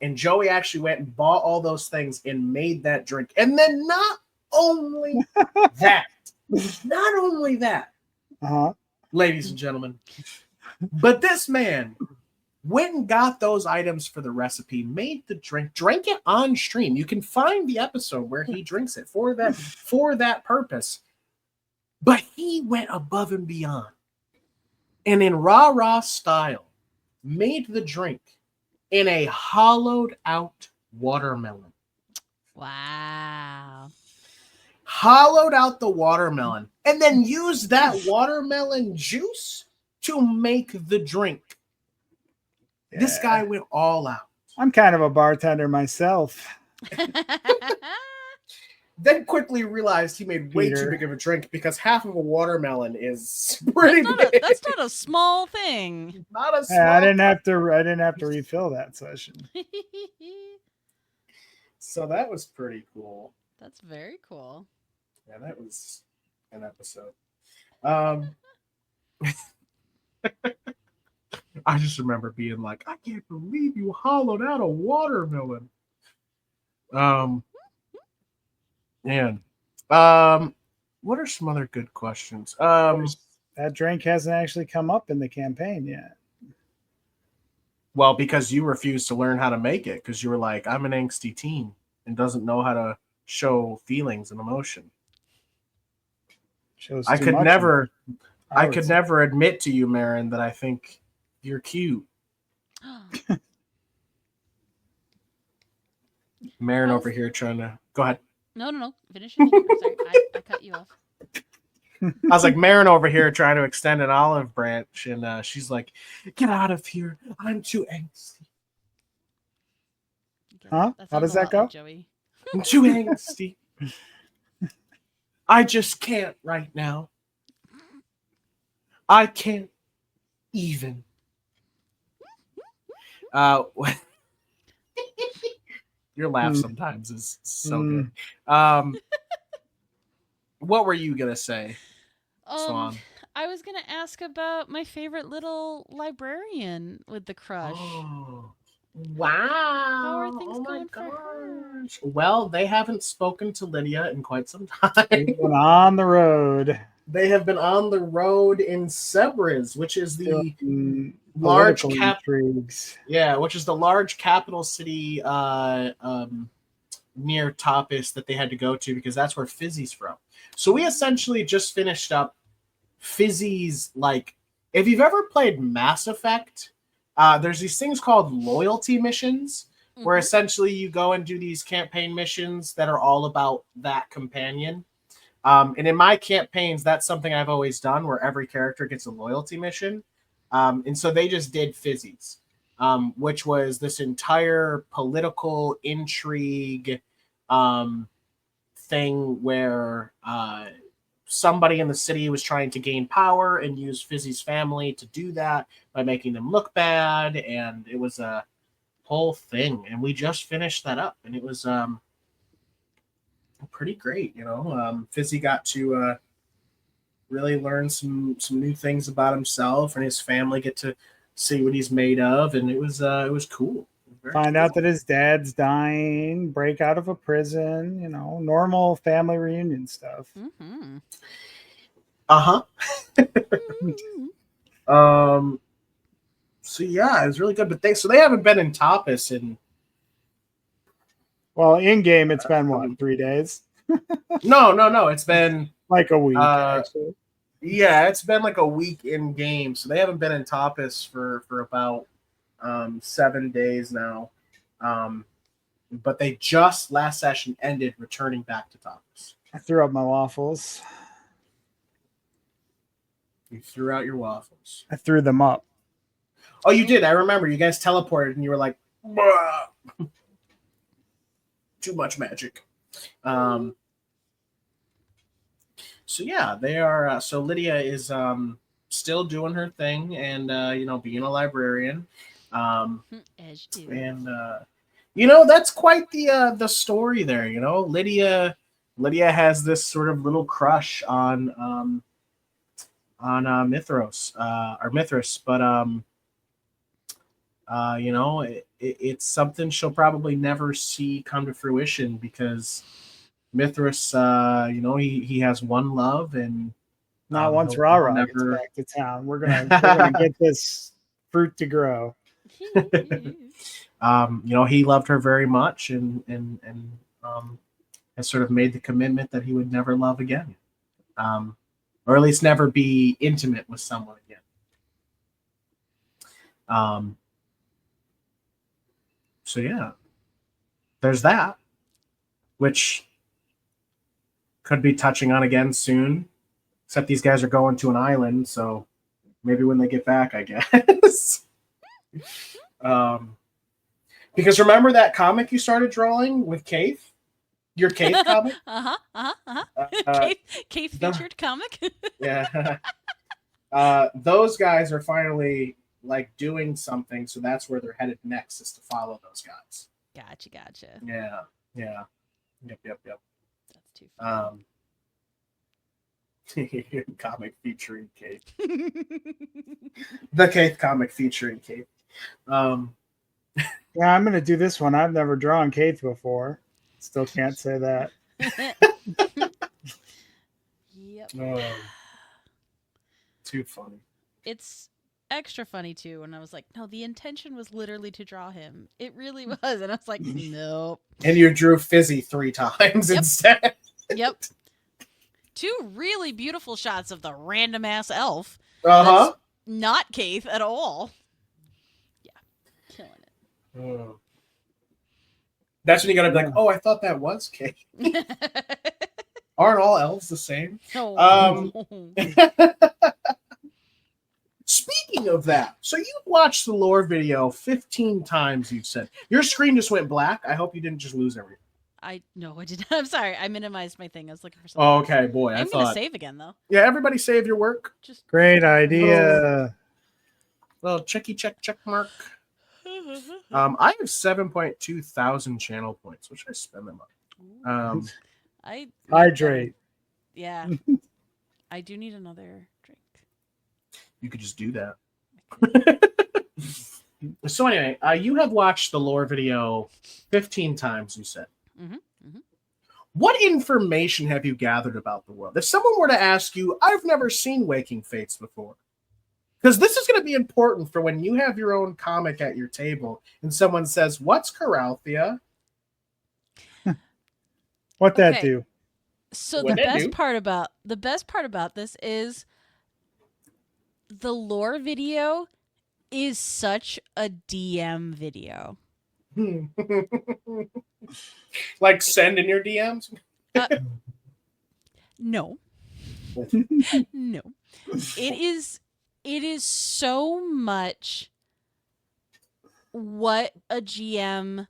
And Joey actually went and bought all those things and made that drink. And then not only that, ladies and gentlemen, but this man went and got those items for the recipe, made the drink, drank it on stream. You can find the episode where he drinks it for that purpose. But he went above and beyond, and in rah-rah style, made the drink in a hollowed out watermelon.
Wow.
Hollowed out the watermelon, and then used that watermelon juice to make the drink. This
Yeah.
guy went all out.
I'm kind of a bartender myself.
Then quickly realized he made way
Peter.
too big of a drink because half of a watermelon is pretty big.
That's not a small thing.
Not a small.
Yeah, I didn't have to refill that session.
So that was pretty cool.
That's very cool.
Yeah, that was an episode. I just remember being like, I can't believe you hollowed out a watermelon. Man. What are some other good questions?
That drink hasn't actually come up in the campaign yet.
Well, because you refused to learn how to make it, because you were like, I'm an angsty teen and doesn't know how to show feelings and emotion.
Shows
I
too
could
much
never
of it.
I could never admit to you, Marin, that I think you're cute. Marin over here trying to go ahead.
No. Finish it. Sorry, I cut you off.
I was like, Marin over here trying to extend an olive branch, and she's like, get out of here. I'm too angsty.
Huh?
That
How
sounds
does
a
that
lot
go?
like Joey.
I'm too angsty. I just can't right now. I can't even. Your laugh sometimes is so good. What were you gonna say, Swan?
I was gonna ask about my favorite little librarian with the crush.
Oh, wow!
How are things
oh my
going for her?
gosh! Well, they haven't spoken to Lydia in quite some time.
We've been on the road.
They have been on the road in Sebres, which is the large
intrigues.
Yeah, which is the large capital city near Tapas that they had to go to because that's where Fizzy's from. So we essentially just finished up Fizzy's, like, if you've ever played Mass Effect, there's these things called loyalty missions, where essentially you go and do these campaign missions that are all about that companion. And in my campaigns, that's something I've always done, where every character gets a loyalty mission. And so they just did Fizzy's, which was this entire political intrigue thing where somebody in the city was trying to gain power and use Fizzy's family to do that by making them look bad. And it was a whole thing. And we just finished that up. And it was pretty great, you know. Fizzy got to really learn some new things about himself, and his family get to see what he's made of, and it was cool.
Find out that his dad's dying, break out of a prison, you know, normal family reunion stuff.
So yeah, it was really good. But they haven't been in Tapas in.
Well, in game, it's been what, 3 days?
No. It's been
like a week, actually.
Yeah, it's been like a week in game. So they haven't been in Tapas for about 7 days now. But they just last session ended returning back to Tapas.
I threw up my waffles.
You threw out your waffles.
I threw them up.
Oh, you did. I remember. You guys teleported, and you were like, too much magic. So yeah, they are. So Lydia is still doing her thing, and being a librarian. And that's quite the story there. You know, Lydia has this sort of little crush on Mithras, but it's something she'll probably never see come to fruition because Mithras, he has one love, and
not once Rara gets back to town. We're gonna get this fruit to grow.
He loved her very much, and has sort of made the commitment that he would never love again. or at least never be intimate with someone again. So yeah, there's that, which could be touching on again soon. Except these guys are going to an island, so maybe when they get back, I guess. Because remember that comic you started drawing with Keith? Your Keith comic?
Keith featured comic.
Yeah. Those guys are finally like doing something, so that's where they're headed next, is to follow those guys.
Gotcha.
Yeah. Yep.
That's too funny.
Comic featuring Keith. The Keith comic featuring Keith.
Yeah, I'm gonna do this one. I've never drawn Keith before. Still can't say that.
Yep.
Oh, too funny.
It's extra funny too when I was like, no, the intention was literally to draw him. It really was. And I was like, nope.
And you drew Fizzy 3 times instead.
Yep. 2 really beautiful shots of the random ass elf.
Uh-huh.
Not Keith at all. Yeah. Killing it.
Oh. That's when you gotta be like, oh, I thought that was Keith. Aren't all elves the same?
Oh.
Speaking of that, so you watched the lore video 15 times, you said. Your screen just went black. I hope you didn't just lose everything.
No, I didn't. I'm sorry. I minimized my thing. I was looking for something.
Oh, okay, boy.
I'm gonna save again though.
Yeah, everybody save your work.
Just
Great idea.
Little check mark. I have 7.2 thousand channel points. What should I spend them on?
I
Hydrate.
Yeah. I do need another drink.
You could just do that. So anyway, you have watched the lore video 15 times, you said. What information have you gathered about the world? If someone were to ask you, I've never seen Waking Fates before. Because this is going to be important for when you have your own comic at your table and someone says, what's Coralthea?
What'd that do?
So the best part about this is the lore video is such a DM video.
Like send in your DMs?
No. No. It is so much what a GM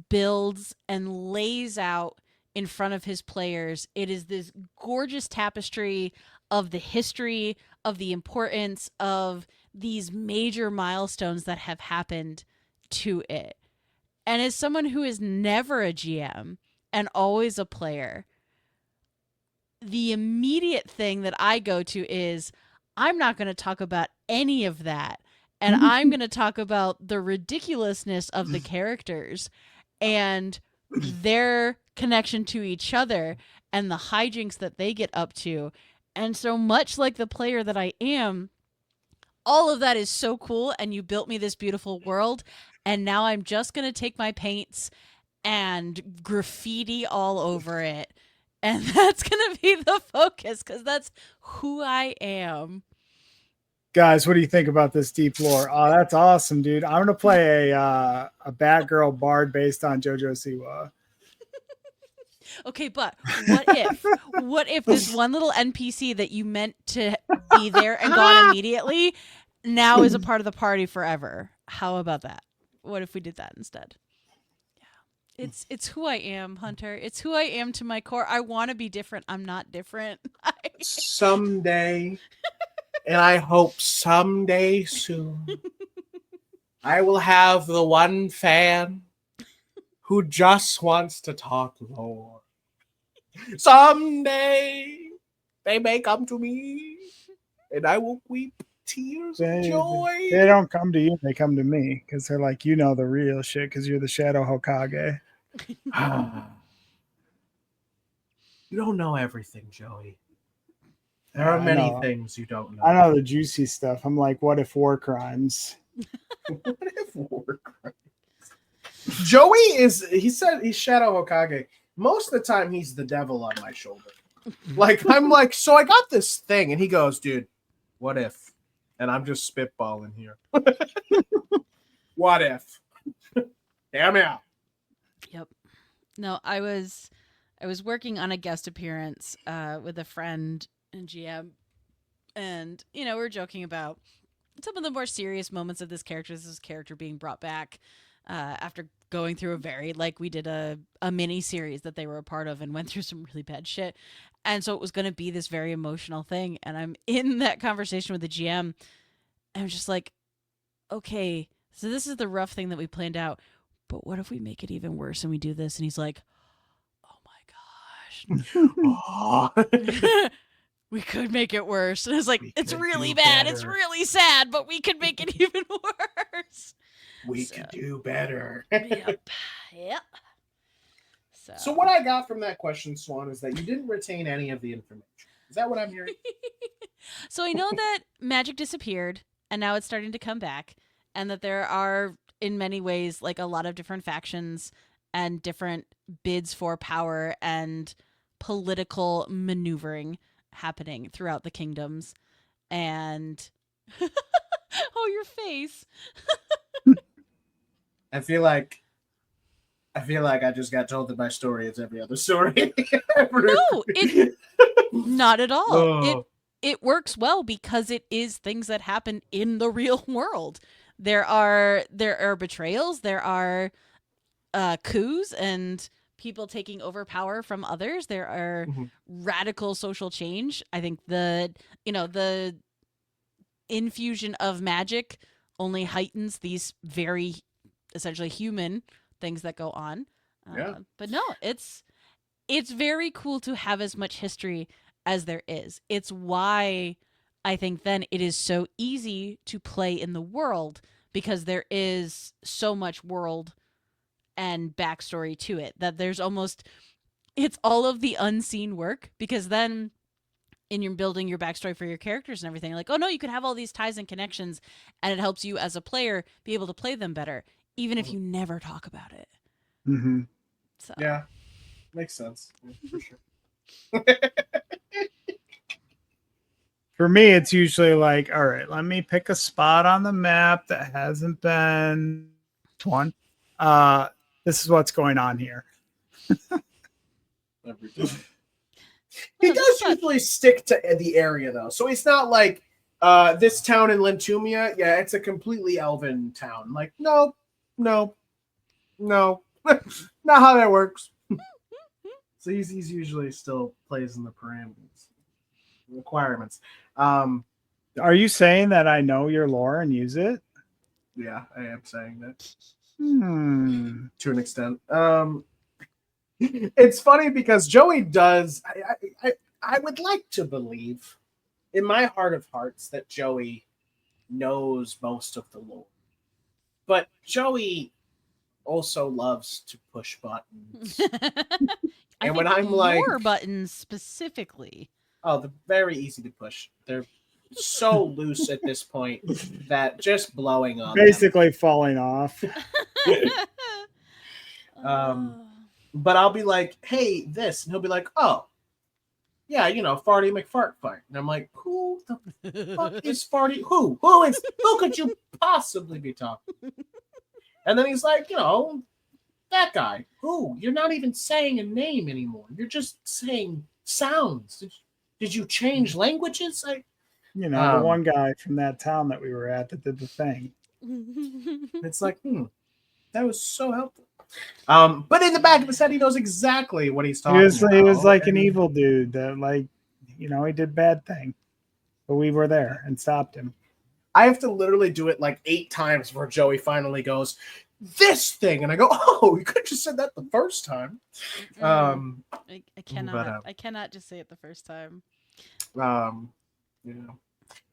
builds and lays out in front of his players. It is this gorgeous tapestry of the history, of the importance of these major milestones that have happened to it. And as someone who is never a GM and always a player, the immediate thing that I go to is, I'm not going to talk about any of that. And I'm going to talk about the ridiculousness of the characters and their connection to each other and the hijinks that they get up to. And so much like the player that I am, all of that is so cool. And you built me this beautiful world. And now I'm just going to take my paints and graffiti all over it. And that's going to be the focus because that's who I am.
Guys, what do you think about this deep lore? Oh, that's awesome, dude. I'm going to play a Batgirl bard based on JoJo Siwa.
Okay, but what if this one little NPC that you meant to be there and gone immediately now is a part of the party forever? How about that? What if we did that instead? Yeah. It's who I am, Hunter. It's who I am to my core. I want to be different. I'm not different.
Someday, and I hope someday soon, I will have the one fan who just wants to talk lore. Someday, they may come to me, and I will weep tears of joy.
They don't come to you, they come to me because they're like, you know the real shit because you're the Shadow Hokage.
You don't know everything, Joey. There are many things you don't know.
I know the juicy stuff. I'm like, what if war crimes?
What if war crimes? Joey he said he's Shadow Hokage. Most of the time, he's the devil on my shoulder. Like, I'm like, so I got this thing, and he goes, dude, what if? And I'm just spitballing here. What if? Damn it.
Yep. No, I was working on a guest appearance with a friend and GM, and we were joking about some of the more serious moments of this character being brought back after going through a very, like, we did a mini series that they were a part of and went through some really bad shit. And so it was going to be this very emotional thing. And I'm in that conversation with the GM, and I'm just like, okay, so this is the rough thing that we planned out. But what if we make it even worse and we do this? And he's like, oh my gosh. We could make it worse. And I was like, it's really bad. It's really sad, but we could make it even worse.
We could do better.
Yep.
So what I got from that question, Swan, is that you didn't retain any of the information. Is that what I'm hearing?
So I know that magic disappeared, and now it's starting to come back, and that there are, in many ways, like, a lot of different factions and different bids for power and political maneuvering happening throughout the kingdoms. And oh, your face.
I feel like I just got told that my story is every other story.
No, not at all.
Oh.
It works well because it is things that happen in the real world. There are betrayals, there are coups and people taking over power from others. There are radical social change. I think the infusion of magic only heightens these very essentially human things that go on. But no, it's very cool to have as much history as there is. It's why I think then it is so easy to play in the world, because there is so much world and backstory to it that there's it's all of the unseen work, because then in your building your backstory for your characters and everything, like, oh no, you can have all these ties and connections, and it helps you as a player be able to play them better, even if you never talk about it.
Mm-hmm.
So.
Yeah, makes sense. Yeah, for sure.
For me, it's usually like, all right, let me pick a spot on the map that hasn't been one. This is what's going on here.
Every time. He does usually stick to the area, though. So it's not like this town in Lentumia. Yeah, it's a completely elven town. Like, no. Not how that works. So he's usually still plays in the parameters, requirements.
Are you saying that I know your lore and use it?
Yeah, I am saying that.
To
an extent. It's funny because Joey does. I would like to believe, in my heart of hearts, that Joey knows most of the lore, but Joey also loves to push buttons. And when I'm like,
lore buttons specifically.
Oh, they're very easy to push. They're so loose at this point that just blowing on
basically falling off.
But I'll be like, hey, this. And he'll be like, oh, yeah, Farty McFart fight. And I'm like, who the fuck is Farty? Who could you possibly be talking? And then he's like, that guy. Who? You're not even saying a name anymore. You're just saying sounds. Did you change languages?
The one guy from that town that we were at that did the thing.
It's like, that was so helpful. But in the back of his head, he knows exactly what he's talking about.
He was like an evil dude that, he did bad thing. But we were there and stopped him.
I have to literally do it like 8 times before Joey finally goes, this thing. And I go, oh, you could have just said that the first time.
I cannot. I cannot just say it the first time.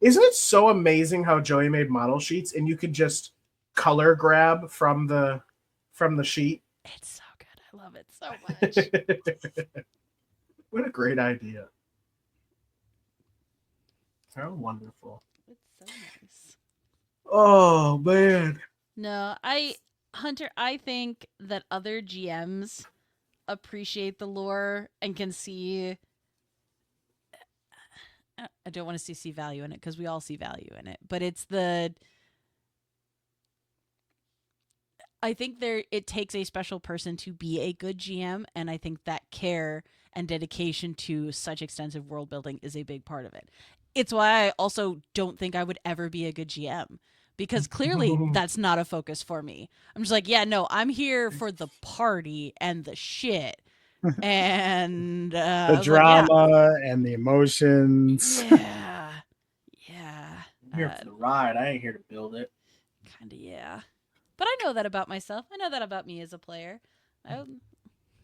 Isn't it so amazing how Joey made model sheets and you could just color grab from the sheet?
It's so good. I love it so much.
What a great idea. How wonderful.
It's so nice.
Oh, man.
No, Hunter, I think that other GMs appreciate the lore and can see I don't want to see value in it because we all see value in it, but it's the. I think it takes a special person to be a good GM, and I think that care and dedication to such extensive world building is a big part of it. It's why I also don't think I would ever be a good GM, because clearly that's not a focus for me. I'm just like, yeah, no, I'm here for the party and the shit. And
The drama and the emotions.
Yeah.
I'm here for the ride. I ain't here to build it.
Kind of, yeah. But I know that about myself. I know that about me as a player. There's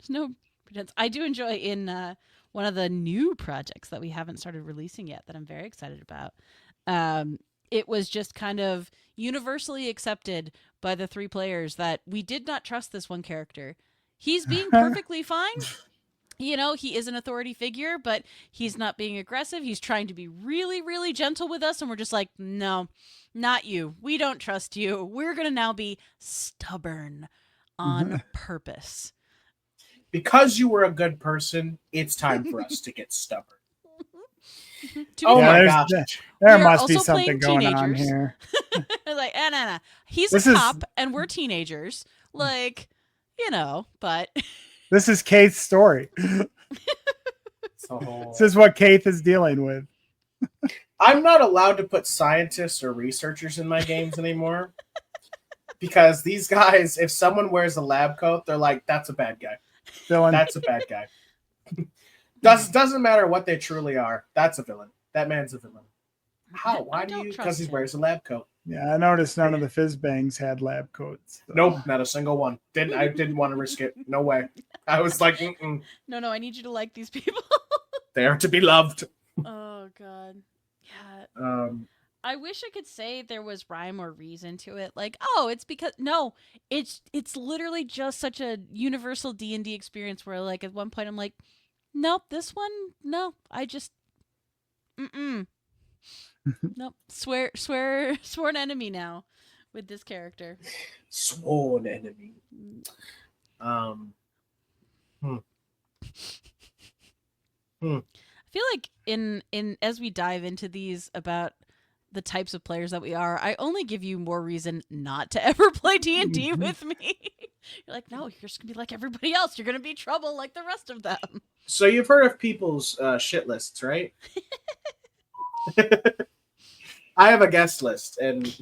no pretense. I do enjoy in one of the new projects that we haven't started releasing yet that I'm very excited about. It was just kind of universally accepted by the 3 players that we did not trust this one character. He's being perfectly fine. You know, he is an authority figure, but he's not being aggressive. He's trying to be really, really gentle with us. And we're just like, no, not you. We don't trust you. We're going to now be stubborn on purpose.
Because you were a good person, it's time for us to get stubborn.
My gosh. There must be something going on here.
Like, no. He's a cop and we're teenagers. Like, you know, but...
This is Kate's story. This is what Kate is dealing with.
I'm not allowed to put scientists or researchers in my games anymore. Because these guys, if someone wears a lab coat, they're like, that's a bad guy.
Villain.
That's a bad guy. Doesn't matter what they truly are. That's a villain. That man's a villain. How? Why do you? Because he wears a lab coat.
Yeah, I noticed none of the Fizzbangs had lab coats. So.
Nope, not a single one. I didn't want to risk it. No way. I was like, mm-mm.
No, I need you to like these people.
They are to be loved.
Oh, God. Yeah. I wish I could say there was rhyme or reason to it. Like, oh, it's because... No, it's literally just such a universal D&D experience where, like, at one point I'm like, nope, this one, no, I just... Nope. Sworn enemy now with this character.
Sworn enemy.
I feel like in as we dive into these about the types of players that we are, I only give you more reason not to ever play D&D with me. You're like, no, you're just gonna be like everybody else. You're gonna be trouble like the rest of them.
So you've heard of people's shit lists, right? I have a guest list, and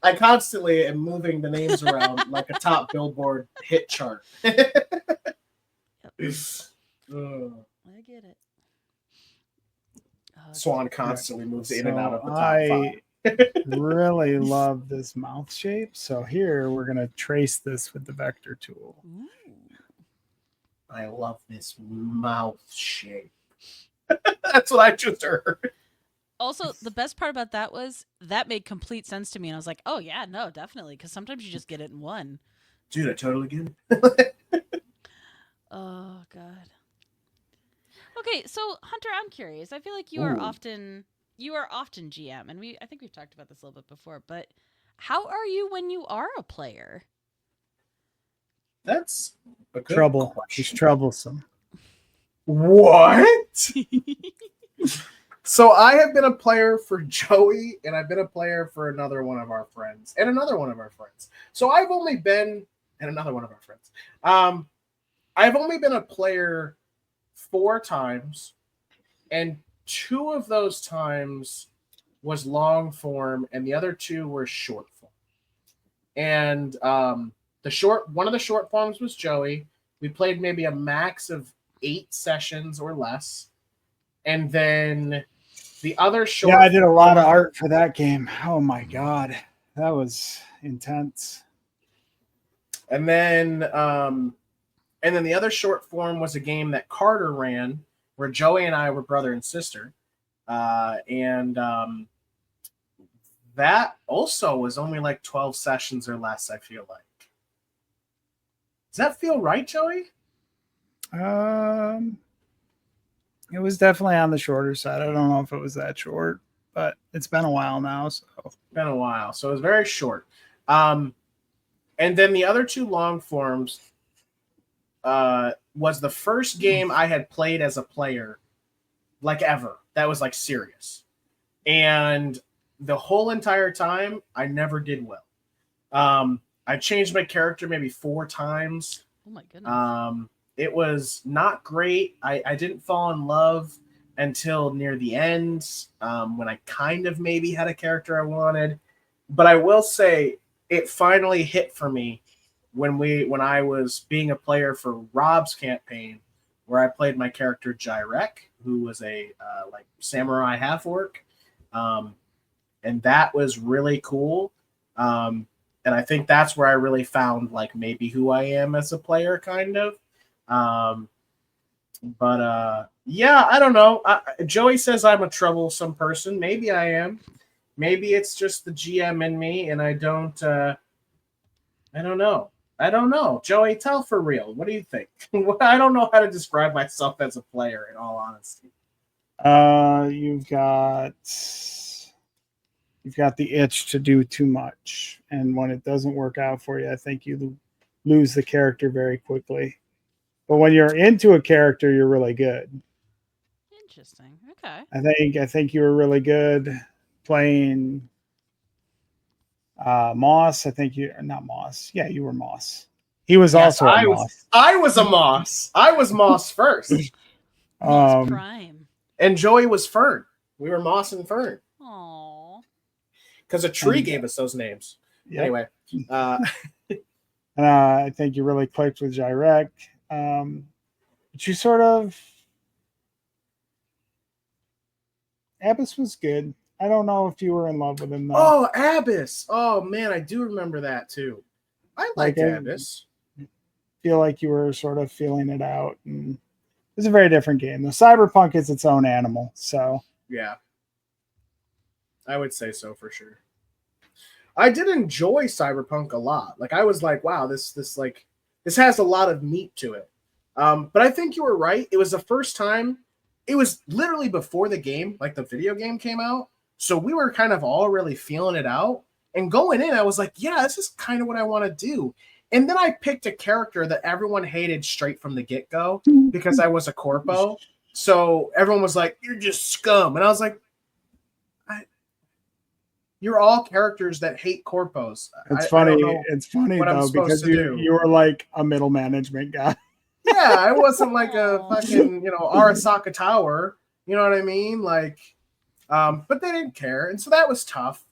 I constantly am moving the names around like a top Billboard hit chart.
Yep. I get it.
Swan constantly moves in and out of the top 5.
Really love this mouth shape. So here we're going to trace this with the vector tool.
Ooh.
I love this mouth shape. That's what I just heard.
Also, the best part about that was that made complete sense to me. And I was like, oh, yeah, no, definitely. Because sometimes you just get it in one.
Dude, I totally get it.
Oh, God. Okay, so Hunter, I'm curious. I feel like you are often GM, and I think we've talked about this a little bit before, but how are you when you are a player?
That's a good
trouble.
question.
He's troublesome.
What? So I have been a player for Joey, and I've been a player for another one of our friends, and another one of our friends. So I've only been, and another one of our friends. I've only been a player 4 times, and 2 of those times was long form, and the other 2 were short form. And one of the short forms was Joey. We played maybe a max of 8 sessions or less, and then the other short.
Yeah, I did a lot of art for that game. Oh my God, that was intense.
And then the other short form was a game that Carter ran, where Joey and I were brother and sister, and that also was only like 12 sessions or less. I feel like. Does that feel right, Joey?
It was definitely on the shorter side. I don't know if it was that short, but it's been a while now. So
been a while. So it was very short. And then the other 2 long forms was the first game I had played as a player, like ever. that was like serious. And the whole entire time, I never did well. I changed my character maybe 4 times.
Oh my goodness.
It was not great. I didn't fall in love until near the end, when I kind of maybe had a character I wanted. But I will say it finally hit for me when I was being a player for Rob's campaign, where I played my character Jyrek, who was a like samurai half orc, and that was really cool. And I think that's where I really found like maybe who I am as a player, kind of. Yeah, I don't know. Joey says I'm a troublesome person. Maybe I am. Maybe it's just the GM in me, and I don't know. I don't know. Joey, tell for real. What do you think? I don't know how to describe myself as a player, in all honesty.
You've got the itch to do too much, and when it doesn't work out for you, I think you lose the character very quickly. But when you're into a character, you're really good.
Interesting. Okay.
I think you were really good playing Moss. I think you not Moss. Yeah, you were Moss. He was also a Moss.
I was a Moss. I was Moss first.
Moss Prime.
And Joey was Fern. We were Moss and Fern.
Aww.
Because a tree gave us those names. Yep. Anyway.
I think you really clicked with Jyrek. But you sort of... Abyss was good. I don't know if you were in love with him, though.
Oh, Abyss. Oh, man, I do remember that, too. I liked Abyss.
I feel like you were sort of feeling it out. And it's a very different game. The Cyberpunk is its own animal, so...
Yeah. I would say so, for sure. I did enjoy Cyberpunk a lot. Like, I was like, wow, this has a lot of meat to it. But I think you were right. It was the first time... It was literally before the game, like the video game came out. So we were kind of all really feeling it out. And going in, I was like, yeah, this is kind of what I want to do. And then I picked a character that everyone hated straight from the get-go because I was a corpo. So everyone was like, you're just scum. And I was like, you're all characters that hate corpos.
It's funny though, because you were like a middle management guy.
Yeah, I wasn't like a fucking, Arasaka Tower. You know what I mean? Like, but they didn't care. And so that was tough.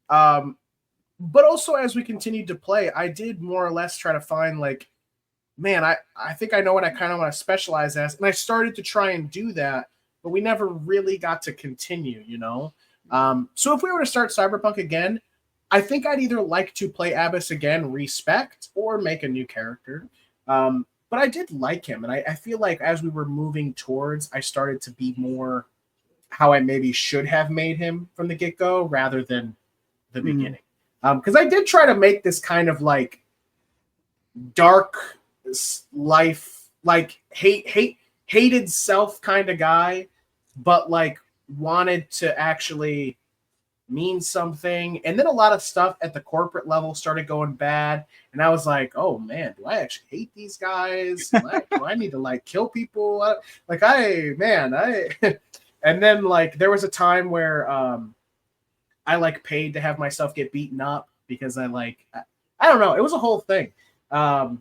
But also as we continued to play, I did more or less try to find like, man, I think I know what I kind of want to specialize as. And I started to try and do that, but we never really got to continue, So if we were to start Cyberpunk again, I think I'd either like to play Abyss again, respect, or make a new character. But I did like him, and I feel like as we were moving towards, I started to be more how I maybe should have made him from the get-go rather than the beginning. Because I did try to make this kind of like dark life, like hated self kind of guy, but like wanted to actually mean something. And then a lot of stuff at the corporate level started going bad. And I was like, oh man, do I actually hate these guys? Do I need to like kill people? And then like there was a time where I like paid to have myself get beaten up because I don't know. It was a whole thing. But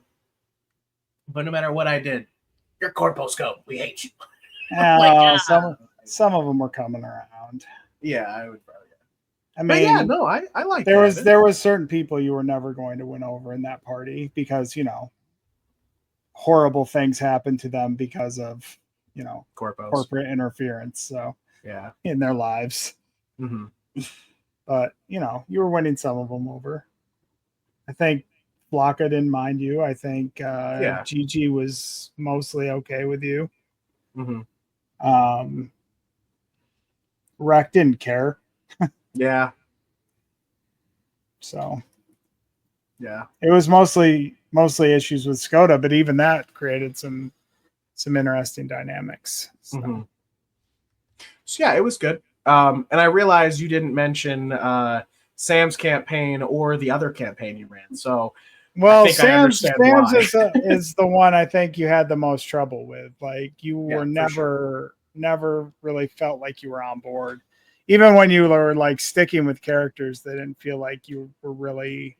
no matter what I did, your corpos go. We hate you.
Some of them were coming around.
Yeah, I would probably.
I mean,
yeah, no, I like
there was certain people you were never going to win over in that party because horrible things happened to them because of corporate interference. So
yeah,
in their lives. Mm-hmm. But you were winning some of them over. I think Blocka didn't mind you. I think Gigi was mostly okay with you.
Mm-hmm.
Rec didn't care.
Yeah.
So
yeah,
it was mostly issues with Skoda, but even that created some interesting dynamics. So.
Mm-hmm. So yeah, it was good. And I realized you didn't mention Sam's campaign or the other campaign you ran. So
Sam's is the one I think you had the most trouble with. Like you were never never really felt like you were on board. Even when you were like sticking with characters, they didn't feel like you were really.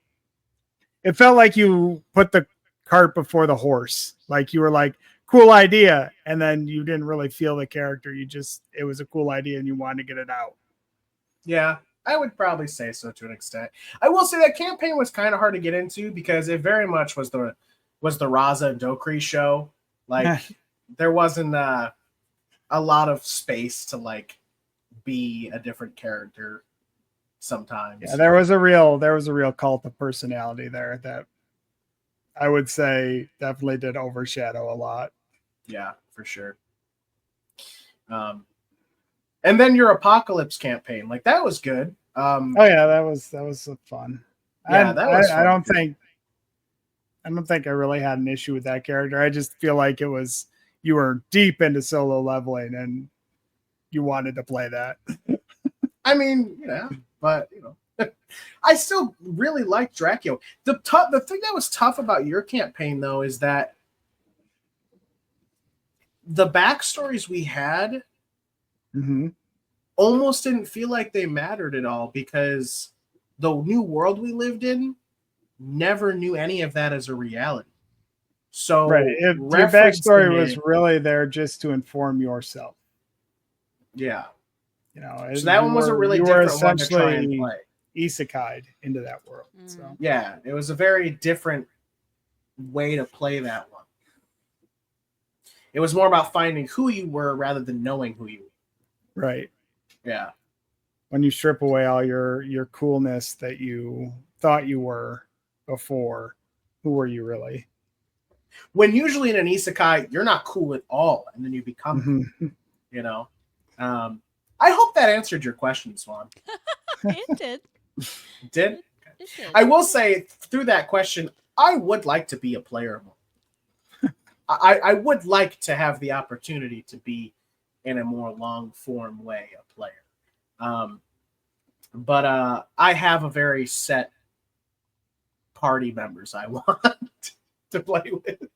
It felt like you put the cart before the horse. Like you were like, cool idea, and then you didn't really feel the character. It was a cool idea, and you wanted to get it out.
Yeah, I would probably say so to an extent. I will say that campaign was kind of hard to get into because it very much was the Raza and Dokri show. Like there wasn't a lot of space to like be a different character sometimes.
Yeah, there was a real cult of personality there that I would say definitely did overshadow a lot.
Yeah, for sure. And then your Apocalypse campaign, like that was good.
Oh yeah, that was fun.
Yeah, that was fun.
I don't think I really had an issue with that character. I just feel like you were deep into solo leveling and you wanted to play that.
I mean, yeah, but you know, I still really liked Dracula. The thing that was tough about your campaign though is that the backstories we had almost didn't feel like they mattered at all because the new world we lived in never knew any of that as a reality. So
right, your backstory was really there just to inform yourself.
Yeah.
You know,
so that one was a really different one to try and play.
Isekai'd into that world. So
yeah, it was a very different way to play that one. It was more about finding who you were rather than knowing who you were.
Right.
Yeah.
When you strip away all your coolness that you thought you were before, who were you really?
When usually in an isekai, you're not cool at all, and then you become cool, you know? I hope that answered your question, Swan.
It did.
Did?
It did.
I will say, through that question, I would like to be a player more. I would like to have the opportunity to be in a more long form way a player. But I have a very set party members I want to play with.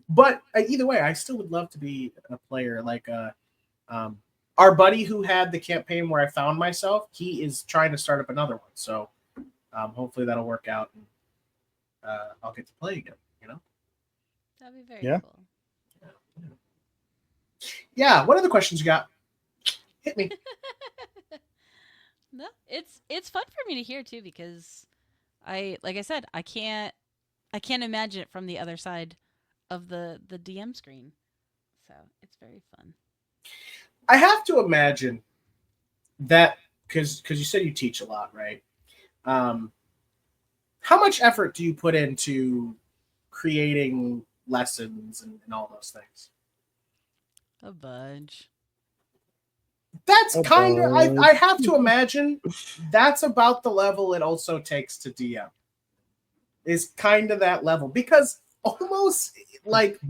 But either way, I still would love to be a player. Like our buddy who had the campaign where I found myself, he is trying to start up another one. So hopefully that'll work out and I'll get to play again, you know?
That'd be very cool.
Yeah, what other questions you got? Hit me.
No, it's fun for me to hear too because like I said, I can't imagine it from the other side of the DM screen. So it's very fun.
I have to imagine that because you said you teach a lot, right? How much effort do you put into creating lessons and all those things?
A bunch.
That's kind of, I have to imagine that's about the level it also takes to DM. Is kind of that level. Because almost like,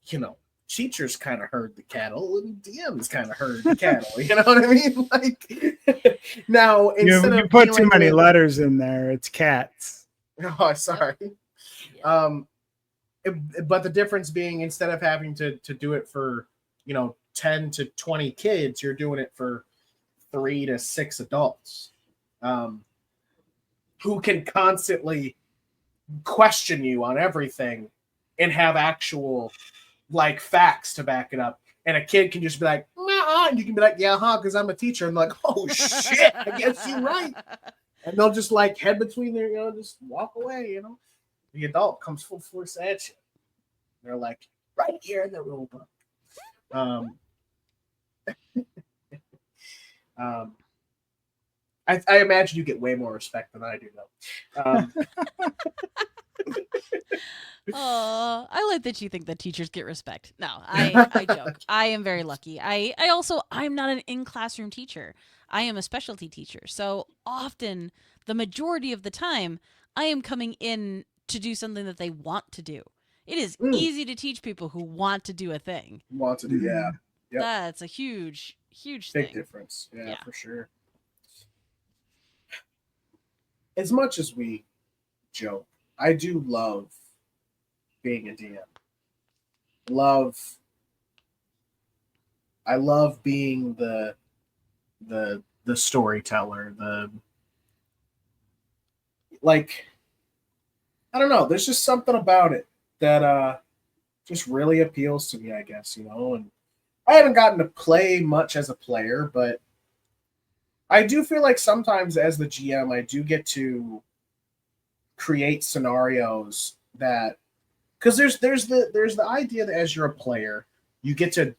you know, teachers kind of herd the cattle and DMs kind of herd the cattle. You know what I mean? Like, now, instead
you
of
put too many letters in there, it's cats.
Oh, sorry.
Yeah.
But the difference being instead of having to do it for, 10 to 20 kids, you're doing it for 3 to 6 adults who can constantly question you on everything and have actual like facts to back it up. And a kid can just be like, nah, and you can be like, yeah, because I'm a teacher. And like, oh shit, I guess you're right. And they'll just like head between their, just walk away, The adult comes full force at you. They're like, right here in the rule book. I imagine you get way more respect than I do, though.
Oh, I like that you think that teachers get respect. No, I joke. I am very lucky. I'm not an in-classroom teacher. I am a specialty teacher. So often, the majority of the time, I am coming in to do something that they want to do. It is easy to teach people who want to do a thing.
Want to do, yeah. Yep.
That's a huge
big
thing.
Difference. Yeah, for sure. As much as we joke, I do love being a DM. Love I love being the storyteller. Like, I don't know. There's just something about it that just really appeals to me, I guess, And I haven't gotten to play much as a player, but I do feel like sometimes as the GM, I do get to create scenarios that, because there's the idea that as you're a player, you get to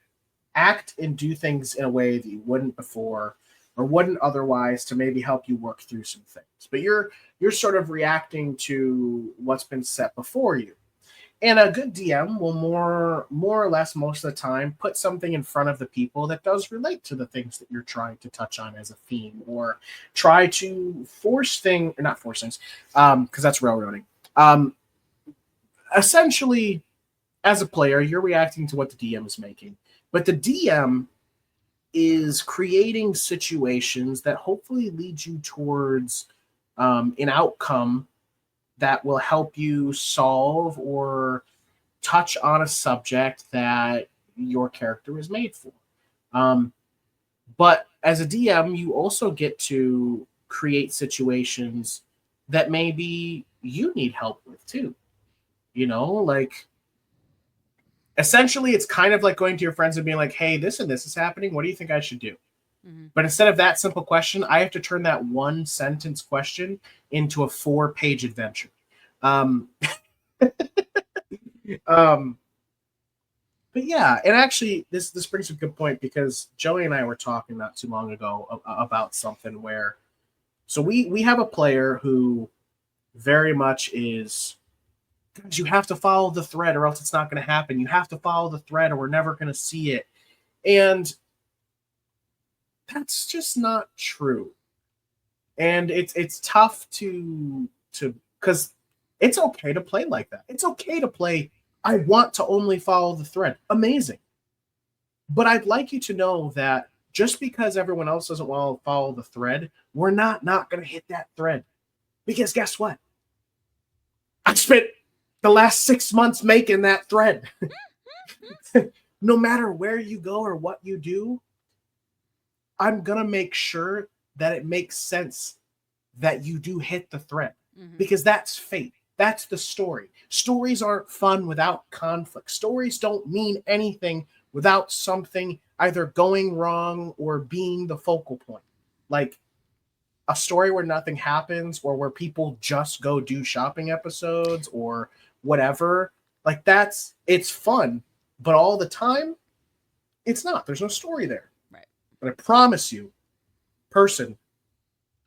act and do things in a way that you wouldn't before or wouldn't otherwise to maybe help you work through some things. But you're sort of reacting to what's been set before you. And a good DM will more or less most of the time put something in front of the people that does relate to the things that you're trying to touch on as a theme, or try to not force things, because that's railroading. Essentially, as a player, you're reacting to what the DM is making, but the DM is creating situations that hopefully lead you towards an outcome that will help you solve or touch on a subject that your character is made for. But as a DM, you also get to create situations that maybe you need help with too. Like, essentially it's kind of like going to your friends and being like, hey, this and this is happening. What do you think I should do?
Mm-hmm.
But instead of that simple question, I have to turn that one sentence question into a 4-page adventure. But yeah, and actually this brings a good point, because Joey and I were talking not too long ago about something where, so we have a player who very much is, guys, you have to follow the thread or else it's not going to happen. You have to follow the thread or we're never going to see it. And that's just not true. And it's tough to because it's okay to play like that. It's okay to play, I want to only follow the thread. Amazing. But I'd like you to know that just because everyone else doesn't want to follow the thread, we're not going to hit that thread. Because guess what? I spent the last 6 months making that thread. No matter where you go or what you do, I'm going to make sure that it makes sense that you do hit the thread. Mm-hmm. Because that's fate. That's the story. Stories aren't fun without conflict. Stories don't mean anything without something either going wrong or being the focal point. Like a story where nothing happens, or where people just go do shopping episodes or whatever. Like it's fun, but all the time, it's not. There's no story there.
Right.
But I promise you, person,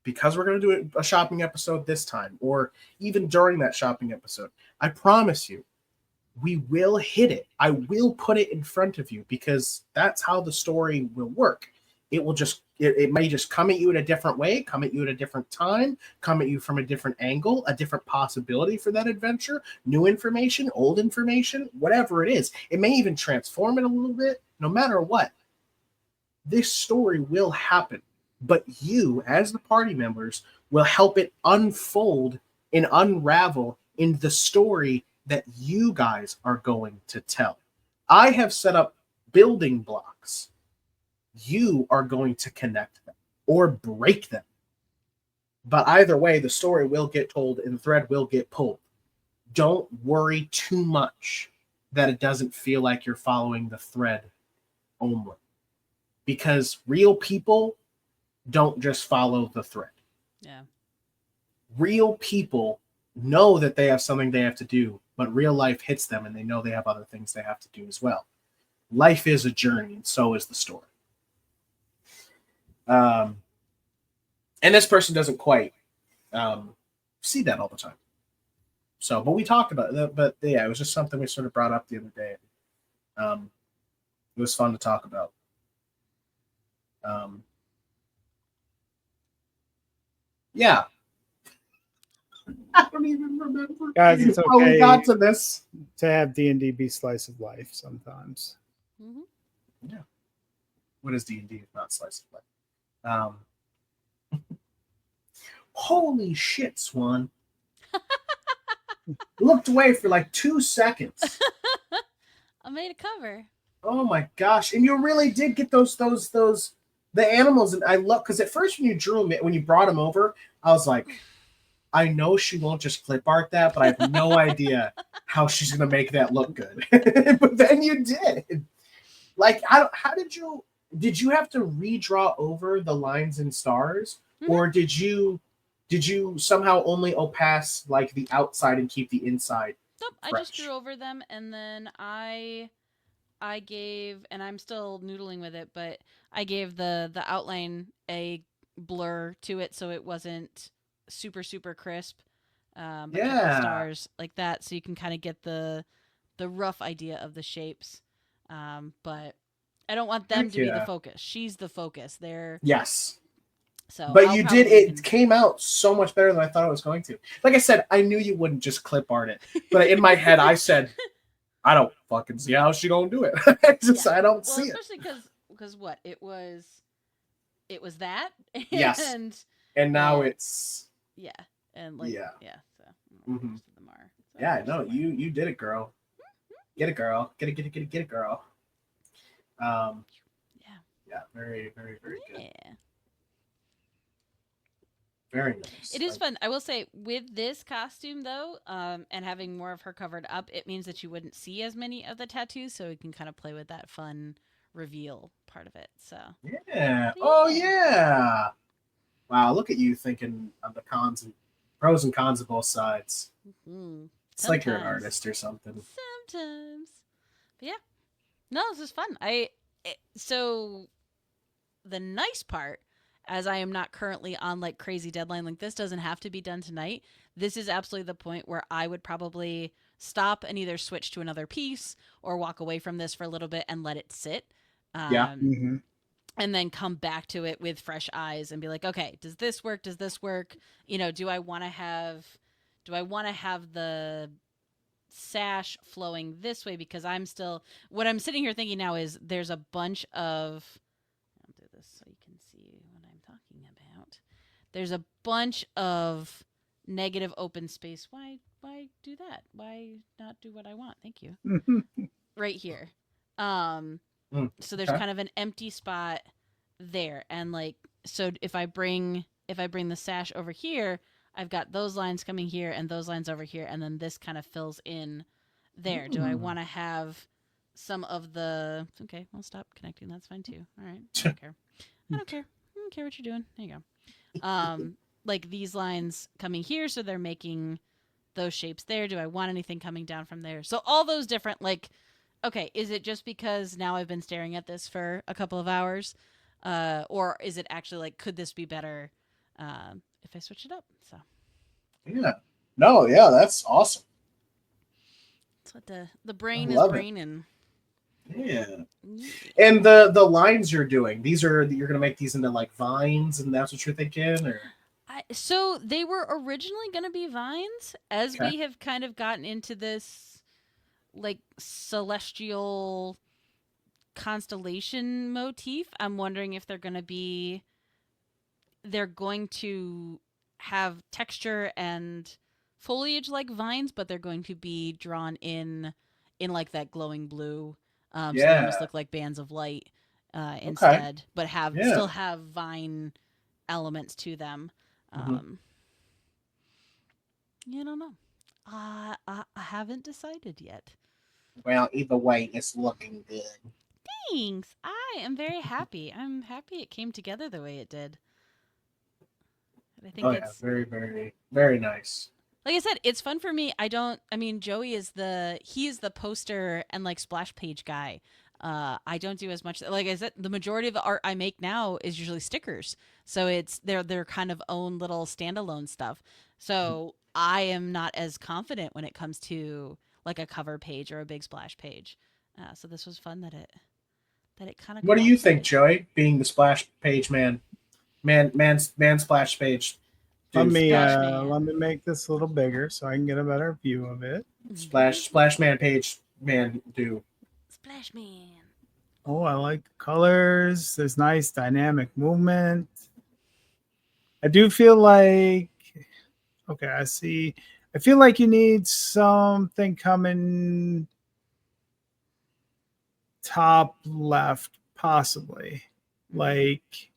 because we're going to do a shopping episode this time, or even during that shopping episode, I promise you, we will hit it. I will put it in front of you, because that's how the story will work. It will just, it may just come at you in a different way, come at you at a different time, come at you from a different angle, a different possibility for that adventure, new information, old information, whatever it is. It may even transform it a little bit. No matter what, this story will happen. But you, as the party members, will help it unfold and unravel in the story that you guys are going to tell. I have set up building blocks. You are going to connect them or break them. But either way, the story will get told and the thread will get pulled. Don't worry too much that it doesn't feel like you're following the thread only. Because real people don't just follow the thread.
Yeah.
Real people know that they have something they have to do, but real life hits them and they know they have other things they have to do as well. Life is a journey, and so is the story. And this person doesn't quite see that all the time. So, but we talked about it. But yeah, it was just something we sort of brought up the other day. It was fun to talk about. Yeah. I don't even remember.
Guys, it's
how we
okay
got to this.
to have D&D be slice of life sometimes.
Mm-hmm.
Yeah. What is D&D if not slice of life? Holy shit, Swan. Looked away for like 2 seconds.
I made a cover.
Oh my gosh! And you really did get those the animals, and I love because at first when you drew them, when you brought them over, I was like, I know she won't just clip art that, but I have no idea how she's gonna make that look good. But then you did. Like, how did you have to redraw over the lines and stars, or did you somehow only opaque like the outside and keep the inside?
Nope, I just
Fresh.
drew over them, and then I gave, and I'm still noodling with it, but I gave the outline a blur to it, so it wasn't super crisp. But kept the
Yeah.
stars like that, so you can kind of get the rough idea of the shapes. But I don't want them
Heck
to be the
yeah.
focus. She's the focus. They're
Yes.
so
But
I'll
you did
probably
it
even.
came out so much better than I thought it was going to. Like I said, I knew you wouldn't just clip art it. But in my head I said, I don't fucking see how she gonna do it.
Yeah.
I don't
Well,
see it.
especially because what it was that
Yes.
and
And now
uh,
it's
yeah, and like
yeah.
yeah. So I don't know where
Hmm.
most of them are. So
Yeah,
there's
no,
somewhere.
you did it, girl. Get it, girl. Get it, girl. Um,
Yeah.
yeah, very good.
Yeah.
Very nice.
It is
Like,
fun. I will say with this costume though, and having more of her covered up, it means that you wouldn't see as many of the tattoos, so we can kind of play with that fun reveal part of it. So,
yeah.
but
Oh
yeah.
yeah. Wow, look at you thinking of the cons and pros and cons of both sides.
Mm-hmm.
It's like you're an
Sometimes.
artist or something.
Sometimes. But yeah. No, this is fun. So the nice part, as I am not currently on like crazy deadline, like this doesn't have to be done tonight. This is absolutely the point where I would probably stop and either switch to another piece or walk away from this for a little bit and let it sit.
Yeah.
Um,
Hmm.
and then come back to it with fresh eyes and be like, okay, does this work? Does this work? You know, do I want to have the sash flowing this way because I'm still what I'm sitting here thinking now is there's a bunch of I'll do this so you can see what I'm talking about. There's a bunch of negative open space. Why do that? Why not do what I want? Thank you. Right here. Um
Mm,
so there's
okay.
kind of an empty spot there and like so if I bring the sash over here, I've got those lines coming here and those lines over here and then this kind of fills in there. Do I
Mm.
want to have some of the okay, I'll stop connecting. That's fine too. All right. I don't care. I don't care. I don't care what you're doing. There you go. Like these lines coming here, so they're making those shapes there. Do I want anything coming down from there? So all those different like okay, is it just because now I've been staring at this for a couple of hours? Or is it actually like could this be better if I switch it up? So
Yeah. No, yeah, that's awesome.
that's what the
I
brain is
love it.
brain and
Yeah.
yeah.
And the lines you're doing, these are you're gonna make these into like vines, and that's what you're thinking, or
So they were originally going to be vines as
okay.
we have kind of gotten into this like celestial constellation motif. I'm wondering if they're going to have texture and foliage like vines, but they're going to be drawn in like that glowing blue. So they almost
Yeah.
look like bands of light
Okay.
instead, but have
Yeah.
still have vine elements to them.
Hmm.
Um, I don't know. I haven't decided yet.
Well, either way, it's looking good.
Thanks. I am very happy. I'm happy it came together the way it did. I
Oh
think
yeah,
it's
very nice.
like I said, it's fun for me. I mean Joey is the poster and like splash page guy. I don't do as much like I said, the majority of the art I make now is usually stickers. So it's their kind of own little standalone stuff. So I am not as confident when it comes to like a cover page or a big splash page. So this was fun that it kind of
What do you think,
cooperated.
Joey? Being the splash page man, man, splash page dude,
Splash
Let
man.
me make this a little bigger so I can get a better view of it.
splash man page man do.
Splash man.
Oh, I like the colors. There's nice dynamic movement. I do feel like okay, I see. I feel like you need something coming top left, possibly. Like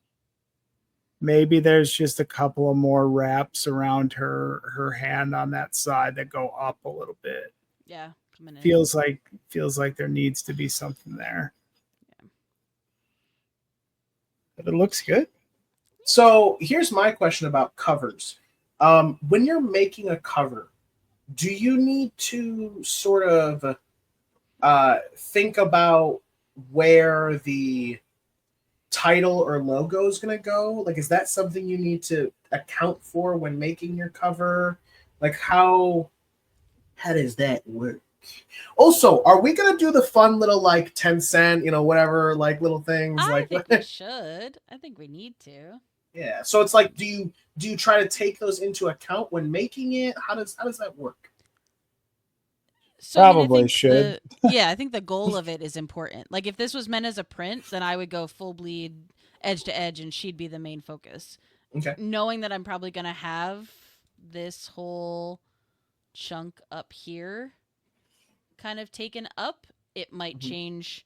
maybe there's just a couple of more wraps around her hand on that side that go up a little bit.
Yeah, coming in.
Feels like there needs to be something there.
Yeah.
But it looks good.
So here's my question about covers. When you're making a cover, do you need to sort of think about where the title or logo is going to go? Like, is that something you need to account for when making your cover? Like, how does that work? Also, are we going to do the fun little, like, 10 cent, whatever, like, little things?
I think we should. I think we need to.
Yeah. So it's like, do you try to take those into account when making it? How does that work?
So, I
Probably should.
I think the goal of it is important. Like if this was meant as a print, then I would go full bleed edge to edge and she'd be the main focus.
Okay.
Knowing that I'm probably going to have this whole chunk up here kind of taken up, it might change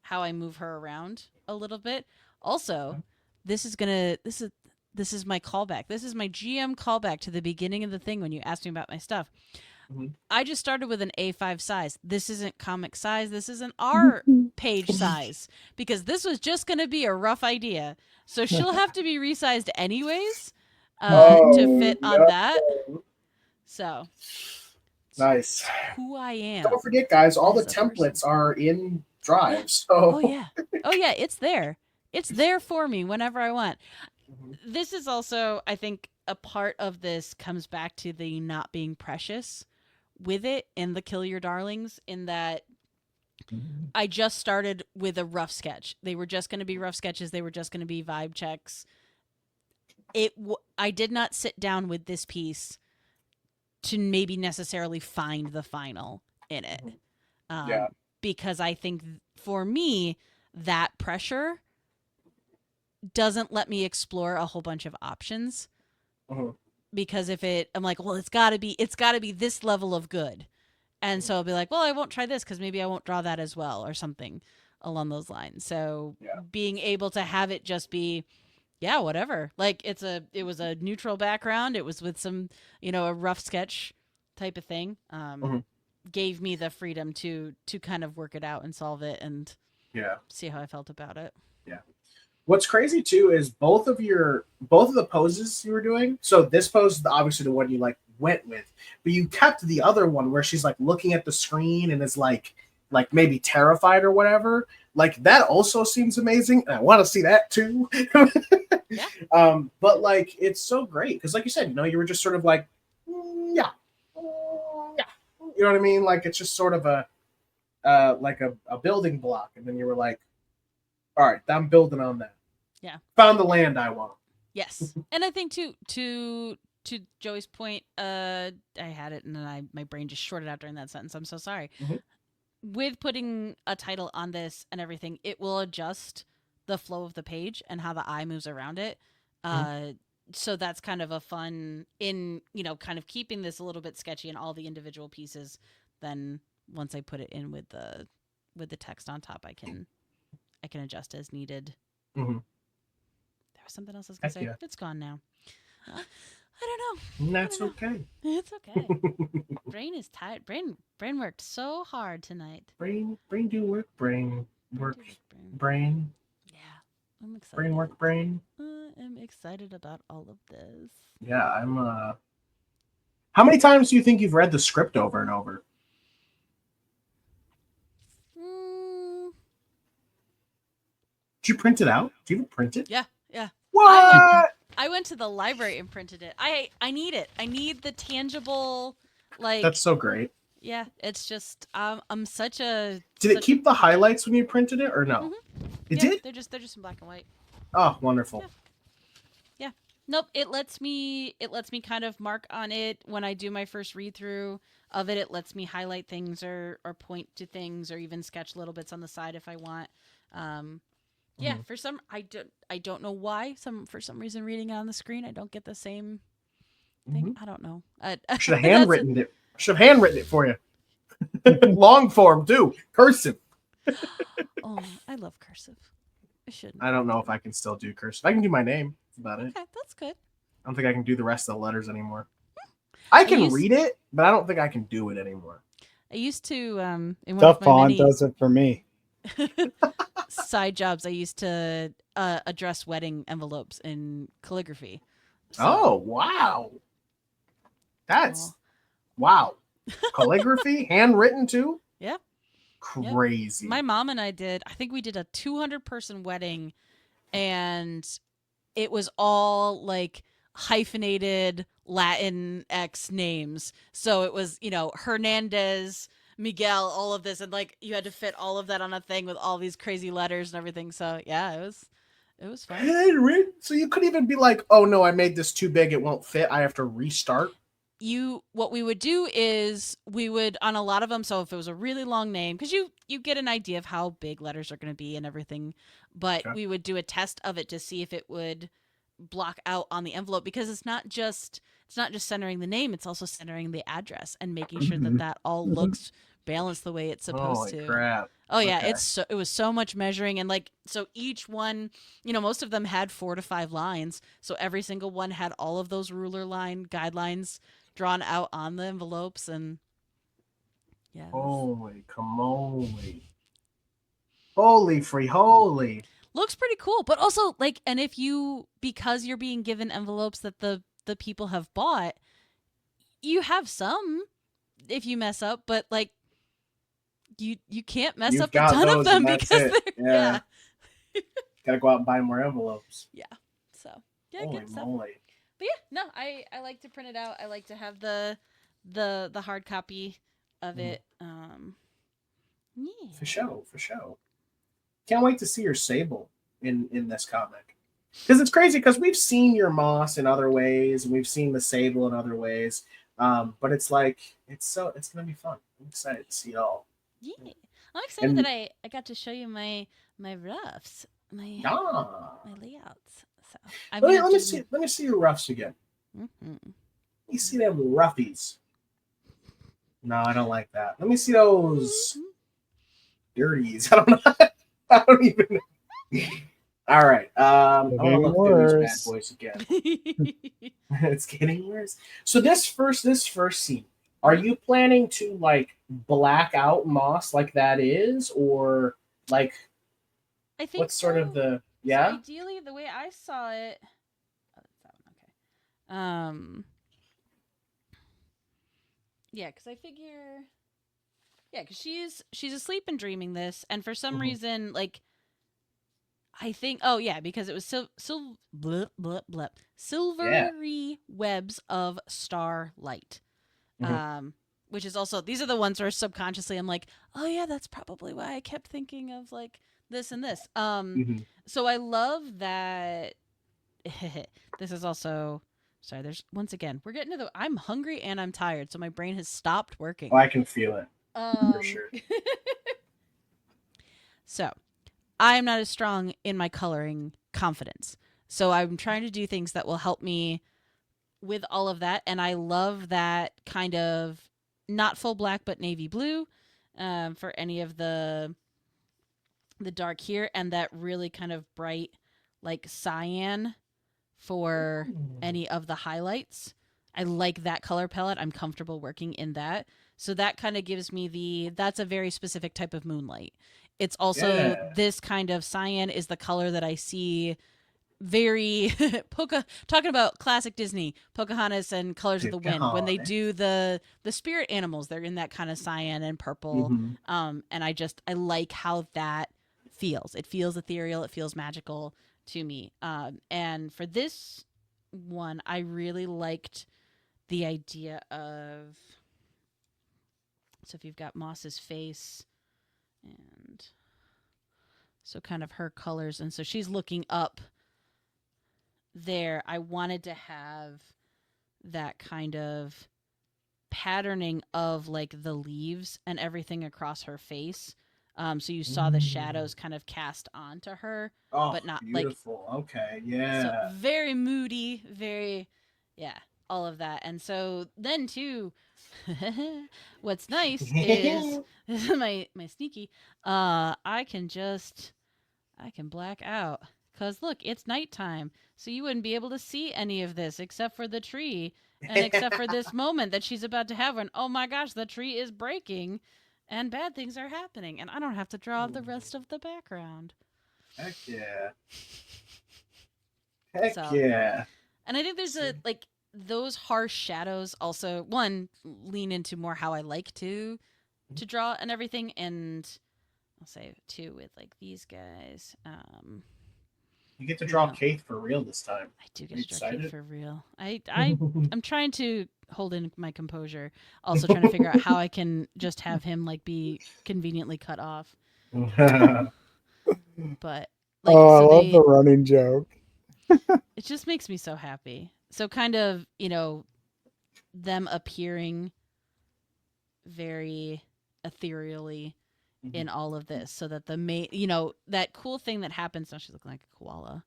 how I move her around a little bit. Also, this is my callback. This is my GM callback to the beginning of the thing when you asked me about my stuff. I just started with an A5 size. This isn't comic size. This isn't our page size because this was just going to be a rough idea. So she'll have to be resized anyways to fit on that. So
nice.
Who I am.
Don't forget, guys, all the templates are in Drive. So
oh yeah, it's there. It's there for me whenever I want. This is also, I think, a part of this comes back to the not being precious with it in the Kill Your Darlings, in that I just started with a rough sketch. They were just going to be rough sketches. They were just going to be vibe checks. I did not sit down with this piece to maybe necessarily find the final in it. Because I think for me, that pressure doesn't let me explore a whole bunch of options. Because I'm like, well, it's gotta be this level of good. And so I'll be like, well, I won't try this because maybe I won't draw that as well or something along those lines. So being able to have it just be, whatever. Like it was a neutral background. It was with some, a rough sketch type of thing. Gave me the freedom to kind of work it out and solve it and see how I felt about it.
Yeah. What's crazy too is both of the poses you were doing. So this pose is obviously the one you like went with, but you kept the other one where she's like looking at the screen and is like maybe terrified or whatever. Like that also seems amazing, and I want to see that too. But like it's so great because, like you said, you were just sort of like, you know what I mean? Like it's just sort of a building block, and then you were like, all right, I'm building on that.
Yeah.
Found the land I want.
Yes. And I think to Joey's point, I had it and then my brain just shorted out during that sentence. I'm so sorry. With putting a title on this and everything, it will adjust the flow of the page and how the eye moves around it. So that's kind of a fun in, kind of keeping this a little bit sketchy in all the individual pieces. Then once I put it in with the text on top, I can adjust as needed. There was something else I was going to say. It's gone now. I don't know.
That's okay.
It's okay. Brain is tired. Brain worked so hard tonight.
Brain do work. Brain works. Brain.
Yeah, I'm excited.
Brain work. Brain.
I'm excited about all of this.
Yeah, I'm. How many times do you think you've read the script over and over? Did you print it out? Do you even print it?
Yeah.
What?
I went to the library and printed it. I need it. I need the tangible, like.
That's so great.
Yeah, it's just I'm such a.
Did it keep the highlights when you printed it or no? It did.
They're just in black and white.
Oh, wonderful.
Yeah. Nope. It lets me kind of mark on it when I do my first read through of it. It lets me highlight things or point to things or even sketch little bits on the side if I want. Yeah, for some I don't know why. For some reason reading it on the screen I don't get the same thing. I don't know.
Should have handwritten it. Should have handwritten it for you. Long form too. Cursive.
Oh, I love cursive. I shouldn't.
I don't know if I can still do cursive. I can do my name. That's about it.
Okay, that's good.
I don't think I can do the rest of the letters anymore. I can
used-
read it, but I don't think I can do it anymore.
I used to in one
The
of my
font
many
does it for me.
side jobs. I used to address wedding envelopes in calligraphy. So,
Oh, wow. That's
Aw.
wow. Calligraphy, handwritten too?
Yeah.
Crazy.
My mom and I did. I think we did a 200-person wedding, and it was all like hyphenated Latin X names. So it was, Hernandez, Miguel, all of this, and like you had to fit all of that on a thing with all these crazy letters and everything. So yeah, it was fun.
Handwritten? So you could even be like, oh no, I made this too big, it won't fit. I have to restart.
What we would do is we would, on a lot of them, so if it was a really long name, because you get an idea of how big letters are going to be and everything, but
Okay.
we would do a test of it to see if it would block out on the envelope, because it's not just centering the name, it's also centering the address and making sure that that all looks balanced the way it's supposed
Holy
to.
crap.
Oh yeah,
Okay.
it was so much measuring, and like, so each one, most of them had 4 to 5 lines, so every single one had all of those ruler line guidelines drawn out on the envelopes, and yeah.
Holy camole. Holy free holy.
Looks pretty cool, but also like, and if you, because you're being given envelopes that the people have bought, you have some if you mess up, but like you can't mess
You've
up a
got
ton of
those
them
and that's
because
it.
they're
Yeah. Gotta go out and buy more envelopes.
So yeah,
Holy
good stuff.
moly.
But yeah, no, I like to print it out. I like to have the hard copy of it. Yeah.
For sure. Can't wait to see your Sable in this comic. Because it's crazy, because we've seen your Moss in other ways, and we've seen the Sable in other ways. But it's like, it's gonna be fun. I'm excited to see it all.
Yeah. I'm excited
And-
that I got to show you my roughs, my layouts. So I'm
Let
gonna
me see your roughs again.
Mm-hmm.
Let me see them roughies. No, I don't like that. Let me see those dirties. I don't know. I don't even know. All right. I'm gonna look through these bad boys again. It's getting worse. So this first scene, are you planning to like black out Moss like that is, or like
I think
what's sort of
so.
the
So ideally, the way I saw it. Oh, that's that one. Okay. Yeah, because I figure. Yeah, because she's asleep and dreaming this, and for some reason, like, I think. Oh yeah, because it was silvery webs of starlight. Which is also, these are the ones where subconsciously I'm like, oh yeah, that's probably why I kept thinking of like this and this. So I love that. This is also, sorry, there's, once again, we're getting to the, I'm hungry and I'm tired, so my brain has stopped working.
Oh, I can feel it. For sure.
So I'm not as strong in my coloring confidence. So I'm trying to do things that will help me with all of that. And I love that kind of not full black, but navy blue for any of the dark here. And that really kind of bright, like cyan for any of the highlights. I like that color palette. I'm comfortable working in that. So that kind of gives me that's a very specific type of moonlight. It's also this kind of cyan is the color that I see very talking about classic Disney, Pocahontas and Colors of the Wind. When they do the spirit animals, they're in that kind of cyan and purple. And I like how that feels. It feels ethereal. It feels magical to me. And for this one, I really liked the idea of, so if you've got Moss's face and so kind of her colors, and so she's looking up there, I wanted to have that kind of patterning of like the leaves and everything across her face. So you saw the shadows kind of cast onto her, but not
beautiful.
like,
okay, yeah.
So very moody, very, yeah, all of that. And so then too, What's nice is my sneaky. I can black out. Cause look, it's nighttime, so you wouldn't be able to see any of this except for the tree, and except for this moment that she's about to have. When oh my gosh, the tree is breaking, and bad things are happening, and I don't have to draw the rest of the background.
Heck yeah. Heck
So,
yeah.
And I think there's a like those harsh shadows also one lean into more how I like to draw and everything, and I'll say too with like these guys.
You get to draw
Yeah.
Kate for real this time.
I do
Are
get
you
to draw Kate
excited?
for real. I'm trying to hold in my composure. Also trying to figure out how I can just have him like be conveniently cut off. But like
Oh, I
so
love the running joke.
it just makes me so happy. So kind of, them appearing very ethereally in all of this, so that the main, that cool thing that happens. Now she's looking like a koala.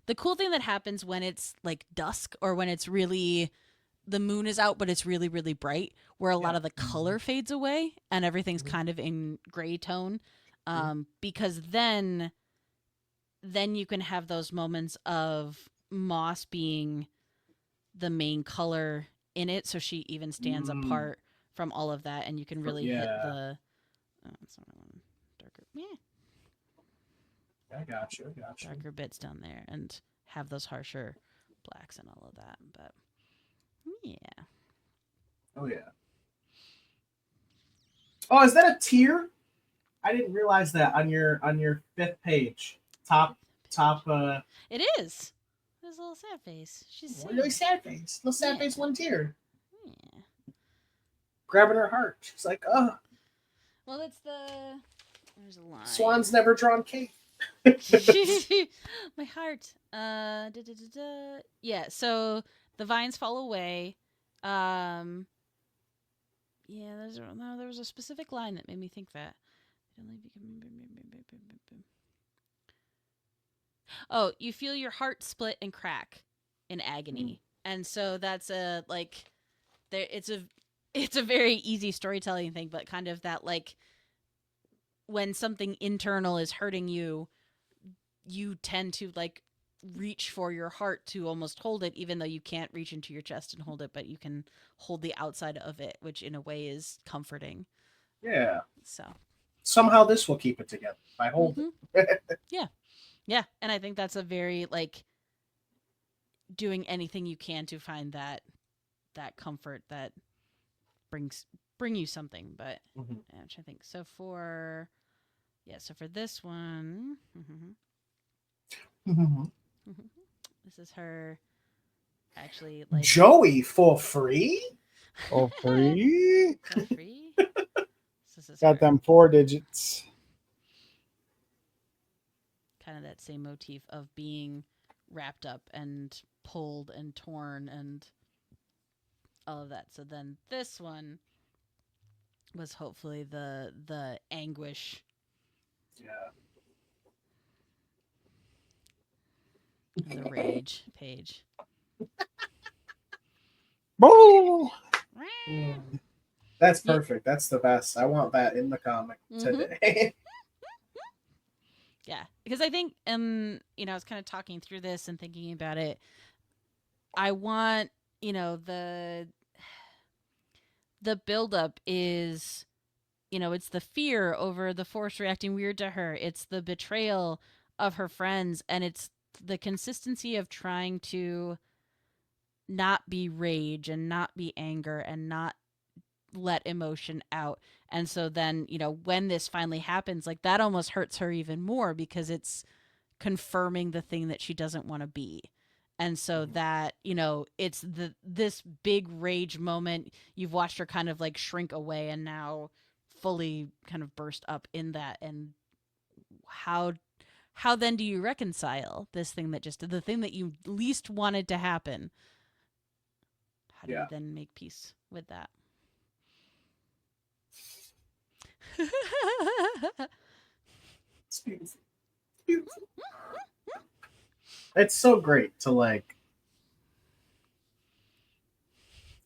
The cool thing that happens when it's like dusk, or when it's really the moon is out, but it's really really bright, where a lot of the color fades away and everything's kind of in gray tone, because then you can have those moments of moss being the main color in it, so she even stands apart from all of that, and you can really hit the that's what I want, darker
I got you.
darker bits down there, and have those harsher blacks and all of that. But yeah.
Oh yeah. Oh, is that a tear? I didn't realize that on your 5th page. Top
It is. There's a little sad face. She's
really sad face. Little sad face, one tear.
Yeah.
Grabbing her heart. She's like, oh.
Well, that's the. There's a line.
Swan's never drawn Kate.
My heart. Yeah. So the vines fall away. Yeah. There was a specific line that made me think that. Oh, you feel your heart split and crack in agony, and so that's a like. There, it's a very easy storytelling thing, but kind of that like when something internal is hurting you, you tend to like reach for your heart to almost hold it, even though you can't reach into your chest and hold it, but you can hold the outside of it, which in a way is comforting.
Yeah.
So
somehow this will keep it together by holding.
Yeah, and I think that's a very like doing anything you can to find that comfort that bring you something. But I'm trying to think. So for this one, this is her actually like
Joey for free.
For free.
For free. This is
Got them 4 digits.
Kind of that same motif of being wrapped up and pulled and torn and all of that. So then this one was hopefully the anguish.
Yeah.
The rage page.
Boo!
That's perfect. That's the best. I want that in the comic today.
Yeah, because I think I was kind of talking through this and thinking about it. I want, the buildup is, it's the fear over the force reacting weird to her. It's the betrayal of her friends, and it's the consistency of trying to not be rage and not be anger and not let emotion out. And so then, when this finally happens, like that almost hurts her even more, because it's confirming the thing that she doesn't want to be. And so that, it's this big rage moment. You've watched her kind of like shrink away and now fully kind of burst up in that. And how then do you reconcile this thing that just the thing that you least wanted to happen? How do you then make peace with that?
It's beautiful. Beautiful. It's so great to like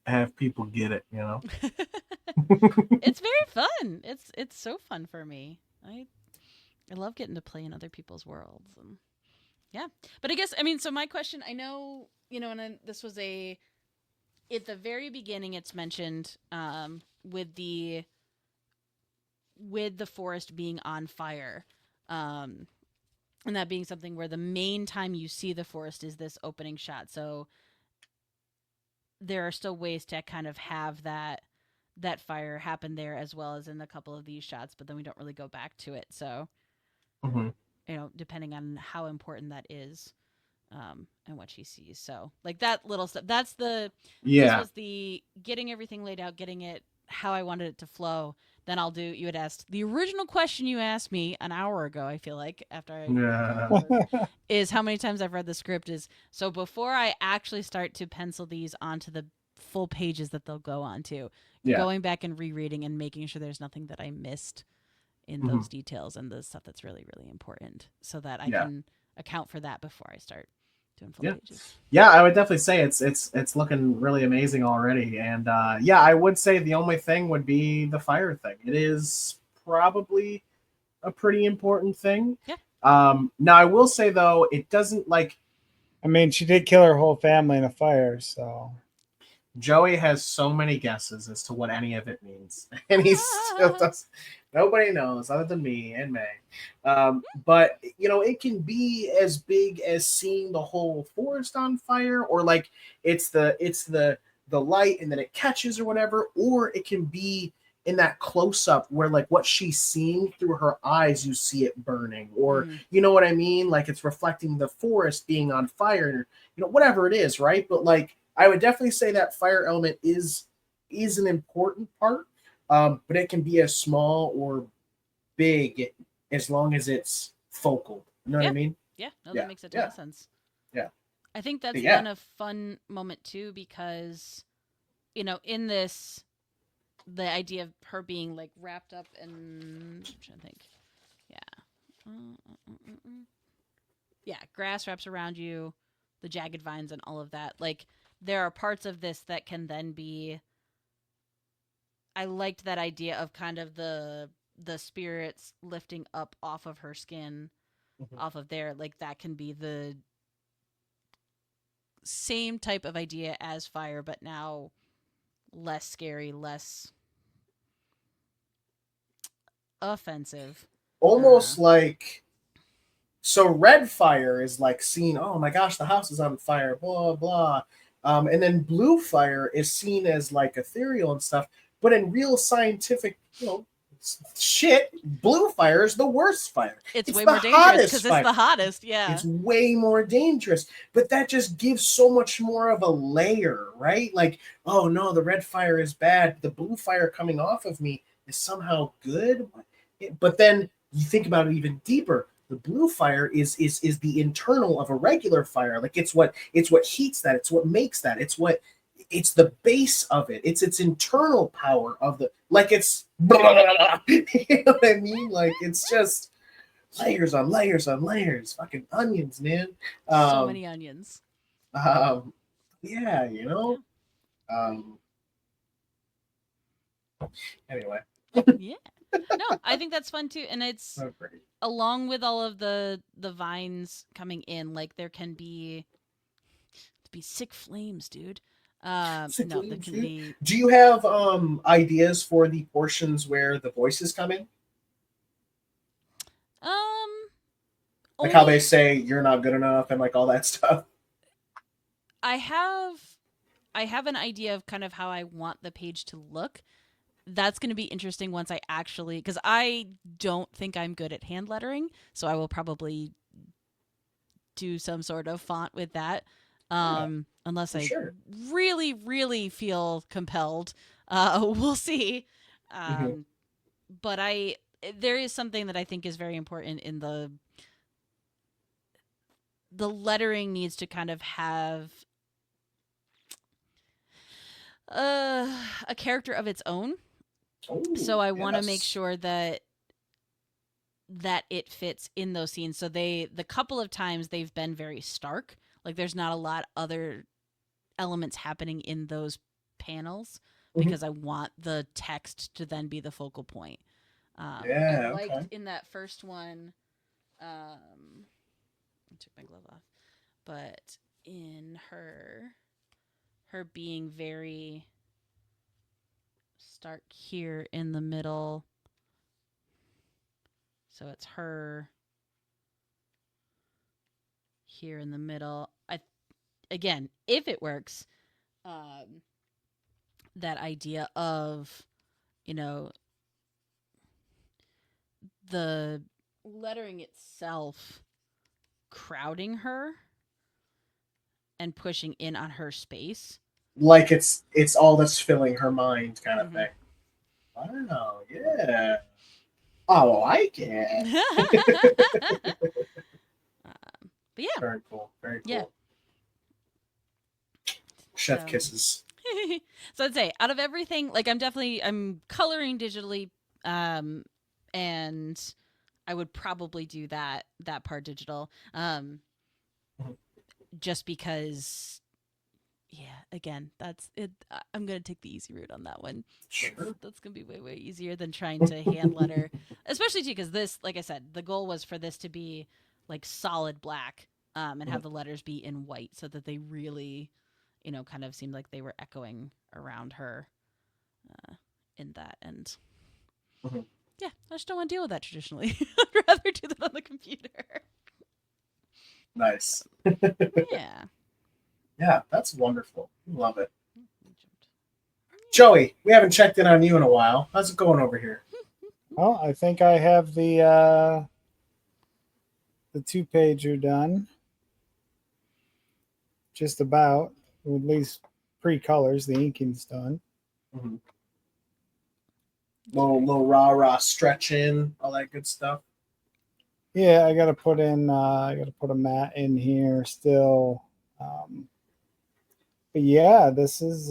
have people get it, you know.
It's very fun. It's so fun for me. I love getting to play in other people's worlds, and yeah. But I guess, I mean, so my question, I know, and then this was at the very beginning, it's mentioned with the forest being on fire, um, and that being something where the main time you see the forest is this opening shot. So there are still ways to kind of have that fire happen there as well as in a couple of these shots, but then we don't really go back to it. So, depending on how important that is, and what she sees. So, like that little stuff, this was the getting everything laid out, getting it how I wanted it to flow. Then you had asked the original question you asked me an hour ago, I feel like, after is how many times I've read the script. Is so before I actually start to pencil these onto the full pages that they'll go onto, going back and rereading and making sure there's nothing that I missed in those details and the stuff that's really, really important, so that I can account for that before I start doing full pages.
Yeah, I would definitely say it's looking really amazing already. And I would say the only thing would be the fire thing. It is probably a pretty important thing.
Yeah.
Now I will say though, it doesn't like.
I mean, she did kill her whole family in a fire, so.
Joey has so many guesses as to what any of it means, and he still does. Nobody knows other than me and May. But it can be as big as seeing the whole forest on fire, or like it's the light and then it catches or whatever, or it can be in that close up where like what she's seeing through her eyes, you see it burning, or you know what I mean? Like it's reflecting the forest being on fire, whatever it is, right? But like, I would definitely say that fire element is an important part, but it can be as small or big as long as it's focal. You know what I mean?
Yeah, no, that makes a ton of sense.
Yeah.
I think that's been a fun moment too, because, in this, the idea of her being like wrapped up in, I'm trying to think. Yeah, grass wraps around you, the jagged vines and all of that. Like, there are parts of this that can then be, I liked that idea of kind of the spirits lifting up off of her skin, off of there. Like, that can be the same type of idea as fire, but now less scary, less offensive.
Almost like, so red fire is like seen, oh my gosh, the house is on fire, blah, blah. And then blue fire is seen as like ethereal and stuff. But in real scientific, shit, blue fire is the worst fire.
It's way more dangerous because it's the hottest. Yeah.
It's way more dangerous. But that just gives so much more of a layer, right? Like, oh no, the red fire is bad. The blue fire coming off of me is somehow good. But then you think about it even deeper. The blue fire is the internal of a regular fire. Like it's what heats that. It's what makes that. It's the base of it. It's its internal power of the, like it's, blah, blah, blah, you know what I mean? Like it's just layers on layers on layers. Fucking onions, man.
So many onions.
Yeah, Anyway.
Yeah. No, I think that's fun too, and it's along with all of the vines coming in. Like there can be sick flames, dude. There can be.
Do you have ideas for the portions where the voices come in? Like how they say you're not good enough and like all that stuff.
I have an idea of kind of how I want the page to look. That's going to be interesting once I actually, because I don't think I'm good at hand lettering, so I will probably do some sort of font with that, unless I really, really feel compelled. We'll see. But there is something that I think is very important in the lettering needs to kind of have a character of its own. So I want to make sure that it fits in those scenes. So the couple of times they've been very stark. Like there's not a lot other elements happening in those panels
Mhm.
because I want the text to then be the focal point.
Yeah,
I liked
okay.
in that first one. I took my glove off, but in her being very stark here in the middle, so it's her here in the middle. Again, if it works, that idea of, you know, the lettering itself crowding her and pushing in on her space.
Like it's all that's filling her mind, kind of
Mhm.
thing. Wow, yeah. I like it.
But yeah,
Very cool. Very
yeah.
cool. Chef
So,
kisses.
so I'd say out of everything, like I'm coloring digitally, and I would probably do that part digital,
Mhm.
just because. Yeah, again, that's it. I'm gonna take the easy route on that one.
Sure.
That's gonna be way easier than trying to hand letter, especially too because this, like I said, the goal was for this to be like solid black, and have the letters be in white so that they really, kind of seemed like they were echoing around her, in that. And
Mhm.
yeah, I just don't want to deal with that traditionally. I'd rather do that on the computer.
Nice.
Yeah.
Yeah, that's wonderful. Love it. Joey, we haven't checked in on you in a while. How's it going over here?
Well, I think I have the 2-pager done. Just about. At least pre-colors. The inking's done.
Mm-hmm. Little rah stretching, all that good stuff.
Yeah, I gotta put a mat in here still. But yeah, this is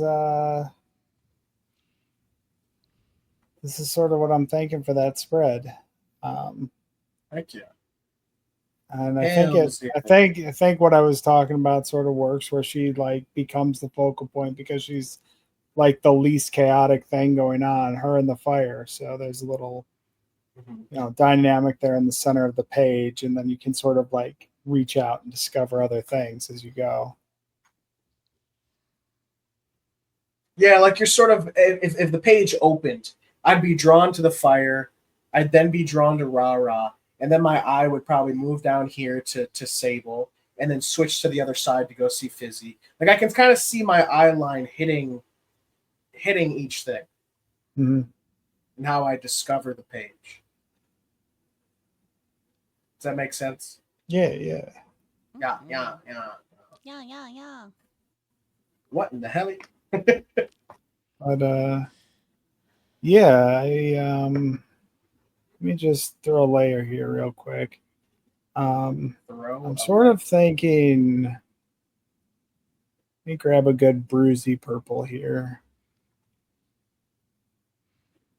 sort of what I'm thinking for that spread.
Heck yeah.
And
Hells yeah.
I think what I was talking about sort of works where she like becomes the focal point because she's like the least chaotic thing going on, her and the fire. So there's a little dynamic there in the center of the page, and then you can sort of like reach out and discover other things as you go.
Yeah, like you're sort of if the page opened, I'd be drawn to the fire, I'd then be drawn to Rah, and then my eye would probably move down here to Sable, and then switch to the other side to go see Fizzy. Like I can kind of see my eye line hitting each thing,
Mm-hmm.
and how I discover the page. Does that make sense?
Yeah.
Yeah.
Yeah.
What in the hell?
But yeah, let me just throw a layer here real quick. I'm sort of thinking, let me grab a good bruisey purple here.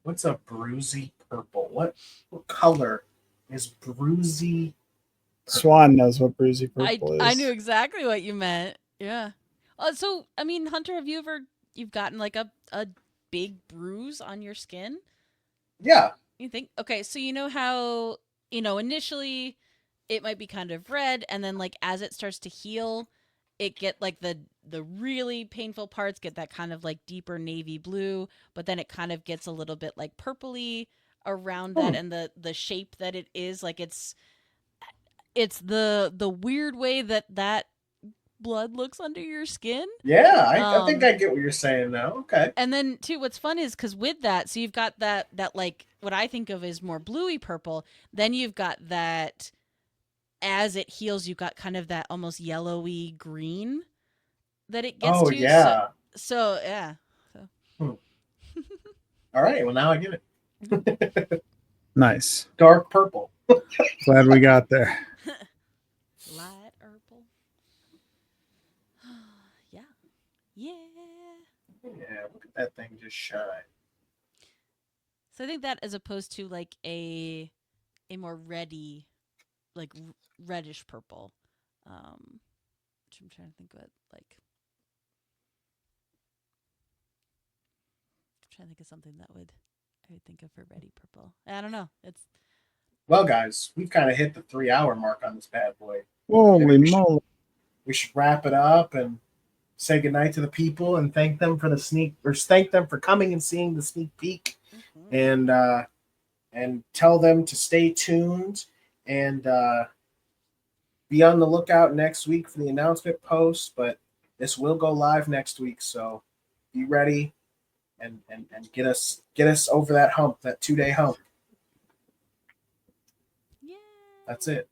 What's a bruisey purple? What color is bruisey?
Swan knows what bruisey purple is.
I knew exactly what you meant. Yeah. So I mean, Hunter, have you've gotten like a big bruise on your skin?
Yeah.
You think? Okay, so you know how, initially it might be kind of red, and then like as it starts to heal, it get like the really painful parts get that kind of like deeper navy blue, but then it kind of gets a little bit like purpley around that, and the shape that it is, like it's the weird way that blood looks under your skin.
Yeah, I think I get what you're saying now. Okay.
And then too, what's fun is because with that, so you've got that like what I think of as more bluey purple. Then you've got that as it heals, you've got kind of that almost yellowy green that it gets to.
Yeah.
So yeah. So.
All right. Well, now I get it.
Nice.
Dark purple.
Glad we got there.
Light purple. Yeah. Yeah.
Yeah, look at that thing just shine.
So I think that as opposed to like a more reddy, like reddish purple, which I'm trying to think what like. trying to think of something that I would think of for Ready Purple. I don't know. It's
Well, guys, we've kind of hit the 3 hour mark on this bad boy.
Holy
we should-
moly.
We should wrap it up and say goodnight to the people and thank them for thank them for coming and seeing the sneak peek, and tell them to stay tuned and be on the lookout next week for the announcement post. But this will go live next week, so be ready and get us over that hump, that 2-day hump.
yeah.
That's it.